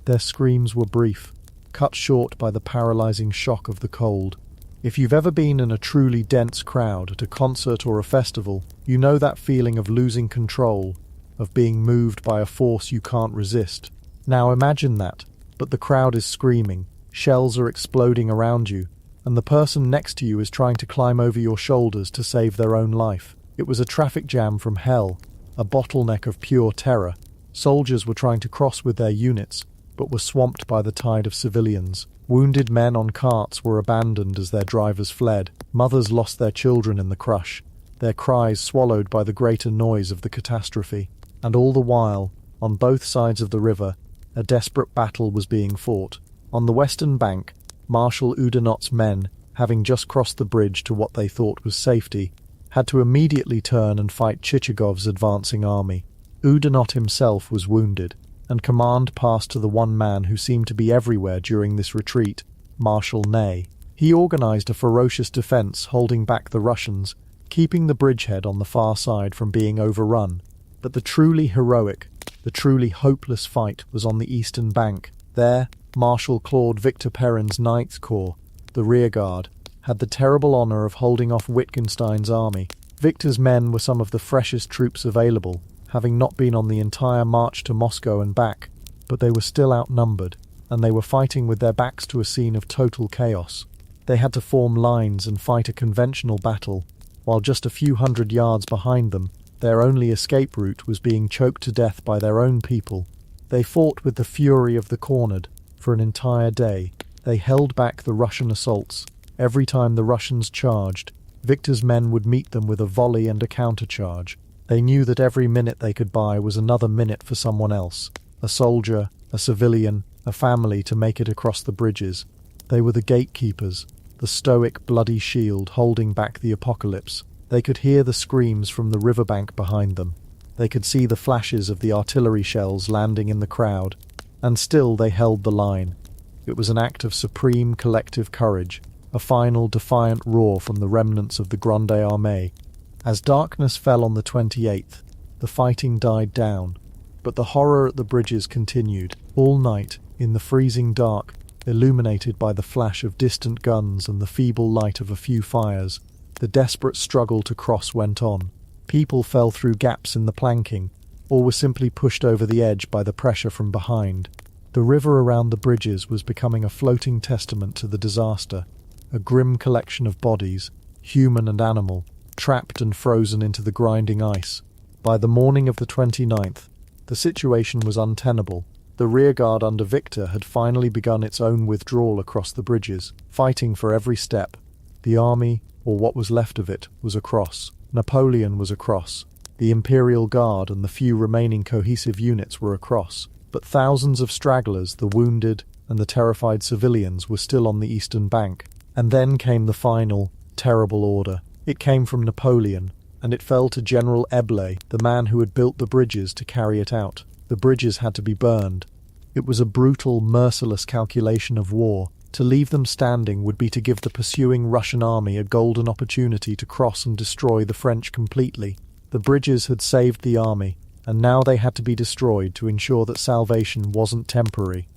Their screams were brief, cut short by the paralyzing shock of the cold. If you've ever been in a truly dense crowd at a concert or a festival, you know that feeling of losing control, of being moved by a force you can't resist. Now imagine that, but the crowd is screaming, shells are exploding around you, and the person next to you is trying to climb over your shoulders to save their own life. It was a traffic jam from hell, a bottleneck of pure terror. Soldiers were trying to cross with their units, but were swamped by the tide of civilians. Wounded men on carts were abandoned as their drivers fled. Mothers lost their children in the crush, their cries swallowed by the greater noise of the catastrophe. And all the while, on both sides of the river, a desperate battle was being fought. On the western bank, Marshal Oudinot's men, having just crossed the bridge to what they thought was safety, had to immediately turn and fight Chichagov's advancing army. Oudinot himself was wounded, and command passed to the one man who seemed to be everywhere during this retreat, Marshal Ney. He organized a ferocious defense holding back the Russians, keeping the bridgehead on the far side from being overrun. But the truly heroic, the truly hopeless fight was on the eastern bank. There, Marshal Claude Victor Perrin's 9th Corps, the rearguard, had the terrible honor of holding off Wittgenstein's army. Victor's men were some of the freshest troops available, having not been on the entire march to Moscow and back, but they were still outnumbered, and they were fighting with their backs to a scene of total chaos. They had to form lines and fight a conventional battle, while just a few hundred yards behind them, their only escape route was being choked to death by their own people. They fought with the fury of the cornered. For an entire day, they held back the Russian assaults. Every time the Russians charged, Victor's men would meet them with a volley and a countercharge. They knew that every minute they could buy was another minute for someone else, a soldier, a civilian, a family to make it across the bridges. They were the gatekeepers, the stoic, bloody shield holding back the apocalypse. They could hear the screams from the riverbank behind them. They could see the flashes of the artillery shells landing in the crowd. And still they held the line. It was an act of supreme collective courage, a final defiant roar from the remnants of the Grande Armée. As darkness fell on the 28th, the fighting died down, but the horror at the bridges continued. All night, in the freezing dark, illuminated by the flash of distant guns and the feeble light of a few fires, the desperate struggle to cross went on. People fell through gaps in the planking, or were simply pushed over the edge by the pressure from behind. The river around the bridges was becoming a floating testament to the disaster, a grim collection of bodies, human and animal, trapped and frozen into the grinding ice. By the morning of the 29th, the situation was untenable. The rearguard under Victor had finally begun its own withdrawal across the bridges, fighting for every step. The army, or what was left of it, was across. Napoleon was across. The Imperial Guard and the few remaining cohesive units were across. But thousands of stragglers, the wounded, and the terrified civilians were still on the eastern bank. And then came the final, terrible order. It came from Napoleon, and it fell to General Eble, the man who had built the bridges, to carry it out. The bridges had to be burned. It was a brutal, merciless calculation of war. To leave them standing would be to give the pursuing Russian army a golden opportunity to cross and destroy the French completely. The bridges had saved the army, and now they had to be destroyed to ensure that salvation wasn't temporary.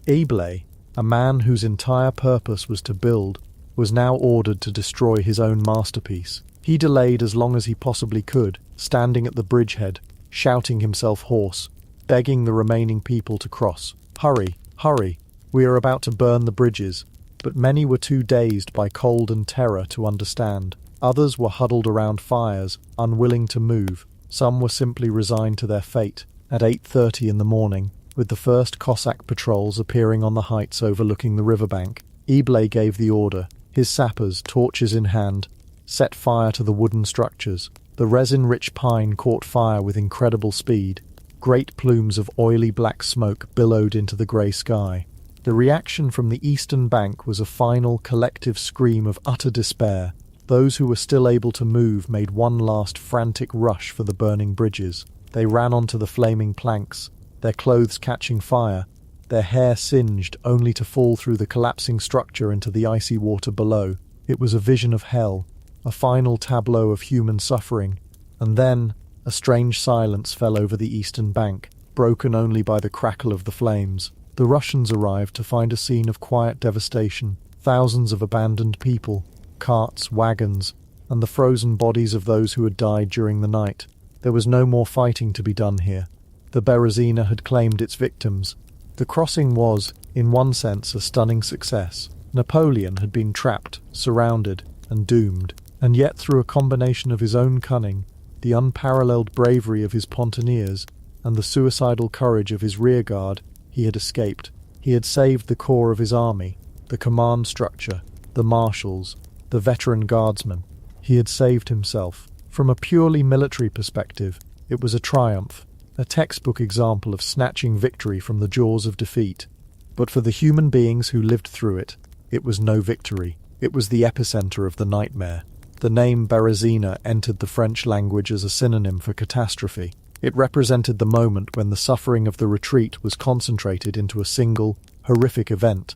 Eble, a man whose entire purpose was to build, was now ordered to destroy his own masterpiece. He delayed as long as he possibly could, standing at the bridgehead, shouting himself hoarse, begging the remaining people to cross. "Hurry, hurry, we are about to burn the bridges." But many were too dazed by cold and terror to understand. Others were huddled around fires, unwilling to move. Some were simply resigned to their fate. At 8:30 in the morning, with the first Cossack patrols appearing on the heights overlooking the riverbank, Eble gave the order. His sappers, torches in hand, set fire to the wooden structures. The resin-rich pine caught fire with incredible speed. Great plumes of oily black smoke billowed into the grey sky. The reaction from the eastern bank was a final collective scream of utter despair. Those who were still able to move made one last frantic rush for the burning bridges. They ran onto the flaming planks, their clothes catching fire, their hair singed only to fall through the collapsing structure into the icy water below. It was a vision of hell, a final tableau of human suffering. And then a strange silence fell over the eastern bank, broken only by the crackle of the flames. The Russians arrived to find a scene of quiet devastation. Thousands of abandoned people, carts, wagons, and the frozen bodies of those who had died during the night. There was no more fighting to be done here. The Berezina had claimed its victims. The crossing was, in one sense, a stunning success. Napoleon had been trapped, surrounded, and doomed, and yet through a combination of his own cunning, the unparalleled bravery of his pontooniers, and the suicidal courage of his rearguard, he had escaped. He had saved the core of his army, the command structure, the marshals, the veteran guardsmen. He had saved himself. From a purely military perspective, it was a triumph, a textbook example of snatching victory from the jaws of defeat. But for the human beings who lived through it, it was no victory. It was the epicenter of the nightmare. The name Berezina entered the French language as a synonym for catastrophe. It represented the moment when the suffering of the retreat was concentrated into a single, horrific event.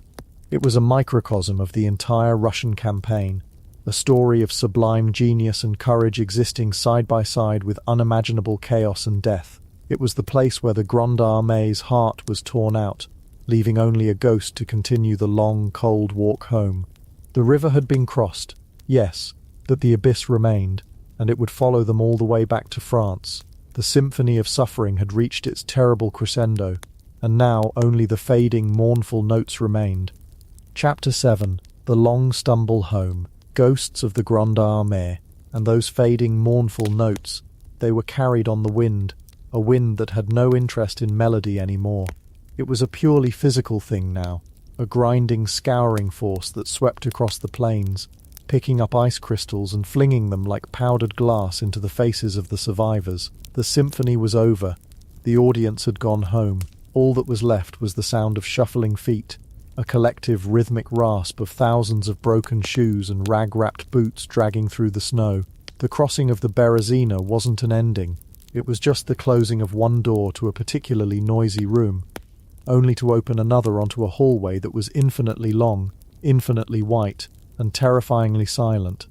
It was a microcosm of the entire Russian campaign, a story of sublime genius and courage existing side by side with unimaginable chaos and death. It was the place where the Grande Armée's heart was torn out, leaving only a ghost to continue the long, cold walk home. The river had been crossed, yes, but the abyss remained, and it would follow them all the way back to France. The symphony of suffering had reached its terrible crescendo, and now only the fading, mournful notes remained. Chapter 7. The long stumble home, ghosts of the Grande Armée, and those fading mournful notes, they were carried on the wind, a wind that had no interest in melody anymore. It was a purely physical thing now, a grinding, scouring force that swept across the plains, picking up ice crystals and flinging them like powdered glass into the faces of the survivors. The symphony was over. The audience had gone home. All that was left was the sound of shuffling feet, a collective rhythmic rasp of thousands of broken shoes and rag-wrapped boots dragging through the snow. The crossing of the Berezina wasn't an ending. It was just the closing of one door to a particularly noisy room, only to open another onto a hallway that was infinitely long, infinitely white, and terrifyingly silent.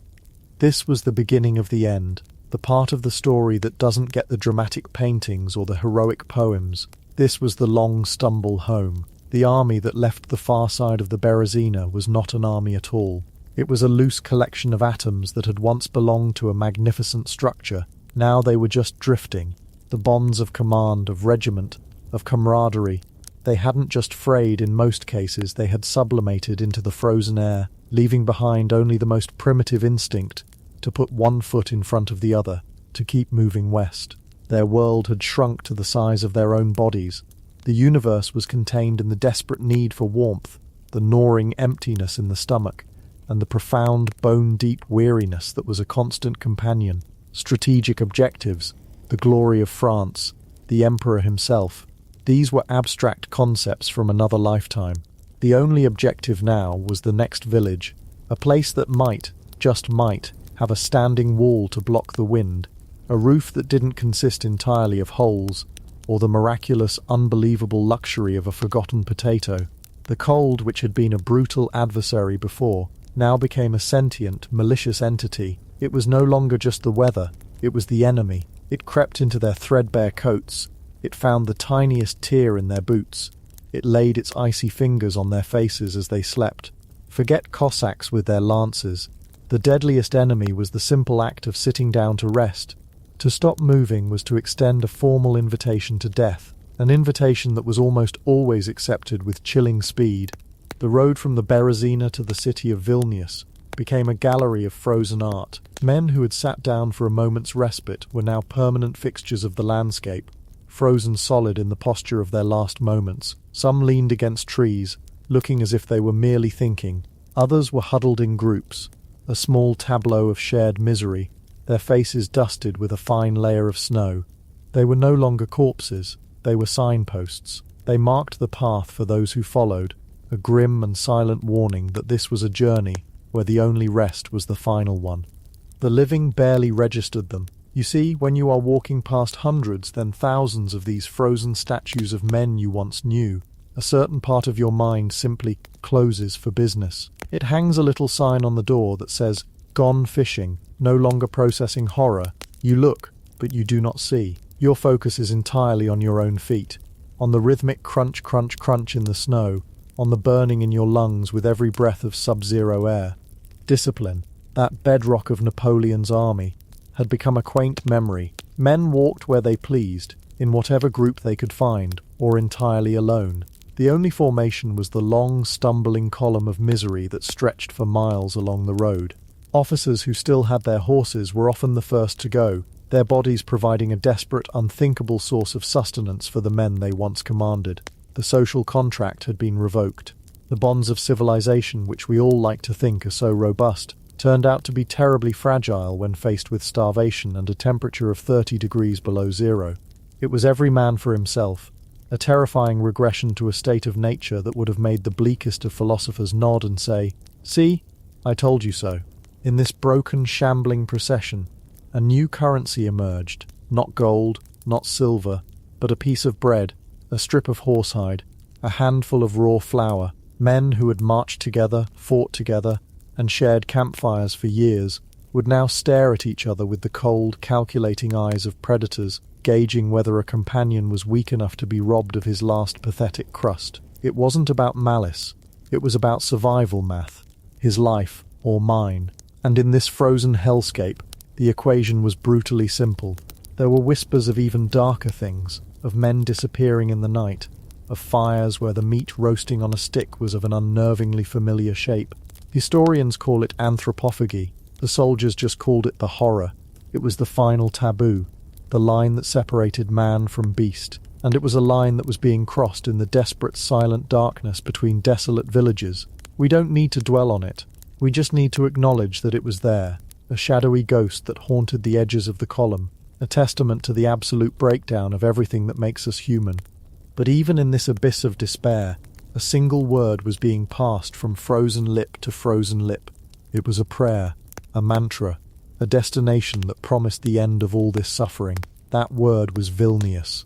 This was the beginning of the end, the part of the story that doesn't get the dramatic paintings or the heroic poems. This was the long stumble home. The army that left the far side of the Berezina was not an army at all. It was a loose collection of atoms that had once belonged to a magnificent structure. Now they were just drifting. The bonds of command, of regiment, of camaraderie. They hadn't just frayed in most cases, they had sublimated into the frozen air, leaving behind only the most primitive instinct to put one foot in front of the other, to keep moving west. Their world had shrunk to the size of their own bodies. The universe was contained in the desperate need for warmth, the gnawing emptiness in the stomach, and the profound, bone-deep weariness that was a constant companion. Strategic objectives, the glory of France, the Emperor himself. These were abstract concepts from another lifetime. The only objective now was the next village, a place that might, just might, have a standing wall to block the wind, a roof that didn't consist entirely of holes, or the miraculous, unbelievable luxury of a forgotten potato. The cold, which had been a brutal adversary before, now became a sentient, malicious entity. It was no longer just the weather, it was the enemy. It crept into their threadbare coats. It found the tiniest tear in their boots. It laid its icy fingers on their faces as they slept. Forget Cossacks with their lances. The deadliest enemy was the simple act of sitting down to rest. To stop moving was to extend a formal invitation to death, an invitation that was almost always accepted with chilling speed. The road from the Berezina to the city of Vilnius became a gallery of frozen art. Men who had sat down for a moment's respite were now permanent fixtures of the landscape, frozen solid in the posture of their last moments. Some leaned against trees, looking as if they were merely thinking. Others were huddled in groups, a small tableau of shared misery, their faces dusted with a fine layer of snow. They were no longer corpses, they were signposts. They marked the path for those who followed, a grim and silent warning that this was a journey where the only rest was the final one. The living barely registered them. You see, when you are walking past hundreds, then thousands of these frozen statues of men you once knew, a certain part of your mind simply closes for business. It hangs a little sign on the door that says, "Gone fishing, no longer processing horror." You look, but you do not see. Your focus is entirely on your own feet, on the rhythmic crunch, crunch, crunch in the snow, on the burning in your lungs with every breath of sub-zero air. Discipline, that bedrock of Napoleon's army, had become a quaint memory. Men walked where they pleased, in whatever group they could find, or entirely alone. The only formation was the long, stumbling column of misery that stretched for miles along the road. Officers who still had their horses were often the first to go, their bodies providing a desperate, unthinkable source of sustenance for the men they once commanded. The social contract had been revoked. The bonds of civilization, which we all like to think are so robust, turned out to be terribly fragile when faced with starvation and a temperature of 30 degrees below zero. It was every man for himself, a terrifying regression to a state of nature that would have made the bleakest of philosophers nod and say, "See, I told you so." In this broken, shambling procession, a new currency emerged, not gold, not silver, but a piece of bread, a strip of horsehide, a handful of raw flour. Men who had marched together, fought together, and shared campfires for years, would now stare at each other with the cold, calculating eyes of predators, gauging whether a companion was weak enough to be robbed of his last pathetic crust. It wasn't about malice, it was about survival math, his life or mine. And in this frozen hellscape, the equation was brutally simple. There were whispers of even darker things, of men disappearing in the night, of fires where the meat roasting on a stick was of an unnervingly familiar shape. Historians call it anthropophagy. The soldiers just called it the horror. It was the final taboo, the line that separated man from beast, and it was a line that was being crossed in the desperate, silent darkness between desolate villages. We don't need to dwell on it. We just need to acknowledge that it was there, a shadowy ghost that haunted the edges of the column, a testament to the absolute breakdown of everything that makes us human. But even in this abyss of despair, a single word was being passed from frozen lip to frozen lip. It was a prayer, a mantra, a destination that promised the end of all this suffering. That word was Vilnius.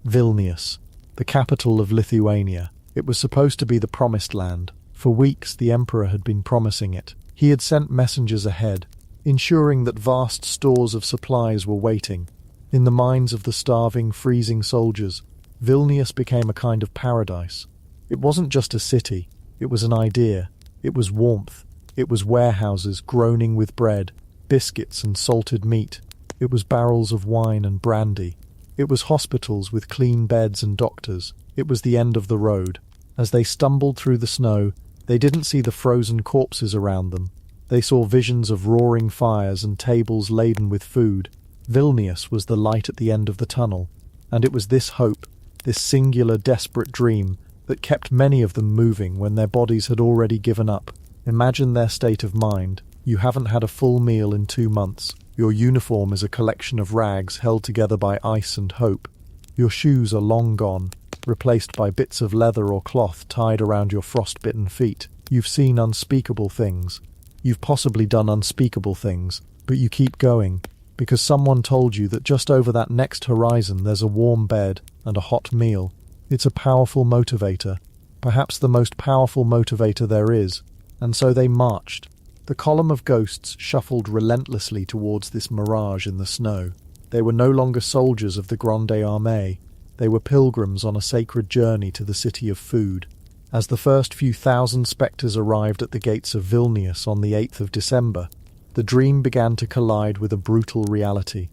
Vilnius, the capital of Lithuania. It was supposed to be the promised land. For weeks the emperor had been promising it. He had sent messengers ahead, ensuring that vast stores of supplies were waiting. In the minds of the starving, freezing soldiers, Vilnius became a kind of paradise. It wasn't just a city, it was an idea. It was warmth. It was warehouses groaning with bread, biscuits and salted meat. It was barrels of wine and brandy. It was hospitals with clean beds and doctors. It was the end of the road. As they stumbled through the snow, they didn't see the frozen corpses around them. They saw visions of roaring fires and tables laden with food. Vilnius was the light at the end of the tunnel, and it was this hope, this singular, desperate dream, that kept many of them moving when their bodies had already given up. Imagine their state of mind. You haven't had a full meal in 2 months. Your uniform is a collection of rags held together by ice and hope. Your shoes are long gone, replaced by bits of leather or cloth tied around your frostbitten feet. You've seen unspeakable things. You've possibly done unspeakable things, but you keep going, because someone told you that just over that next horizon there's a warm bed and a hot meal. It's a powerful motivator, perhaps the most powerful motivator there is, and so they marched. The column of ghosts shuffled relentlessly towards this mirage in the snow. They were no longer soldiers of the Grande Armée. They were pilgrims on a sacred journey to the city of food. As the first few thousand spectres arrived at the gates of Vilnius on the 8th of December, the dream began to collide with a brutal reality.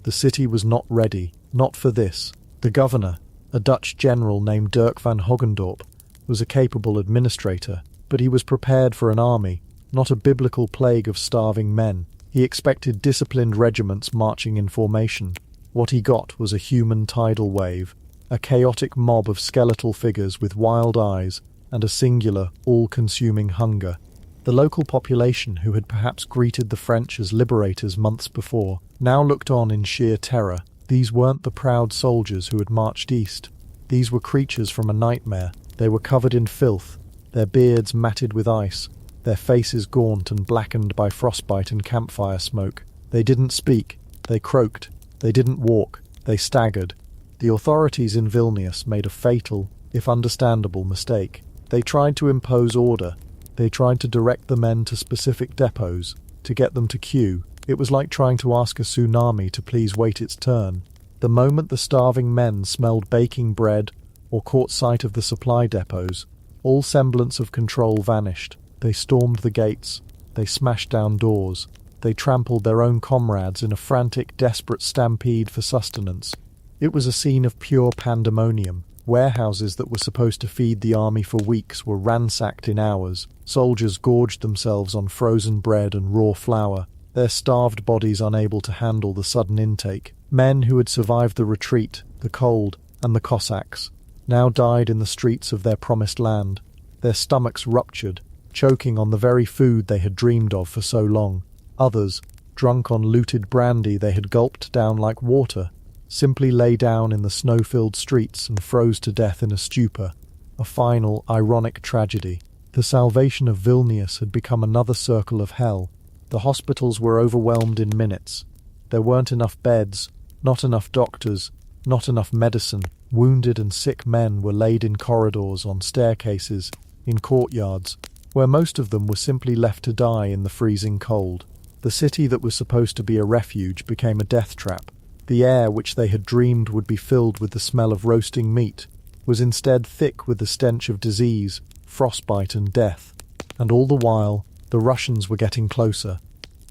The city was not ready, not for this. The governor, a Dutch general named Dirk van Hogendorp, was a capable administrator, but he was prepared for an army, not a biblical plague of starving men. He expected disciplined regiments marching in formation. What he got was a human tidal wave, a chaotic mob of skeletal figures with wild eyes and a singular, all-consuming hunger. The local population, who had perhaps greeted the French as liberators months before, now looked on in sheer terror. These weren't the proud soldiers who had marched east. These were creatures from a nightmare. They were covered in filth, their beards matted with ice, their faces gaunt and blackened by frostbite and campfire smoke. They didn't speak, they croaked, they didn't walk, they staggered. The authorities in Vilnius made a fatal, if understandable, mistake. They tried to impose order. They tried to direct the men to specific depots, to get them to queue. It was like trying to ask a tsunami to please wait its turn. The moment the starving men smelled baking bread or caught sight of the supply depots, all semblance of control vanished. They stormed the gates. They smashed down doors. They trampled their own comrades in a frantic, desperate stampede for sustenance. It was a scene of pure pandemonium. Warehouses that were supposed to feed the army for weeks were ransacked in hours. Soldiers gorged themselves on frozen bread and raw flour, their starved bodies unable to handle the sudden intake. Men who had survived the retreat, the cold, and the Cossacks, now died in the streets of their promised land, their stomachs ruptured, choking on the very food they had dreamed of for so long. Others, drunk on looted brandy they had gulped down like water, simply lay down in the snow-filled streets and froze to death in a stupor. A final, ironic tragedy. The salvation of Vilnius had become another circle of hell. The hospitals were overwhelmed in minutes. There weren't enough beds, not enough doctors, not enough medicine. Wounded and sick men were laid in corridors, on staircases, in courtyards, where most of them were simply left to die in the freezing cold. The city that was supposed to be a refuge became a death trap. The air, which they had dreamed would be filled with the smell of roasting meat, was instead thick with the stench of disease, frostbite and death. And all the while, the Russians were getting closer.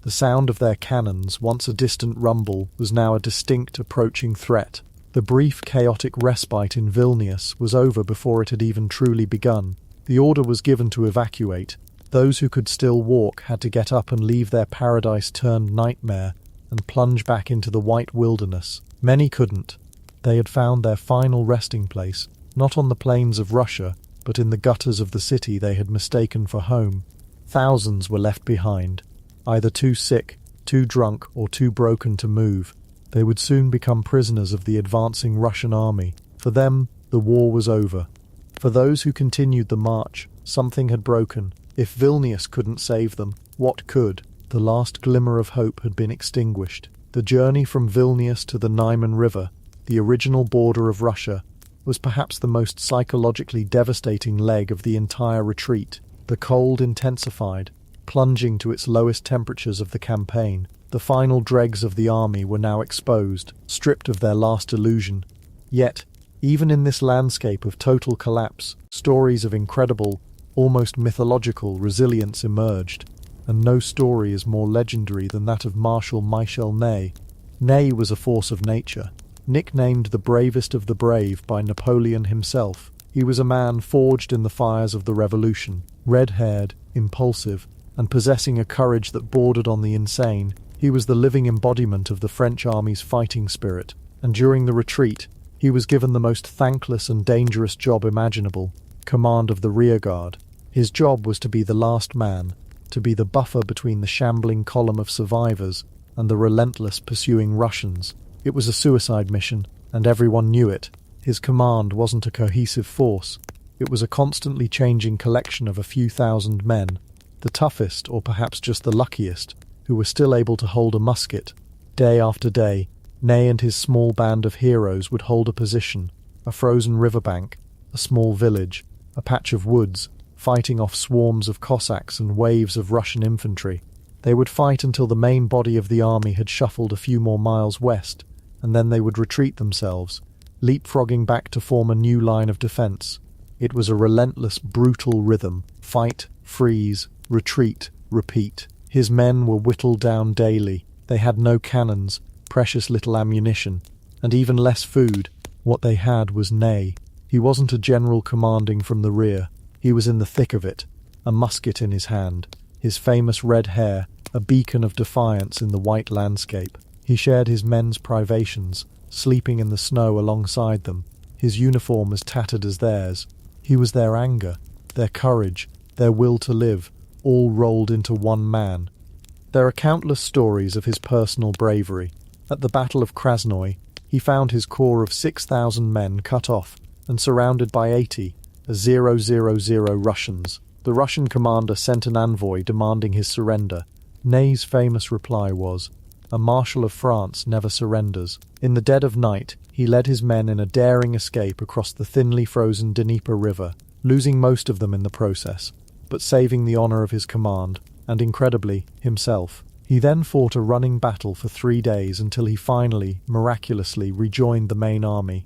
The sound of their cannons, once a distant rumble, was now a distinct approaching threat. The brief, chaotic respite in Vilnius was over before it had even truly begun. The order was given to evacuate, Those who could still walk had to get up and leave their paradise-turned nightmare and plunge back into the white wilderness. Many couldn't. They had found their final resting place, not on the plains of Russia, but in the gutters of the city they had mistaken for home. Thousands were left behind, either too sick, too drunk, or too broken to move. They would soon become prisoners of the advancing Russian army. For them, the war was over. For those who continued the march, something had broken. If Vilnius couldn't save them, what could? The last glimmer of hope had been extinguished. The journey from Vilnius to the Niemen River, the original border of Russia, was perhaps the most psychologically devastating leg of the entire retreat. The cold intensified, plunging to its lowest temperatures of the campaign. The final dregs of the army were now exposed, stripped of their last illusion. Yet, even in this landscape of total collapse, stories of incredible, almost mythological resilience emerged, and no story is more legendary than that of Marshal Michel Ney. Ney was a force of nature, nicknamed the bravest of the brave by Napoleon himself. He was a man forged in the fires of the revolution, red-haired, impulsive, and possessing a courage that bordered on the insane. He was the living embodiment of the French army's fighting spirit, and during the retreat, he was given the most thankless and dangerous job imaginable, command of the rearguard. His job was to be the last man, to be the buffer between the shambling column of survivors and the relentless pursuing Russians. It was a suicide mission, and everyone knew it. His command wasn't a cohesive force. It was a constantly changing collection of a few thousand men, the toughest, or perhaps just the luckiest, who were still able to hold a musket. Day after day, Ney and his small band of heroes would hold a position, a frozen riverbank, a small village, a patch of woods, fighting off swarms of Cossacks and waves of Russian infantry. They would fight until the main body of the army had shuffled a few more miles west, and then they would retreat themselves, leapfrogging back to form a new line of defense. It was a relentless, brutal rhythm: fight, freeze, retreat, repeat. His men were whittled down daily. They had no cannons, precious little ammunition, and even less food. What they had was Ney. He wasn't a general commanding from the rear. He was in the thick of it, a musket in his hand, his famous red hair a beacon of defiance in the white landscape. He shared his men's privations, sleeping in the snow alongside them, his uniform as tattered as theirs. He was their anger, their courage, their will to live, all rolled into one man. There are countless stories of his personal bravery. At the Battle of Krasnoy, he found his corps of 6,000 men cut off and surrounded by 80, 000 Russians. The Russian commander sent an envoy demanding his surrender. Ney's famous reply was, "A Marshal of France never surrenders." In the dead of night, he led his men in a daring escape across the thinly frozen Dnieper River, losing most of them in the process, but saving the honor of his command, and incredibly, himself. He then fought a running battle for 3 days until he finally, miraculously, rejoined the main army.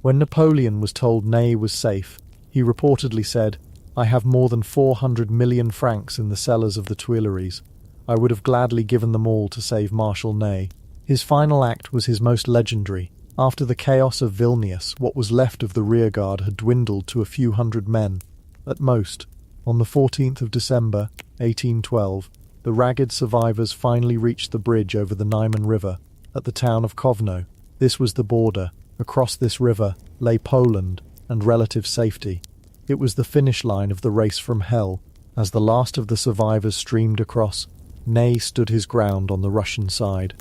When Napoleon was told Ney was safe, he reportedly said, "I have more than 400 million francs in the cellars of the Tuileries. I would have gladly given them all to save Marshal Ney." His final act was his most legendary. After the chaos of Vilnius, what was left of the rearguard had dwindled to a few hundred men, at most. On the 14th of December, 1812, the ragged survivors finally reached the bridge over the Niemen River, at the town of Kovno. This was the border. Across this river lay Poland and relative safety. It was the finish line of the race from hell. As the last of the survivors streamed across, Ney stood his ground on the Russian side.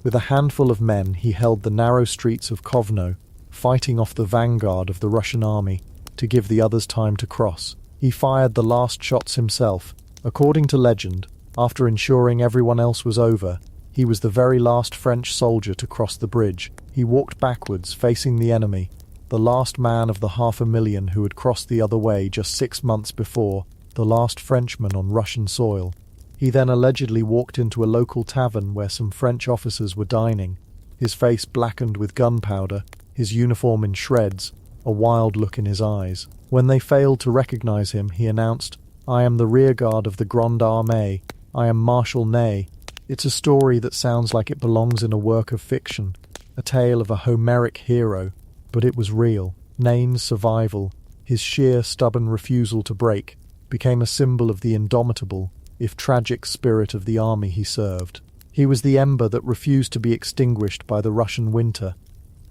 With a handful of men, he held the narrow streets of Kovno, fighting off the vanguard of the Russian army to give the others time to cross. He fired the last shots himself. According to legend, after ensuring everyone else was over, he was the very last French soldier to cross the bridge. He walked backwards, facing the enemy, the last man of the 500,000 who had crossed the other way just 6 months before, the last Frenchman on Russian soil. He then allegedly walked into a local tavern where some French officers were dining, his face blackened with gunpowder, his uniform in shreds, a wild look in his eyes. When they failed to recognize him, he announced, "I am the rearguard of the Grande Armée. I am Marshal Ney." It's a story that sounds like it belongs in a work of fiction, a tale of a Homeric hero, but it was real. Ney's survival, his sheer stubborn refusal to break, became a symbol of the indomitable, if tragic, spirit of the army he served. He was the ember that refused to be extinguished by the Russian winter.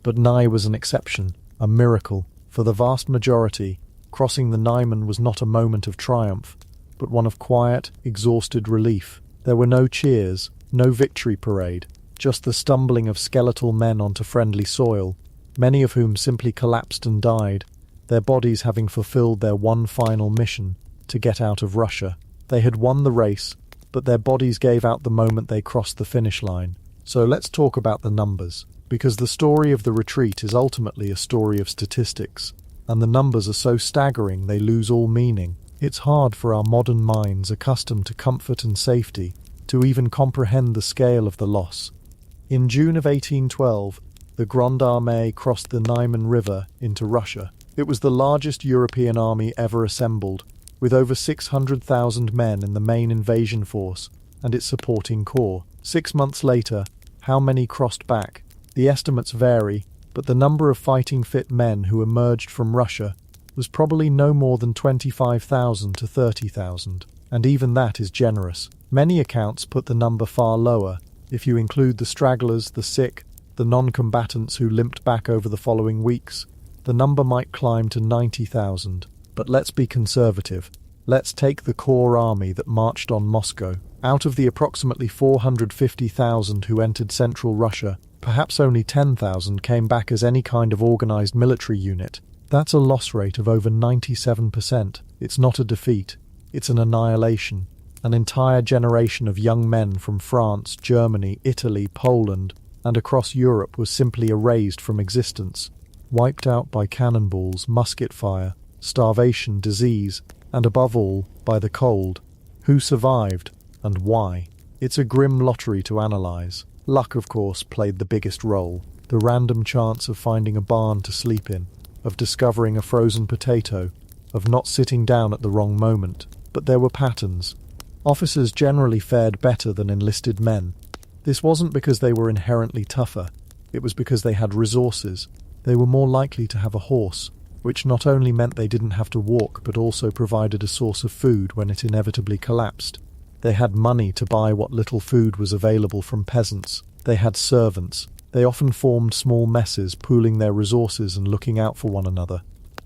But Nye was an exception, a miracle. For the vast majority, crossing the Niemen was not a moment of triumph, but one of quiet, exhausted relief. There were no cheers, no victory parade, just the stumbling of skeletal men onto friendly soil, many of whom simply collapsed and died, their bodies having fulfilled their one final mission, to get out of Russia. They had won the race, but their bodies gave out the moment they crossed the finish line. So let's talk about the numbers, because the story of the retreat is ultimately a story of statistics, and the numbers are so staggering they lose all meaning. It's hard for our modern minds, accustomed to comfort and safety, to even comprehend the scale of the loss. In June of 1812, the Grande Armée crossed the Niemen River into Russia. It was the largest European army ever assembled, with over 600,000 men in the main invasion force and its supporting corps. 6 months later, how many crossed back? The estimates vary, but the number of fighting-fit men who emerged from Russia was probably no more than 25,000 to 30,000, and even that is generous. Many accounts put the number far lower, if you include the stragglers, the sick, the non-combatants who limped back over the following weeks. The number might climb to 90,000. But let's be conservative. Let's take the core army that marched on Moscow. Out of the approximately 450,000 who entered central Russia, perhaps only 10,000 came back as any kind of organized military unit. That's a loss rate of over 97%. It's not a defeat, it's an annihilation. An entire generation of young men from France, Germany, Italy, Poland, and across Europe was simply erased from existence, wiped out by cannonballs, musket fire, starvation, disease, and above all, by the cold. Who survived, and why? It's a grim lottery to analyze. Luck, of course, played the biggest role. The random chance of finding a barn to sleep in, of discovering a frozen potato, of not sitting down at the wrong moment. But there were patterns. Officers generally fared better than enlisted men. This wasn't because they were inherently tougher, it was because they had resources. They were more likely to have a horse, which not only meant they didn't have to walk but also provided a source of food when it inevitably collapsed. They had money to buy what little food was available from peasants. They had servants. They often formed small messes, pooling their resources and looking out for one another.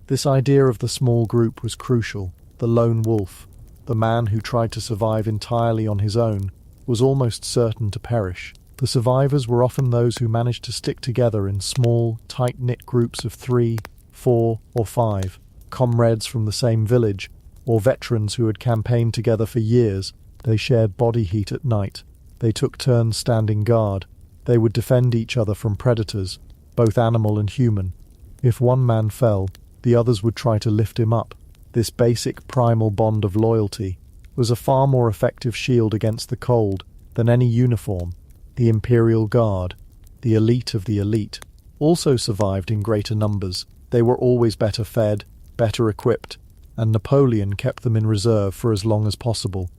This idea of the small group was crucial. The lone wolf, the man who tried to survive entirely on his own, was almost certain to perish. The survivors were often those who managed to stick together in small, tight-knit groups of 3, 4, or 5, comrades from the same village, or veterans who had campaigned together for years. They shared body heat at night. They took turns standing guard. They would defend each other from predators, both animal and human. If one man fell, the others would try to lift him up. This basic primal bond of loyalty was a far more effective shield against the cold than any uniform. The Imperial Guard, the elite of the elite, also survived in greater numbers. They were always better fed, better equipped, and Napoleon kept them in reserve for as long as possible.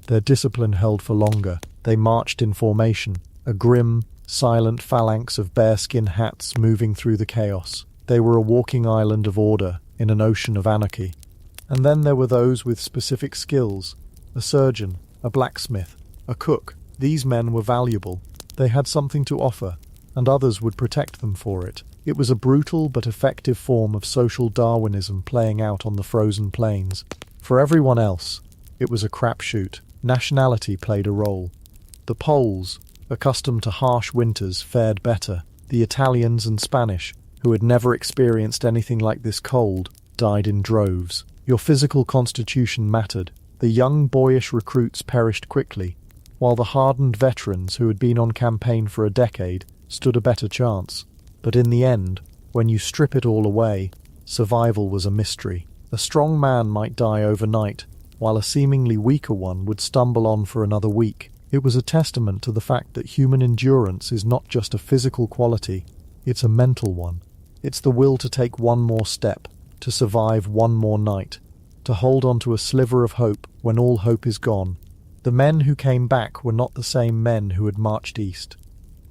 Their discipline held for longer. They marched in formation, a grim, silent phalanx of bearskin hats moving through the chaos. They were a walking island of order in an ocean of anarchy. And then there were those with specific skills, a surgeon, a blacksmith, a cook. These men were valuable. They had something to offer, and others would protect them for it. It was a brutal but effective form of social Darwinism playing out on the frozen plains. For everyone else, it was a crapshoot. Nationality played a role. The Poles, accustomed to harsh winters, fared better. The Italians and Spanish, who had never experienced anything like this cold, died in droves. Your physical constitution mattered. The young, boyish recruits perished quickly, while the hardened veterans who had been on campaign for a decade stood a better chance. But in the end, when you strip it all away, survival was a mystery. A strong man might die overnight, while a seemingly weaker one would stumble on for another week. It was a testament to the fact that human endurance is not just a physical quality, it's a mental one. It's the will to take one more step, to survive one more night, to hold on to a sliver of hope when all hope is gone. The men who came back were not the same men who had marched east.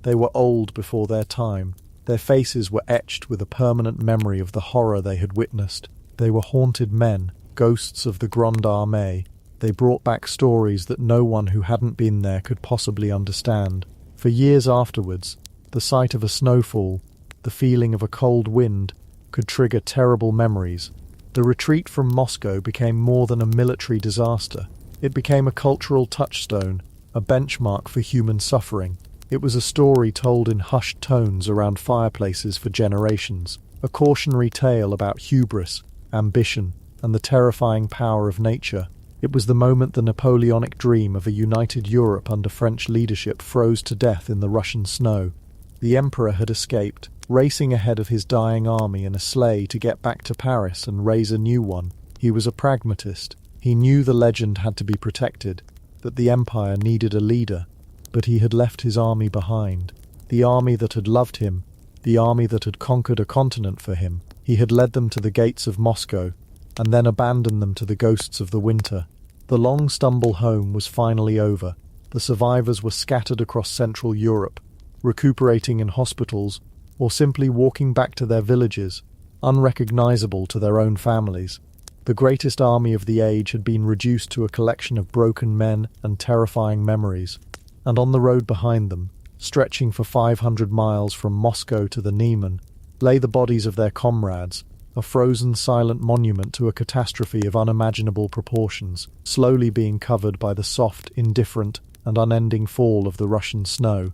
They were old before their time. Their faces were etched with a permanent memory of the horror they had witnessed. They were haunted men, ghosts of the Grande Armée. They brought back stories that no one who hadn't been there could possibly understand. For years afterwards, the sight of a snowfall, the feeling of a cold wind, could trigger terrible memories. The retreat from Moscow became more than a military disaster. It became a cultural touchstone, a benchmark for human suffering. It was a story told in hushed tones around fireplaces for generations, a cautionary tale about hubris, ambition, and the terrifying power of nature. It was the moment the Napoleonic dream of a united Europe under French leadership froze to death in the Russian snow. The emperor had escaped, racing ahead of his dying army in a sleigh to get back to Paris and raise a new one. He was a pragmatist. He knew the legend had to be protected, that the empire needed a leader, but he had left his army behind. The army that had loved him, the army that had conquered a continent for him. He had led them to the gates of Moscow, and then abandoned them to the ghosts of the winter. The long stumble home was finally over. The survivors were scattered across Central Europe, recuperating in hospitals, or simply walking back to their villages, unrecognizable to their own families. The greatest army of the age had been reduced to a collection of broken men and terrifying memories, and on the road behind them, stretching for 500 miles from Moscow to the Niemen, lay the bodies of their comrades, a frozen silent monument to a catastrophe of unimaginable proportions, slowly being covered by the soft, indifferent, and unending fall of the Russian snow.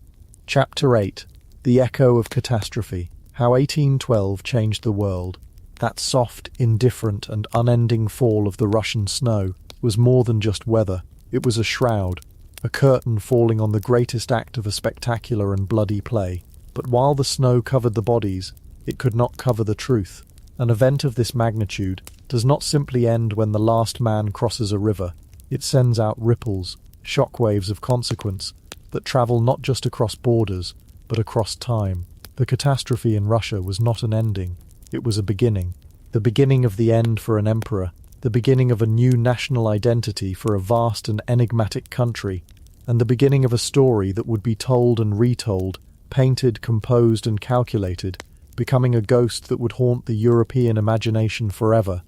Chapter 8. The Echo of Catastrophe. How 1812 Changed the World. That soft, indifferent, and unending fall of the Russian snow was more than just weather. It was a shroud, a curtain falling on the greatest act of a spectacular and bloody play. But while the snow covered the bodies, it could not cover the truth. An event of this magnitude does not simply end when the last man crosses a river. It sends out ripples, shockwaves of consequence, that travel not just across borders, but across time. The catastrophe in Russia was not an ending. It was a beginning. The beginning of the end for an emperor, the beginning of a new national identity for a vast and enigmatic country, and the beginning of a story that would be told and retold, painted, composed, and calculated, becoming a ghost that would haunt the European imagination forever.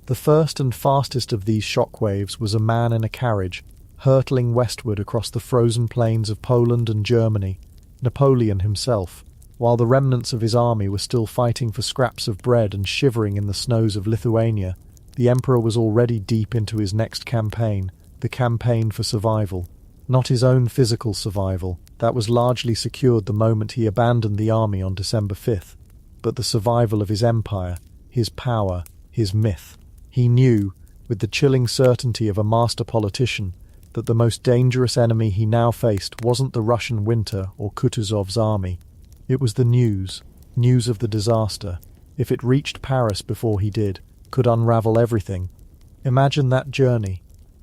The first and fastest of these shockwaves was a man in a carriage, hurtling westward across the frozen plains of Poland and Germany, Napoleon himself. While the remnants of his army were still fighting for scraps of bread and shivering in the snows of Lithuania, the emperor was already deep into his next campaign, the campaign for survival. Not his own physical survival, that was largely secured the moment he abandoned the army on December 5th, but the survival of his empire, his power, his myth. He knew, with the chilling certainty of a master politician, that the most dangerous enemy he now faced wasn't the Russian winter or Kutuzov's army. It was the news of the disaster. If it reached Paris before he did, could unravel everything. Imagine that journey.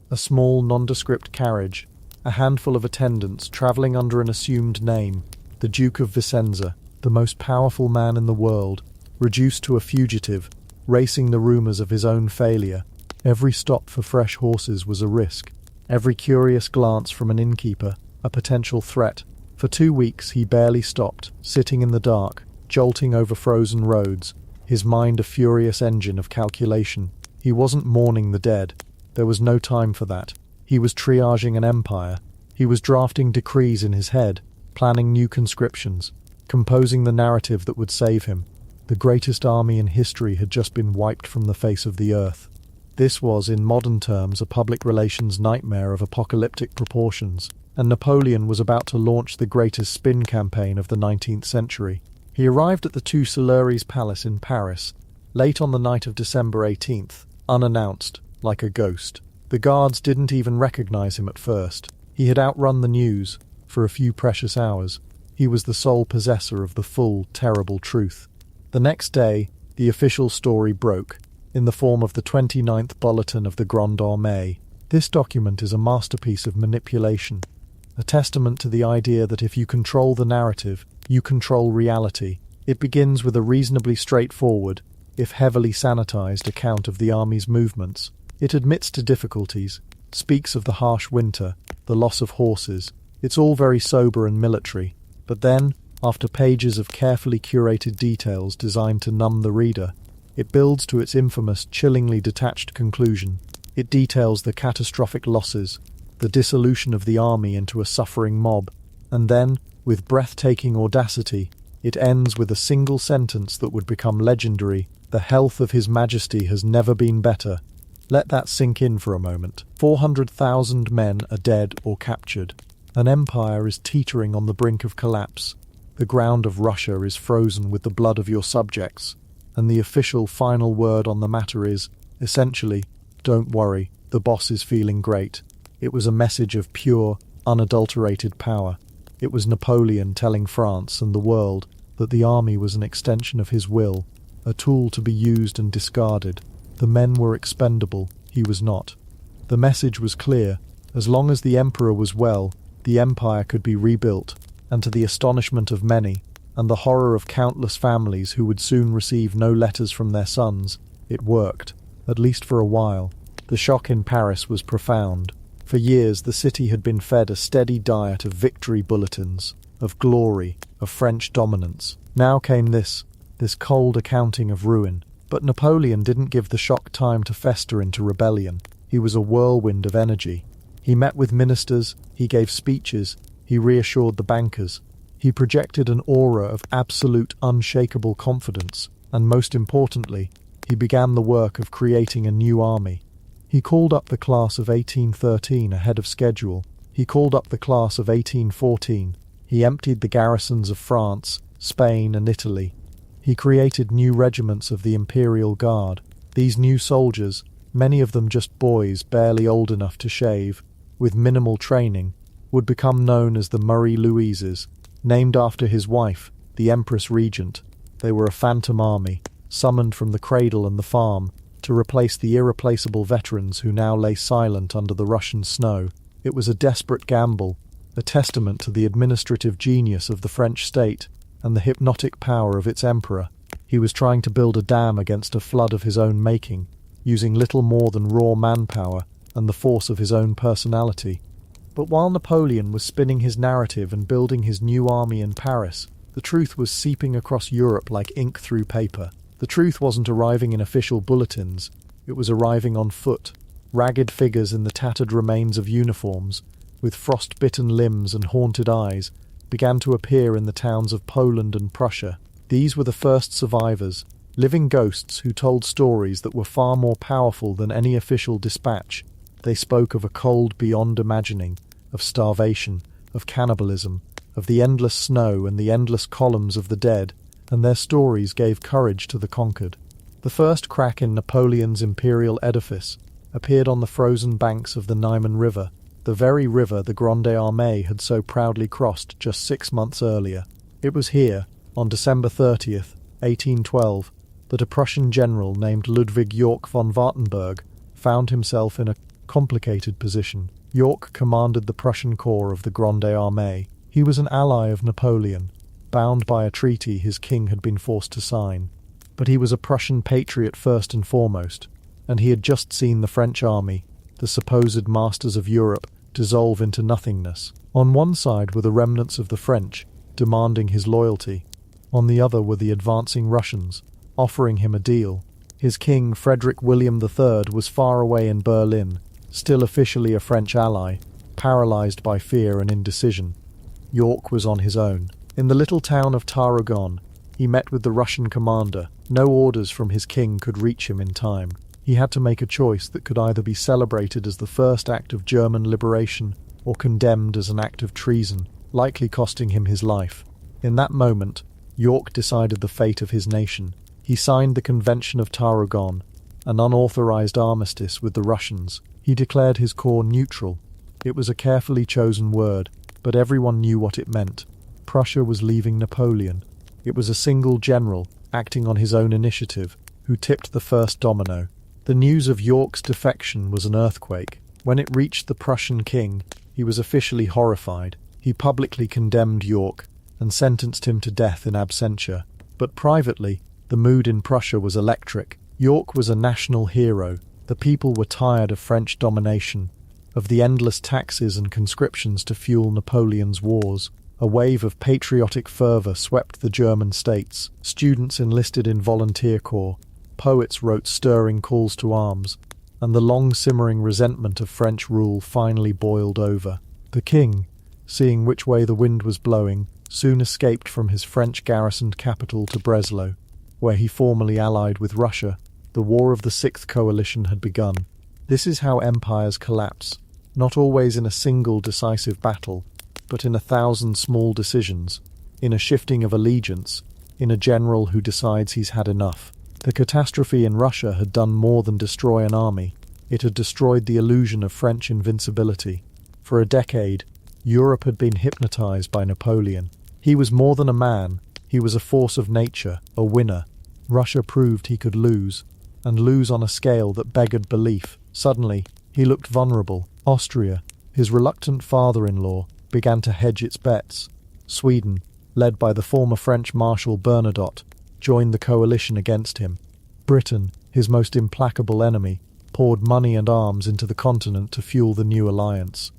A small, nondescript carriage, a handful of attendants travelling under an assumed name, the Duke of Vicenza, the most powerful man in the world, reduced to a fugitive, racing the rumours of his own failure. Every stop for fresh horses was a risk. Every curious glance from an innkeeper, a potential threat. For 2 weeks he barely stopped, sitting in the dark, jolting over frozen roads, his mind a furious engine of calculation. He wasn't mourning the dead. There was no time for that. He was triaging an empire. He was drafting decrees in his head, planning new conscriptions, composing the narrative that would save him. The greatest army in history had just been wiped from the face of the earth. This was, in modern terms, a public relations nightmare of apocalyptic proportions, and Napoleon was about to launch the greatest spin campaign of the 19th century. He arrived at the Tuileries Palace in Paris, late on the night of December 18th, unannounced, like a ghost. The guards didn't even recognize him at first. He had outrun the news for a few precious hours. He was the sole possessor of the full, terrible truth. The next day, the official story broke, in the form of the 29th Bulletin of the Grande Armée. This document is a masterpiece of manipulation, a testament to the idea that if you control the narrative, you control reality. It begins with a reasonably straightforward, if heavily sanitized, account of the army's movements. It admits to difficulties, speaks of the harsh winter, the loss of horses. It's all very sober and military. But then, after pages of carefully curated details designed to numb the reader, It builds to its infamous, chillingly detached conclusion. It details the catastrophic losses, the dissolution of the army into a suffering mob, and then, with breathtaking audacity, it ends with a single sentence that would become legendary: "The health of His Majesty has never been better." Let that sink in for a moment. 400,000 men are dead or captured. An empire is teetering on the brink of collapse. The ground of Russia is frozen with the blood of your subjects, and the official final word on the matter is, essentially, "Don't worry, the boss is feeling great." It was a message of pure, unadulterated power. It was Napoleon telling France and the world that the army was an extension of his will, a tool to be used and discarded. The men were expendable, he was not. The message was clear: as long as the emperor was well, the empire could be rebuilt, and to the astonishment of many, and the horror of countless families who would soon receive no letters from their sons, it worked, at least for a while. The shock in Paris was profound. For years the city had been fed a steady diet of victory bulletins, of glory, of French dominance. Now came this cold accounting of ruin. But Napoleon didn't give the shock time to fester into rebellion. He was a whirlwind of energy. He met with ministers, he gave speeches, he reassured the bankers. He projected an aura of absolute, unshakable confidence, and most importantly, he began the work of creating a new army. He called up the class of 1813 ahead of schedule. He called up the class of 1814. He emptied the garrisons of France, Spain, and Italy. He created new regiments of the Imperial Guard. These new soldiers, many of them just boys barely old enough to shave, with minimal training, would become known as the Marie Louises, named after his wife, the Empress Regent. They were a phantom army, summoned from the cradle and the farm, to replace the irreplaceable veterans who now lay silent under the Russian snow. It was a desperate gamble, a testament to the administrative genius of the French state, and the hypnotic power of its emperor. He was trying to build a dam against a flood of his own making, using little more than raw manpower and the force of his own personality. But while Napoleon was spinning his narrative and building his new army in Paris, the truth was seeping across Europe like ink through paper. The truth wasn't arriving in official bulletins, it was arriving on foot. Ragged figures in the tattered remains of uniforms, with frost-bitten limbs and haunted eyes, began to appear in the towns of Poland and Prussia. These were the first survivors, living ghosts who told stories that were far more powerful than any official dispatch. They spoke of a cold beyond imagining, of starvation, of cannibalism, of the endless snow and the endless columns of the dead, and their stories gave courage to the conquered. The first crack in Napoleon's imperial edifice appeared on the frozen banks of the Niemen River, the very river the Grande Armée had so proudly crossed just 6 months earlier. It was here, on December 30th, 1812, that a Prussian general named Ludwig Yorck von Wartenberg found himself in a complicated position. Yorck commanded the Prussian corps of the Grande Armée. He was an ally of Napoleon, bound by a treaty his king had been forced to sign. But he was a Prussian patriot first and foremost, and he had just seen the French army, the supposed masters of Europe, dissolve into nothingness. On one side were the remnants of the French, demanding his loyalty. On the other were the advancing Russians, offering him a deal. His king, Frederick William III, was far away in Berlin, still officially a French ally, paralyzed by fear and indecision. Yorck was on his own. In the little town of Tarragone, he met with the Russian commander. No orders from his king could reach him in time. He had to make a choice that could either be celebrated as the first act of German liberation or condemned as an act of treason, likely costing him his life. In that moment, Yorck decided the fate of his nation. He signed the Convention of Tarragone, an unauthorized armistice with the Russians. He declared his corps neutral. It was a carefully chosen word, but everyone knew what it meant. Prussia was leaving Napoleon. It was a single general, acting on his own initiative, who tipped the first domino. The news of Yorck's defection was an earthquake. When it reached the Prussian king, he was officially horrified. He publicly condemned Yorck and sentenced him to death in absentia. But privately, the mood in Prussia was electric. Yorck was a national hero. The people were tired of French domination, of the endless taxes and conscriptions to fuel Napoleon's wars. A wave of patriotic fervour swept the German states. Students enlisted in volunteer corps. poets wrote stirring calls to arms, and the long-simmering resentment of French rule finally boiled over. The king, seeing which way the wind was blowing, soon escaped from his French-garrisoned capital to Breslau, where he formally allied with Russia. The War of the Sixth Coalition had begun. This is how empires collapse, not always in a single decisive battle, but in 1,000 small decisions, in a shifting of allegiance, in a general who decides he's had enough. The catastrophe in Russia had done more than destroy an army. It had destroyed the illusion of French invincibility. For a decade, Europe had been hypnotized by Napoleon. He was more than a man, he was a force of nature, a winner. Russia proved he could lose, and lose on a scale that beggared belief. Suddenly, he looked vulnerable. Austria, his reluctant father-in-law, began to hedge its bets. Sweden, led by the former French Marshal Bernadotte, joined the coalition against him. Britain, his most implacable enemy, poured money and arms into the continent to fuel the new alliance.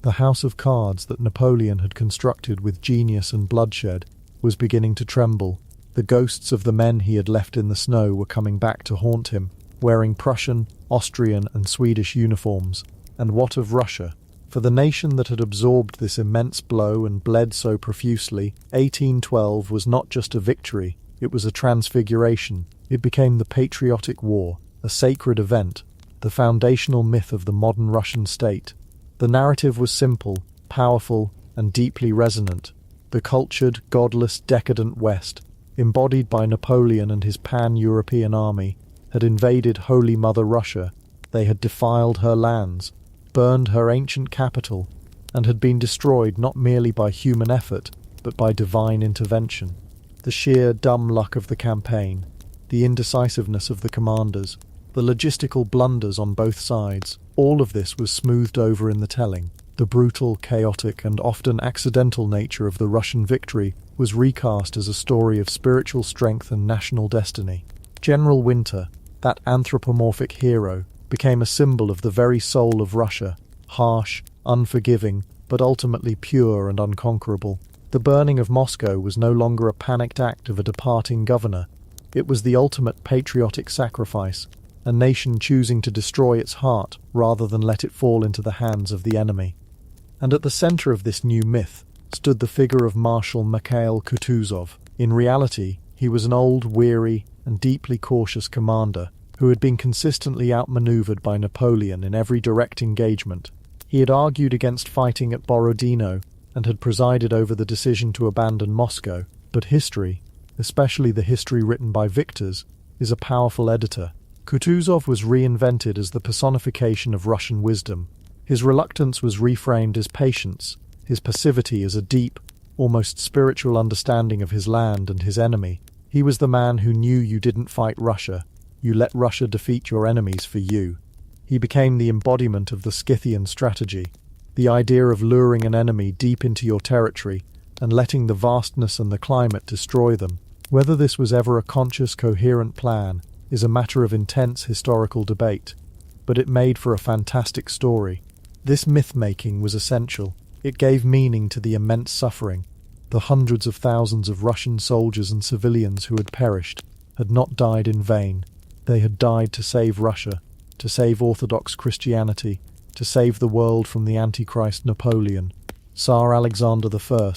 The house of cards that Napoleon had constructed with genius and bloodshed was beginning to tremble. The ghosts of the men he had left in the snow were coming back to haunt him, wearing Prussian, Austrian and Swedish uniforms. And what of Russia? For the nation that had absorbed this immense blow and bled so profusely, 1812 was not just a victory, it was a transfiguration. It became the patriotic war, a sacred event, the foundational myth of the modern Russian state. The narrative was simple, powerful, and deeply resonant. The cultured, godless, decadent West, embodied by Napoleon and his pan-European army, had invaded Holy Mother Russia. They had defiled her lands, burned her ancient capital, and had been destroyed not merely by human effort, but by divine intervention. The sheer dumb luck of the campaign, the indecisiveness of the commanders, the logistical blunders on both sides, all of this was smoothed over in the telling. The brutal, chaotic, and often accidental nature of the Russian victory was recast as a story of spiritual strength and national destiny. General Winter, that anthropomorphic hero, became a symbol of the very soul of Russia, harsh, unforgiving, but ultimately pure and unconquerable. The burning of Moscow was no longer a panicked act of a departing governor. It was the ultimate patriotic sacrifice, a nation choosing to destroy its heart rather than let it fall into the hands of the enemy. And at the center of this new myth stood the figure of Marshal Mikhail Kutuzov. In reality, he was an old, weary, and deeply cautious commander who had been consistently outmaneuvered by Napoleon in every direct engagement. He had argued against fighting at Borodino and had presided over the decision to abandon Moscow. But history, especially the history written by victors, is a powerful editor. Kutuzov was reinvented as the personification of Russian wisdom. His reluctance was reframed as patience, his passivity as a deep, almost spiritual understanding of his land and his enemy. He was the man who knew you didn't fight Russia, you let Russia defeat your enemies for you. He became the embodiment of the Scythian strategy, the idea of luring an enemy deep into your territory and letting the vastness and the climate destroy them. Whether this was ever a conscious, coherent plan is a matter of intense historical debate, but it made for a fantastic story. This myth-making was essential. It gave meaning to the immense suffering. The hundreds of thousands of Russian soldiers and civilians who had perished had not died in vain. They had died to save Russia, to save Orthodox Christianity, to save the world from the Antichrist Napoleon. Tsar Alexander I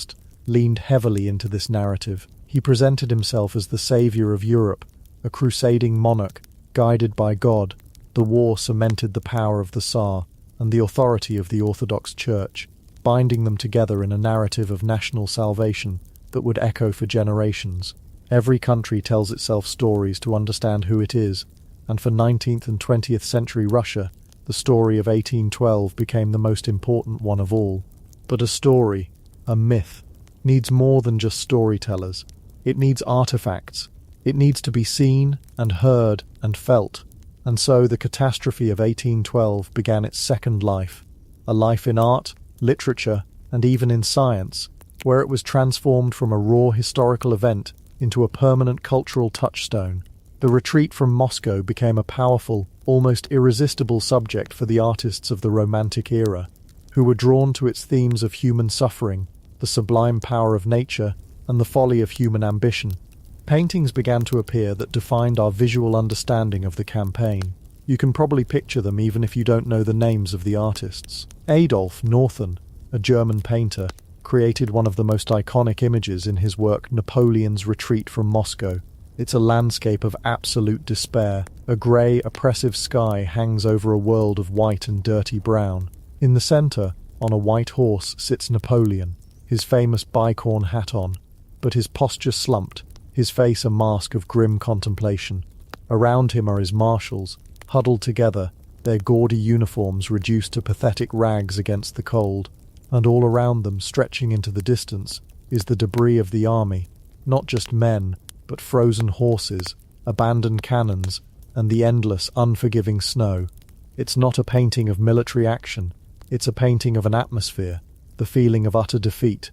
leaned heavily into this narrative. He presented himself as the savior of Europe, a crusading monarch, guided by God. The war cemented the power of the Tsar and the authority of the Orthodox Church, binding them together in a narrative of national salvation that would echo for generations. Every country tells itself stories to understand who it is, and for 19th and 20th century Russia, the story of 1812 became the most important one of all. But a story, a myth, needs more than just storytellers. It needs artifacts. It needs to be seen and heard and felt. And so the catastrophe of 1812 began its second life, a life in art, literature, and even in science, where it was transformed from a raw historical event into a permanent cultural touchstone. The retreat from Moscow became a powerful, almost irresistible subject for the artists of the Romantic era, who were drawn to its themes of human suffering, the sublime power of nature, and the folly of human ambition. Paintings began to appear that defined our visual understanding of the campaign. You can probably picture them even if you don't know the names of the artists. Adolf Northern, a German painter, created one of the most iconic images in his work Napoleon's Retreat from Moscow. It's a landscape of absolute despair. A grey, oppressive sky hangs over a world of white and dirty brown. In the centre, on a white horse, sits Napoleon, his famous bicorn hat on, but his posture slumped, his face a mask of grim contemplation. Around him are his marshals, huddled together, their gaudy uniforms reduced to pathetic rags against the cold, and all around them, stretching into the distance, is the debris of the army, not just men, but frozen horses, abandoned cannons, and the endless, unforgiving snow. It's not a painting of military action, it's a painting of an atmosphere, the feeling of utter defeat.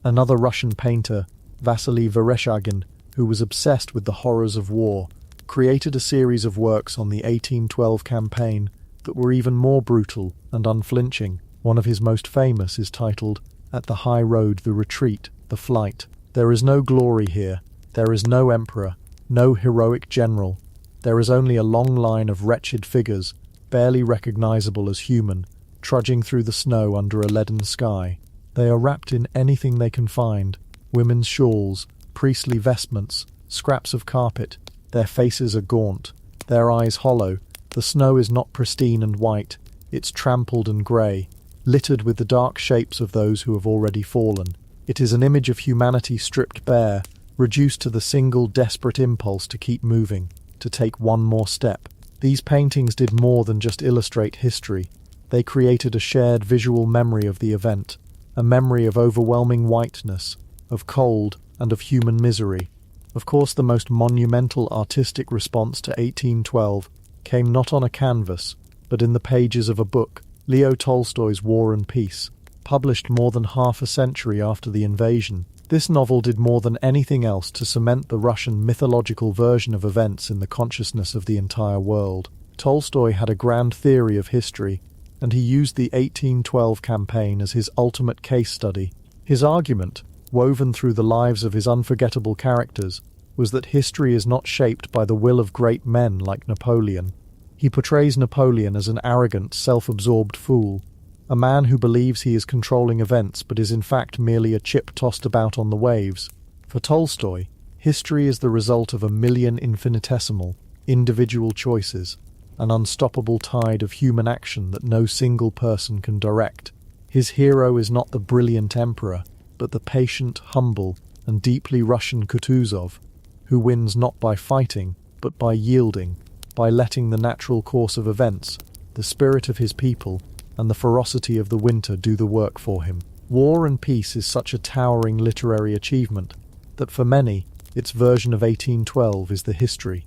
Another Russian painter, Vasily Vereshchagin, who was obsessed with the horrors of war, created a series of works on the 1812 campaign that were even more brutal and unflinching. One of his most famous is titled, "At the High Road, the Retreat, the Flight." There is no glory here. There is no emperor, no heroic general. There is only a long line of wretched figures, barely recognizable as human, trudging through the snow under a leaden sky. They are wrapped in anything they can find, women's shawls, priestly vestments, scraps of carpet. Their faces are gaunt, their eyes hollow. The snow is not pristine and white, it's trampled and grey, littered with the dark shapes of those who have already fallen. It is an image of humanity stripped bare, reduced to the single desperate impulse to keep moving, to take one more step. These paintings did more than just illustrate history. They created a shared visual memory of the event, a memory of overwhelming whiteness, of cold, and of human misery. Of course, the most monumental artistic response to 1812 came not on a canvas, but in the pages of a book, Leo Tolstoy's War and Peace, published more than half a century after the invasion. This novel did more than anything else to cement the Russian mythological version of events in the consciousness of the entire world. Tolstoy had a grand theory of history, and he used the 1812 campaign as his ultimate case study. His argument, woven through the lives of his unforgettable characters, was that history is not shaped by the will of great men like Napoleon. He portrays Napoleon as an arrogant, self-absorbed fool, a man who believes he is controlling events but is in fact merely a chip tossed about on the waves. For Tolstoy, history is the result of a million infinitesimal, individual choices, an unstoppable tide of human action that no single person can direct. His hero is not the brilliant emperor, but the patient, humble, and deeply Russian Kutuzov, who wins not by fighting, but by yielding, by letting the natural course of events, the spirit of his people, and the ferocity of the winter do the work for him. War and Peace is such a towering literary achievement that for many, its version of 1812 is the history.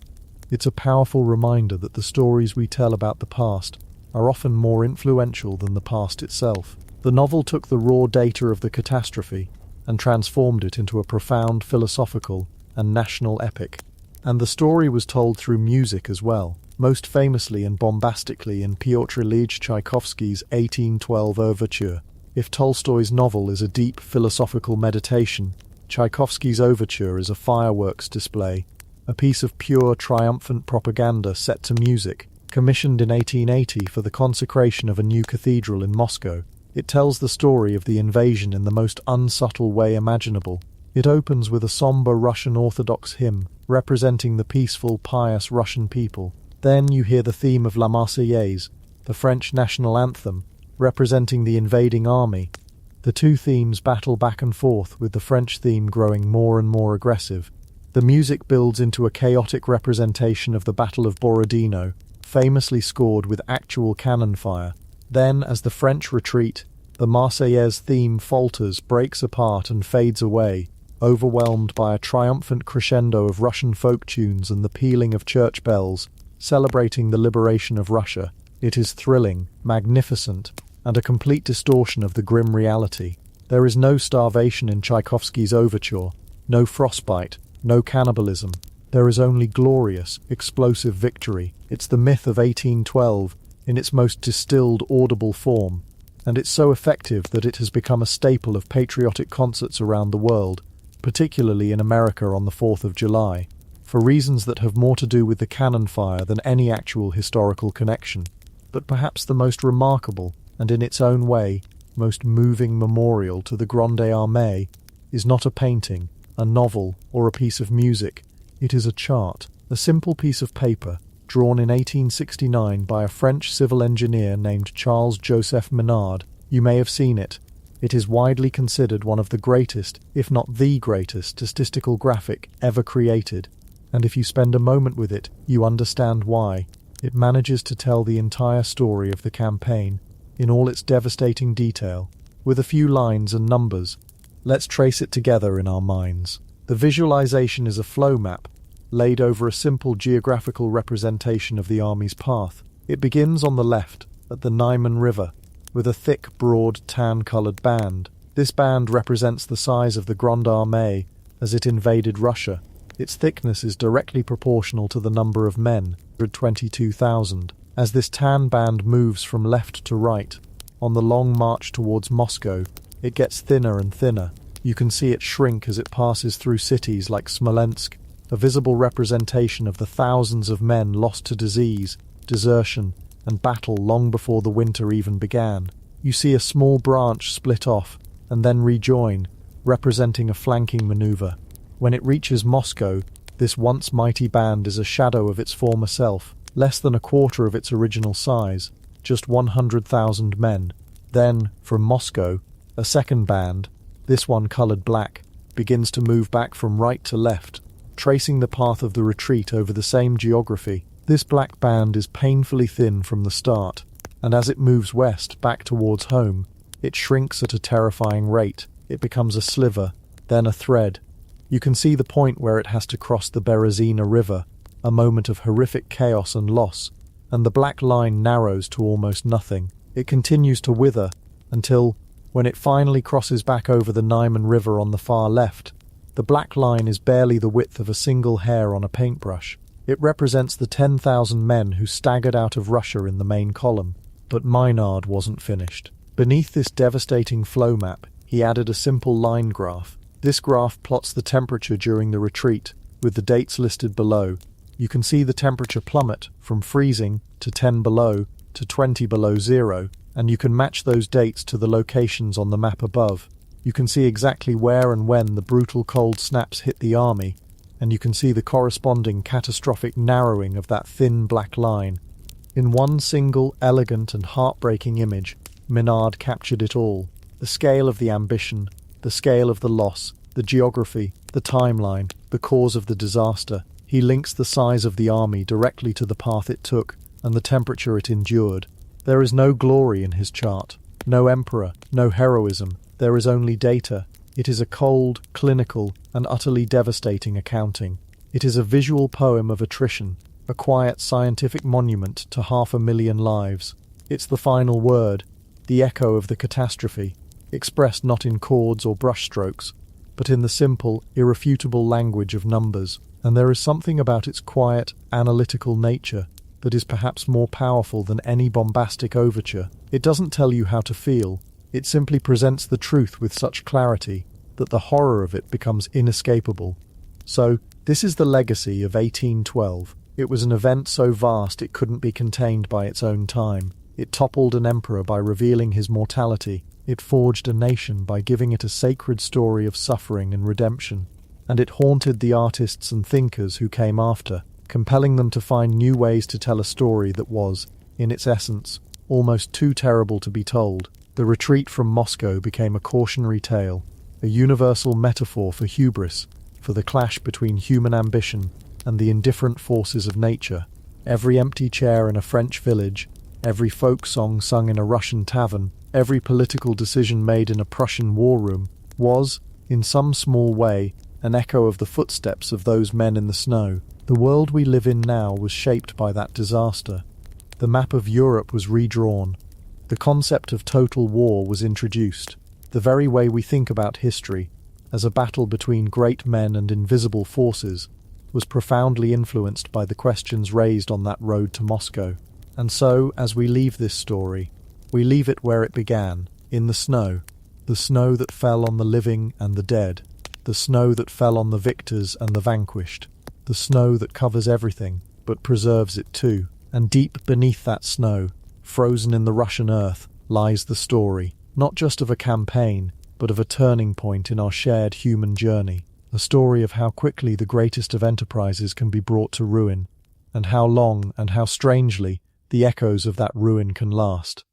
It's a powerful reminder that the stories we tell about the past are often more influential than the past itself. The novel took the raw data of the catastrophe and transformed it into a profound philosophical and national epic. And the story was told through music as well, most famously and bombastically in Pyotr Ilyich Tchaikovsky's 1812 Overture. If Tolstoy's novel is a deep philosophical meditation, Tchaikovsky's Overture is a fireworks display, a piece of pure triumphant propaganda set to music, commissioned in 1880 for the consecration of a new cathedral in Moscow. It tells the story of the invasion in the most unsubtle way imaginable. It opens with a somber Russian Orthodox hymn, representing the peaceful, pious Russian people. Then you hear the theme of La Marseillaise, the French national anthem, representing the invading army. The two themes battle back and forth, with the French theme growing more and more aggressive. The music builds into a chaotic representation of the Battle of Borodino, famously scored with actual cannon fire. Then, as the French retreat, the Marseillaise theme falters, breaks apart and fades away, overwhelmed by a triumphant crescendo of Russian folk tunes and the pealing of church bells, celebrating the liberation of Russia. It is thrilling, magnificent, and a complete distortion of the grim reality. There is no starvation in Tchaikovsky's Overture, no frostbite, no cannibalism. There is only glorious, explosive victory. It's the myth of 1812 in its most distilled, audible form, and it's so effective that it has become a staple of patriotic concerts around the world. particularly in America on the 4th of July, for reasons that have more to do with the cannon fire than any actual historical connection. But perhaps the most remarkable, and in its own way, most moving memorial to the Grande Armée is not a painting, a novel, or a piece of music. It is a chart, a simple piece of paper, drawn in 1869 by a French civil engineer named Charles-Joseph Minard. You may have seen it. It is widely considered one of the greatest, if not the greatest, statistical graphic ever created. And if you spend a moment with it, you understand why. It manages to tell the entire story of the campaign, in all its devastating detail, with a few lines and numbers. Let's trace it together in our minds. The visualization is a flow map, laid over a simple geographical representation of the army's path. It begins on the left, at the Niemen River, with a thick, broad, tan-coloured band. This band represents the size of the Grande Armée as it invaded Russia. Its thickness is directly proportional to the number of men, 122,000. As this tan band moves from left to right, on the long march towards Moscow, it gets thinner and thinner. You can see it shrink as it passes through cities like Smolensk, a visible representation of the thousands of men lost to disease, desertion, and battle long before the winter even began. You see a small branch split off and then rejoin, representing a flanking maneuver. When it reaches Moscow, this once mighty band is a shadow of its former self, less than a quarter of its original size, just 100,000 men. Then, from Moscow, a second band, this one coloured black, begins to move back from right to left, tracing the path of the retreat over the same geography. This black band is painfully thin from the start, and as it moves west back towards home, it shrinks at a terrifying rate. It becomes a sliver, then a thread. You can see the point where it has to cross the Berezina River, a moment of horrific chaos and loss, and the black line narrows to almost nothing. It continues to wither until, when it finally crosses back over the Niemen River on the far left, the black line is barely the width of a single hair on a paintbrush. It represents the 10,000 men who staggered out of Russia in the main column. But Minard wasn't finished. Beneath this devastating flow map, he added a simple line graph. This graph plots the temperature during the retreat, with the dates listed below. You can see the temperature plummet from freezing to 10 below to 20 below zero, and you can match those dates to the locations on the map above. You can see exactly where and when the brutal cold snaps hit the army, and you can see the corresponding catastrophic narrowing of that thin black line. In one single, elegant and heartbreaking image, Minard captured it all. The scale of the ambition, the scale of the loss, the geography, the timeline, the cause of the disaster. He links the size of the army directly to the path it took and the temperature it endured. There is no glory in his chart, no emperor, no heroism. There is only data. It is a cold, clinical, and utterly devastating accounting. It is a visual poem of attrition, a quiet scientific monument to 500,000 lives. It's the final word, the echo of the catastrophe, expressed not in chords or brushstrokes, but in the simple, irrefutable language of numbers. And there is something about its quiet, analytical nature that is perhaps more powerful than any bombastic overture. It doesn't tell you how to feel. It simply presents the truth with such clarity that the horror of it becomes inescapable. So, this is the legacy of 1812. It was an event so vast it couldn't be contained by its own time. It toppled an emperor by revealing his mortality. It forged a nation by giving it a sacred story of suffering and redemption. And it haunted the artists and thinkers who came after, compelling them to find new ways to tell a story that was, in its essence, almost too terrible to be told. The retreat from Moscow became a cautionary tale, a universal metaphor for hubris, for the clash between human ambition and the indifferent forces of nature. Every empty chair in a French village, every folk song sung in a Russian tavern, every political decision made in a Prussian war room was, in some small way, an echo of the footsteps of those men in the snow. The world we live in now was shaped by that disaster. The map of Europe was redrawn. The concept of total war was introduced. The very way we think about history, as a battle between great men and invisible forces, was profoundly influenced by the questions raised on that road to Moscow. And so, as we leave this story, we leave it where it began, in the snow that fell on the living and the dead. the snow that fell on the victors and the vanquished, the snow that covers everything, but preserves it too. And deep beneath that snow, frozen in the Russian earth, lies the story, not just of a campaign, but of a turning point in our shared human journey. A story of how quickly the greatest of enterprises can be brought to ruin, and how long and how strangely the echoes of that ruin can last.